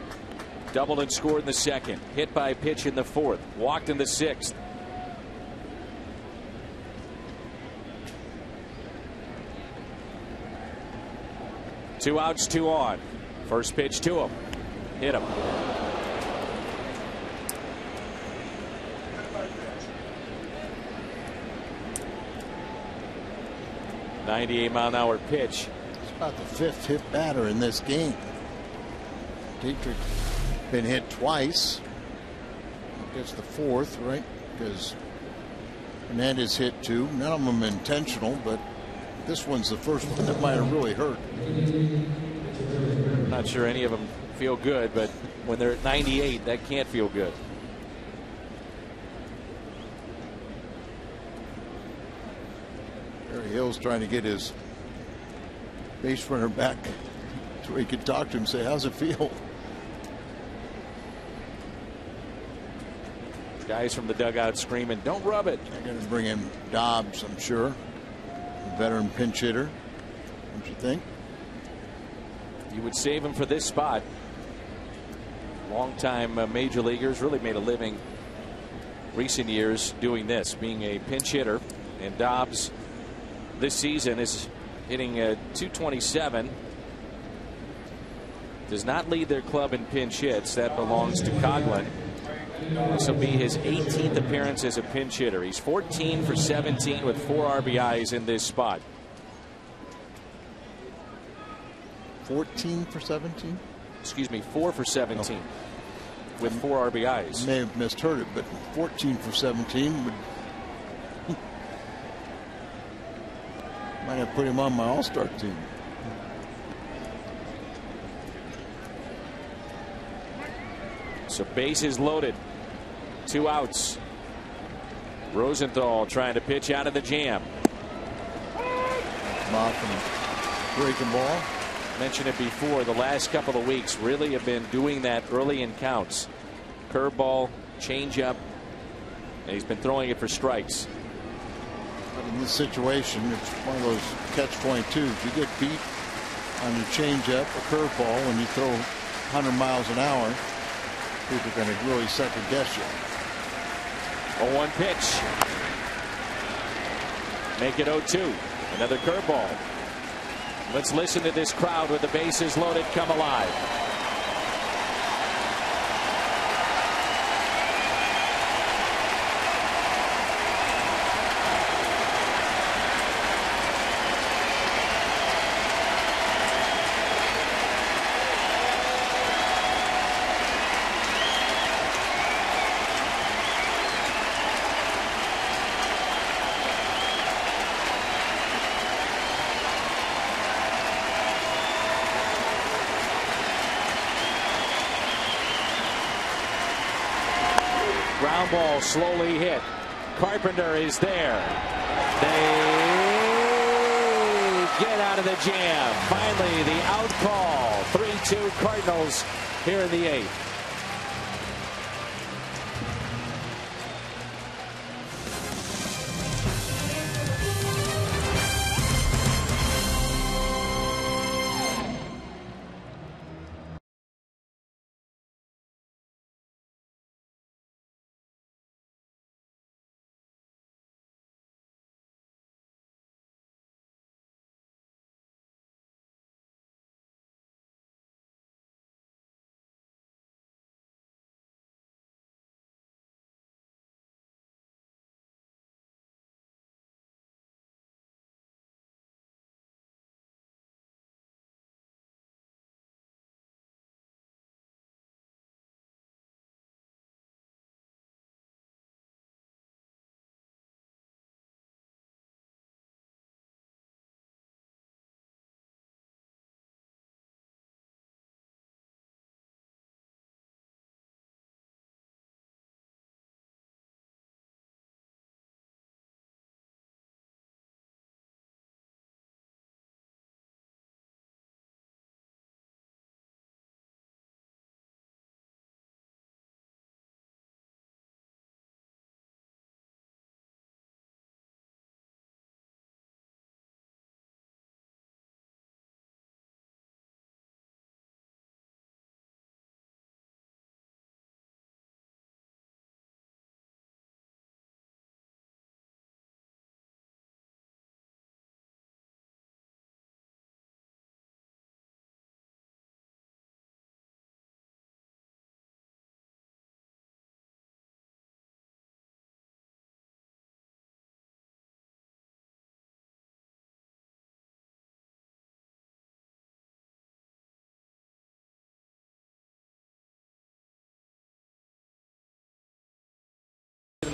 doubled and scored in the 2nd. Hit by pitch in the 4th. Walked in the 6th. Two outs, 2 on. First pitch to him. Hit him. .98-mile-an-hour pitch. It's about the 5th hit batter in this game. Dietrich been hit twice. Gets the 4th, right? Because Hernandez hit 2. None of them intentional, but this one's the first one that might have really hurt. I'm not sure any of them feel good, but when they're at 98, that can't feel good. Barry Hill's trying to get his base runner back so he could talk to him and say, how's it feel? Guys from the dugout screaming, don't rub it. They're going to bring in Dobbs, I'm sure. A veteran pinch hitter. Don't you think? You would save him for this spot. Longtime major leaguers, really made a living recent years doing this, being a pinch hitter. And Dobbs this season is hitting .227. Does not lead their club in pinch hits. That belongs to Coghlan. This will be his 18th appearance as a pinch hitter. He's 14 for 17 with 4 RBIs in this spot. 14 for 17? Excuse me, 4 for 17 with 4 RBIs. I may have misheard it, but 14 for 17 would might have put him on my all-star team. So bases loaded. 2 outs. Rosenthal trying to pitch out of the jam. Breaking ball. Mentioned it before, the last couple of weeks really have been doing that early in counts. Curveball, changeup, and he's been throwing it for strikes. But in this situation, it's one of those catch-22s. You get beat on your changeup, a curveball, when you throw 100 miles an hour, people are going to really second guess you. 0-1 pitch. Make it 0-2. Another curveball. Let's listen to this crowd with the bases loaded come alive. Ground ball slowly hit. Carpenter is there. They get out of the jam. Finally, the out call. 3-2 Cardinals here in the 8th.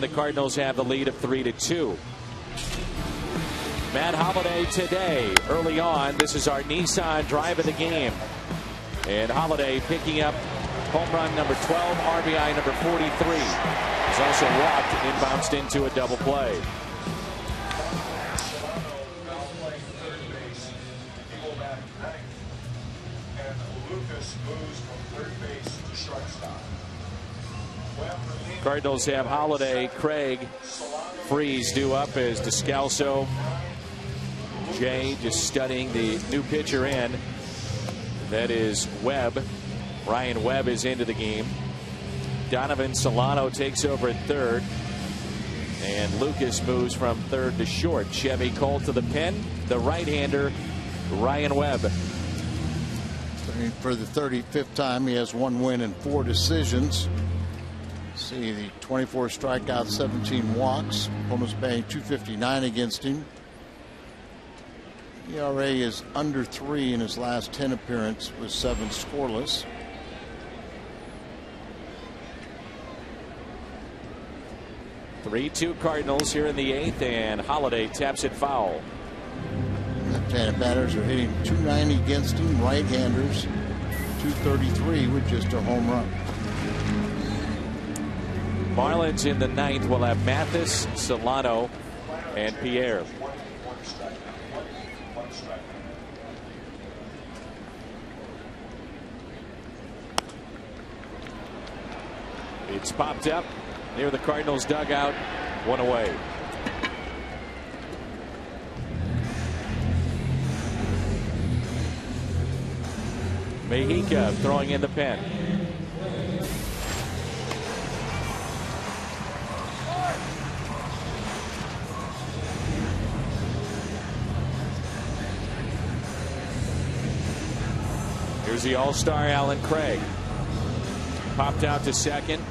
The Cardinals have the lead of 3-2. Matt Holliday today, early on. This is our Nissan drive of the game. And Holliday picking up home run number 12, RBI number 43. He's also walked and bounced into a double play. Cardinals have Holliday, Craig, Freeze due up as Descalso. Jay just studying the new pitcher in. That is Webb. Ryan Webb is into the game. Donovan Solano takes over at third. And Lucas moves from third to short. Chevy Cole to the pen. The right-hander, Ryan Webb. For the 35th time, he has 1 win and 4 decisions. See the 24 strikeouts, 17 walks. Opponents batting .259 against him. ERA is under 3 in his last 10 appearances with 7 scoreless. (3-2) Cardinals here in the 8th, and Holliday taps it foul. Left-handed batters are hitting .290 against him. Right-handers .233 with just a home run. Marlins in the ninth will have Mathis, Solano, and Pierre. It's popped up near the Cardinals dugout. One away. Mejica throwing in the pen. Here's the All-Star Allen Craig. Popped out to second.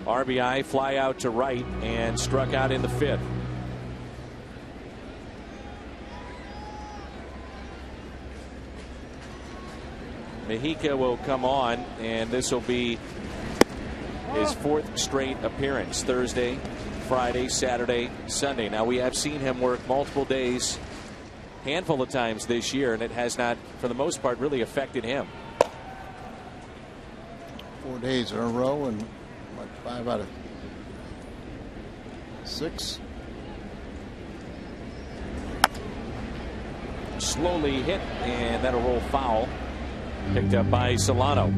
RBI, fly out to right, and struck out in the fifth. Mejica will come on, and this will be his fourth straight appearance. Thursday, Friday, Saturday, Sunday. Now, we have seen him work multiple days, handful of times this year, and it has not, for the most part, really affected him. 4 days in a row, and like 5 out of 6. Slowly hit, and that'll roll foul. Picked up by Solano.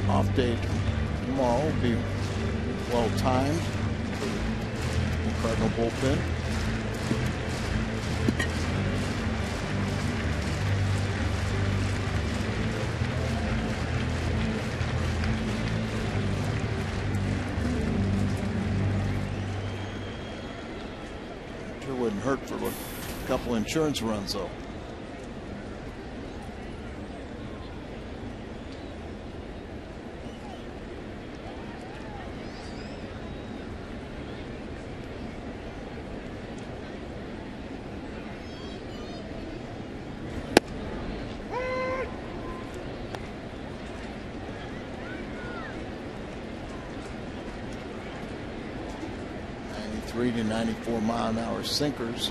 Off day tomorrow will be well timed. Cardinal bullpen. Sure wouldn't hurt for a couple insurance runs though. To 94-mile-an-hour sinkers.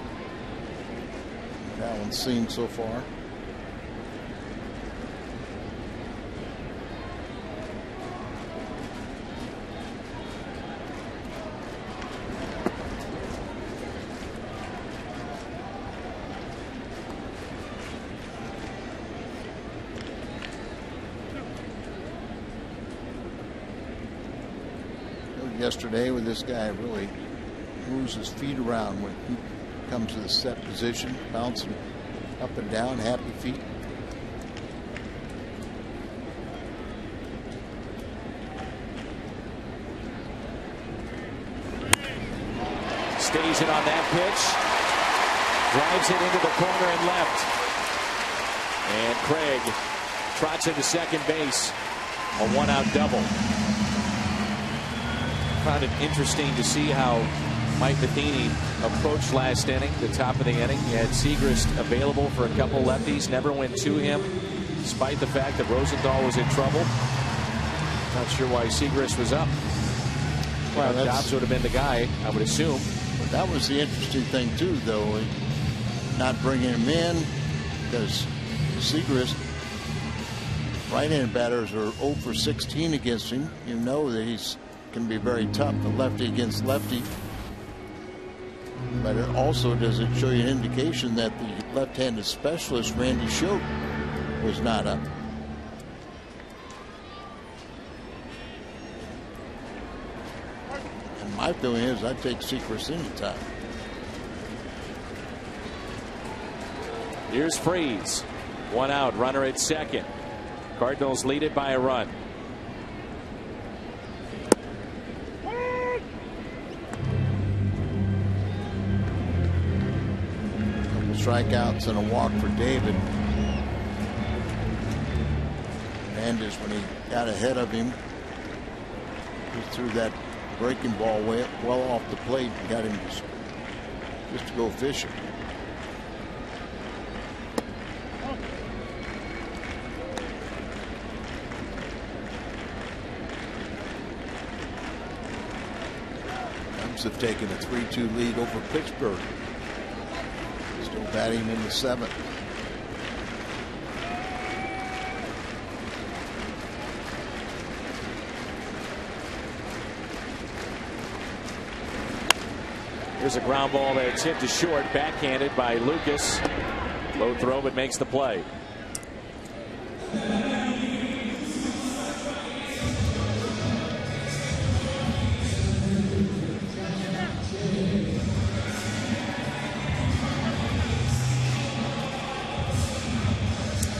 That one's seen so far. Yesterday with this guy really moves his feet around when he comes to the set position, bouncing up and down, happy feet. Stays it on that pitch. Drives it into the corner and left. And Craig trots into second base. A one-out double. Found it interesting to see how Mike Matheny approached last inning, the top of the inning. He had Segrist available for a couple lefties, never went to him, despite the fact that Rosenthal was in trouble. Not sure why Segrist was up. Well, Dobbs would have been the guy, I would assume. But that was the interesting thing, too, though. Not bringing him in because Segrist, right-handed batters are 0 for 16 against him. You know that he's can be very tough, the lefty against lefty. But it also doesn't show you an indication that the left-handed specialist, Randy Schote, was not up. And my feeling is I'd take Segrist anytime. Here's Freeze. One out, runner at second. Cardinals lead it by a run. Strikeouts and a walk for David. Hernandez, when he got ahead of him, he threw that breaking ball well off the plate and got him just to go fishing. Cubs have taken a 3-2 lead over Pittsburgh. Still batting in the 7th. Here's a ground ball that's hit to short, backhanded by Lucas. Low throw, but makes the play.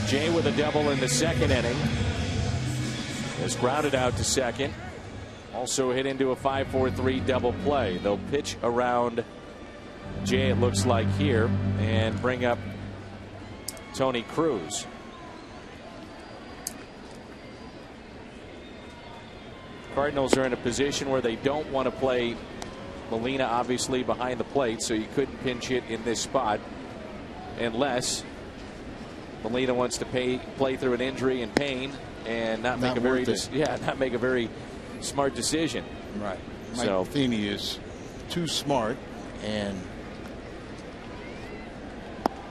Jay with a double in the second inning. Is grounded out to second. Also hit into a 5-4-3 double play. They'll pitch around Jay, it looks like here, and bring up Tony Cruz. Cardinals are in a position where they don't want to play Molina, obviously, behind the plate, so you couldn't pinch hit in this spot unless Molina wants to play through an injury and pain and not make a very smart decision. Right. Mike Matheny is too smart and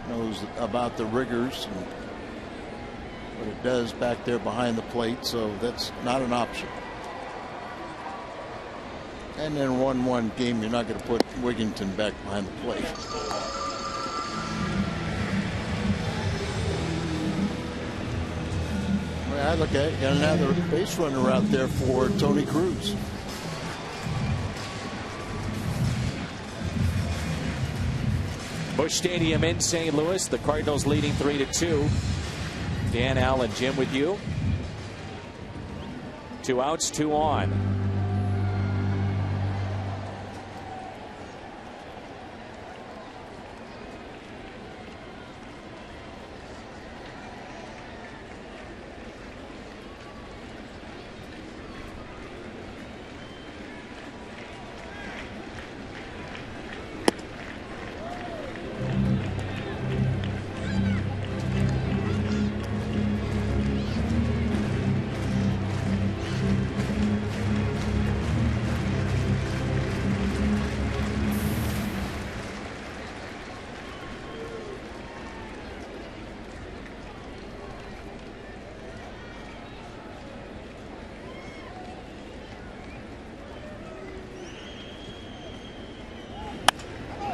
knows about the rigors and what it does back there behind the plate, so that's not an option. And in a 1-1 game, you're not going to put Wigginton back behind the plate. I look at it, got another base runner out there for Tony Cruz. Busch Stadium in St. Louis. The Cardinals leading 3-2. Dan, Al, and Jim with you. 2 outs, 2 on.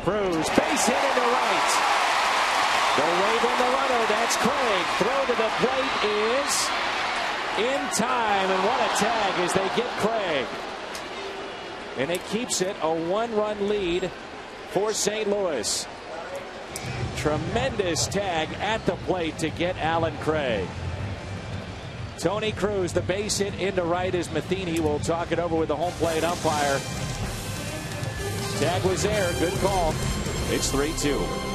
Cruz, base hit into right. They're waving the runner. That's Craig. Throw to the plate is in time. And what a tag as they get Craig. And it keeps it a 1-run lead for St. Louis. Tremendous tag at the plate to get Alan Craig. Tony Cruz, the base hit into right as Matheny will talk it over with the home plate umpire. Tag was there. Good call. It's 3-2.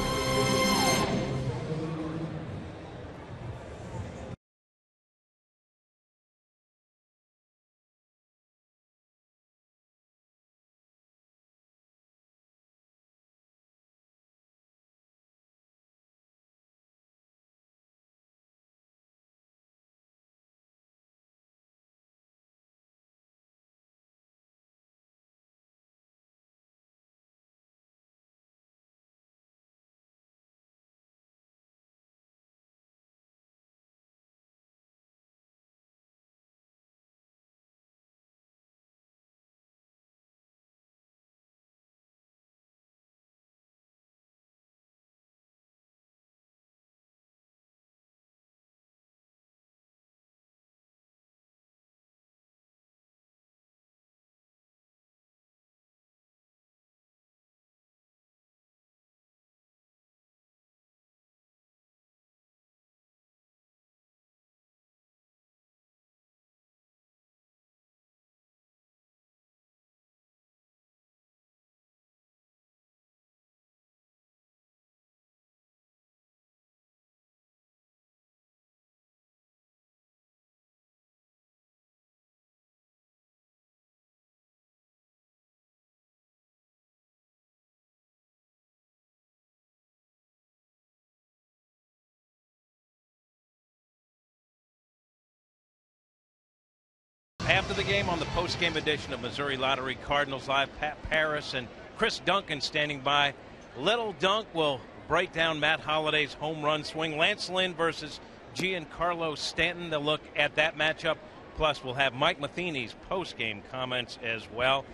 After the game on the post-game edition of Missouri Lottery Cardinals Live, Pat Paris and Chris Duncan standing by. Little Dunk will break down Matt Holliday's home run swing. Lance Lynn versus Giancarlo Stanton. They'll look at that matchup. Plus, we'll have Mike Matheny's post-game comments as well.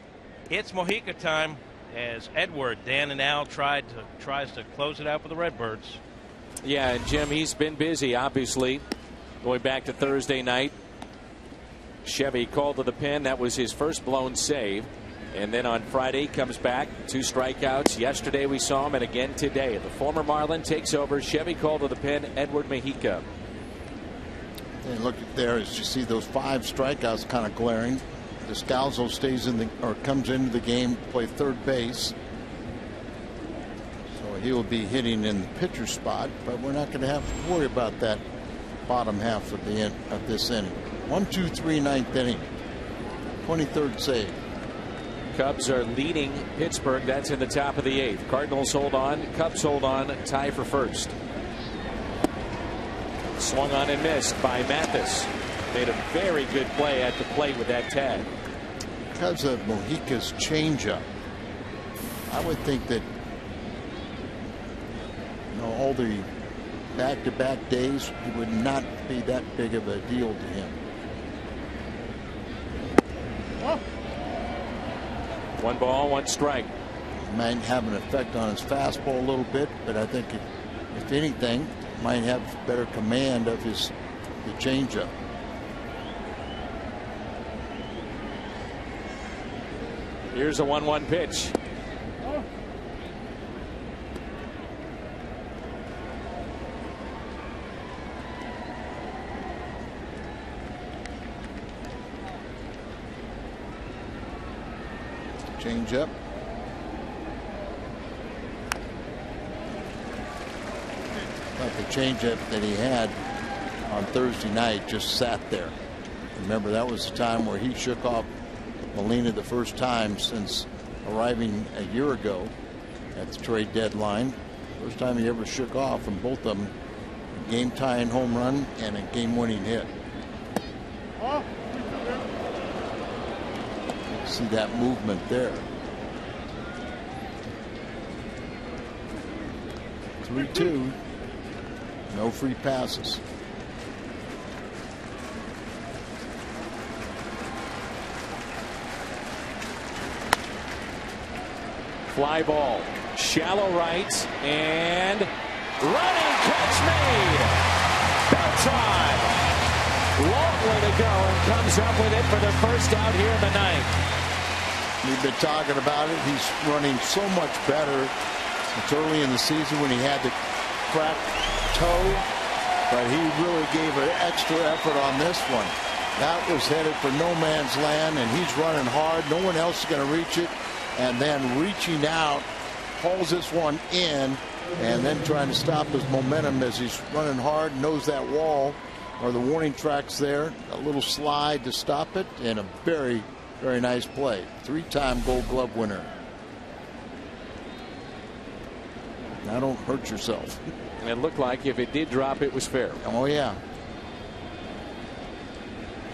It's Mojica time. as Edward, Dan and Al tries to close it out for the Redbirds. Yeah, and Jim, he's been busy, obviously, going back to Thursday night. Chevy called to the pin. That was his first blown save. And then on Friday, he comes back. 2 strikeouts. Yesterday we saw him, and again today. The former Marlin takes over. Chevy called to the pin. Edward Mexica. And look at there, as you see those 5 strikeouts kind of glaring. Descalzo stays in the, or comes into the game to play third base. So he will be hitting in the pitcher spot, but we're not going to have to worry about that bottom half of the end of this inning. 1-2-3 ninth inning. 23rd save. Cubs are leading Pittsburgh. That's in the top of the 8th. Cardinals hold on. Cubs hold on. Tie for first. Swung on and missed by Mathis. Made a very good play at the plate with that tag. Because of Mojica's changeup, I would think that, you know, all the back-to-back days, it would not be that big of a deal to him. 1 ball, 1 strike. Might have an effect on his fastball a little bit, but I think if anything, might have better command of the changeup. Here's a 1-1 pitch. Changeup. But the changeup that he had on Thursday night just sat there. Remember, that was the time where he shook off Molina the first time since arriving a year ago at the trade deadline. First time he ever shook off, and both of them a game-tying home run and a game-winning hit. See that movement there. 3-2. No free passes. Fly ball. Shallow right. And running catch made. Beltran. Long way to go, and comes up with it for the first out here in the 9th. We've been talking about it. He's running so much better. It's early in the season when he had the cracked toe, but he really gave an extra effort on this one. That was headed for no man's land, and he's running hard. No one else is going to reach it. And then reaching out, hauls this one in, and then trying to stop his momentum as he's running hard, knows that wall or the warning tracks there. A little slide to stop it, and a very, very nice play. 3-time Gold Glove winner. Now don't hurt yourself. And it looked like if it did drop, it was fair. Oh, yeah.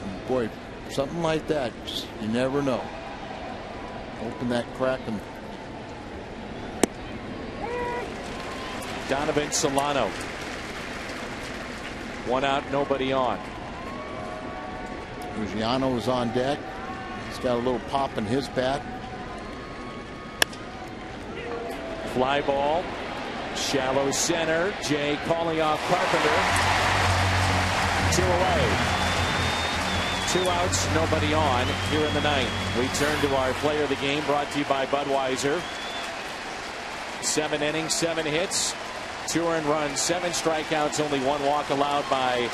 And boy, something like that, just, you never know. Open that crack and Donovan Solano. 1 out, nobody on. Reggiano is on deck. He's got a little pop in his bat. Fly ball. Shallow center. Jay calling off Carpenter. 2 away. 2 outs, nobody on here in the 9th. We turn to our player of the game, brought to you by Budweiser. 7 innings, 7 hits, 2 earned runs, 7 strikeouts, only 1 walk allowed by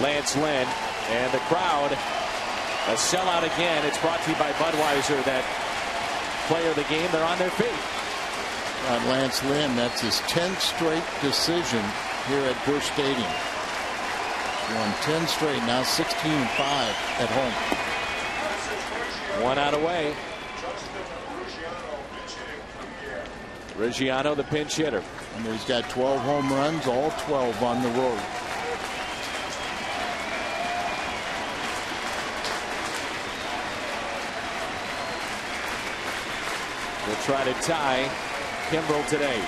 Lance Lynn. And the crowd, a sellout again. It's brought to you by Budweiser. That player of the game, they're on their feet. Lance Lynn, that's his 10th straight decision here at Busch Stadium. Won 10 straight, now 16-5 at home. 1 out away. Reggiano, the pinch hitter. And he's got 12 home runs, all 12 on the road. We'll try to tie Kimbrel today.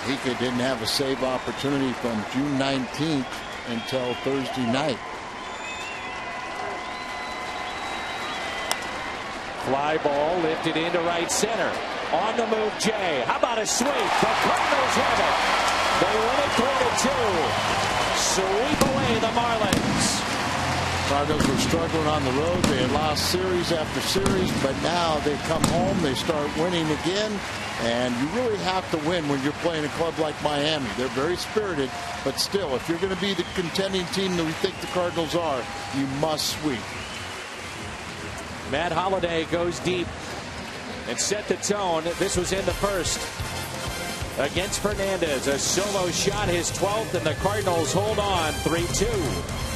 He didn't have a save opportunity from June 19th until Thursday night. Fly ball lifted into right center. On the move, Jay. How about a sweep? The Cardinals have it. They win it 4-2. Sweep away the Marlins. Cardinals were struggling on the road. They had lost series after series, but now they come home, they start winning again, and you really have to win when you're playing a club like Miami. They're very spirited, but still, if you're going to be the contending team that we think the Cardinals are, you must sweep. Matt Holliday goes deep and set the tone. This was in the first against Fernandez. A solo shot, his 12th, and the Cardinals hold on 3-2.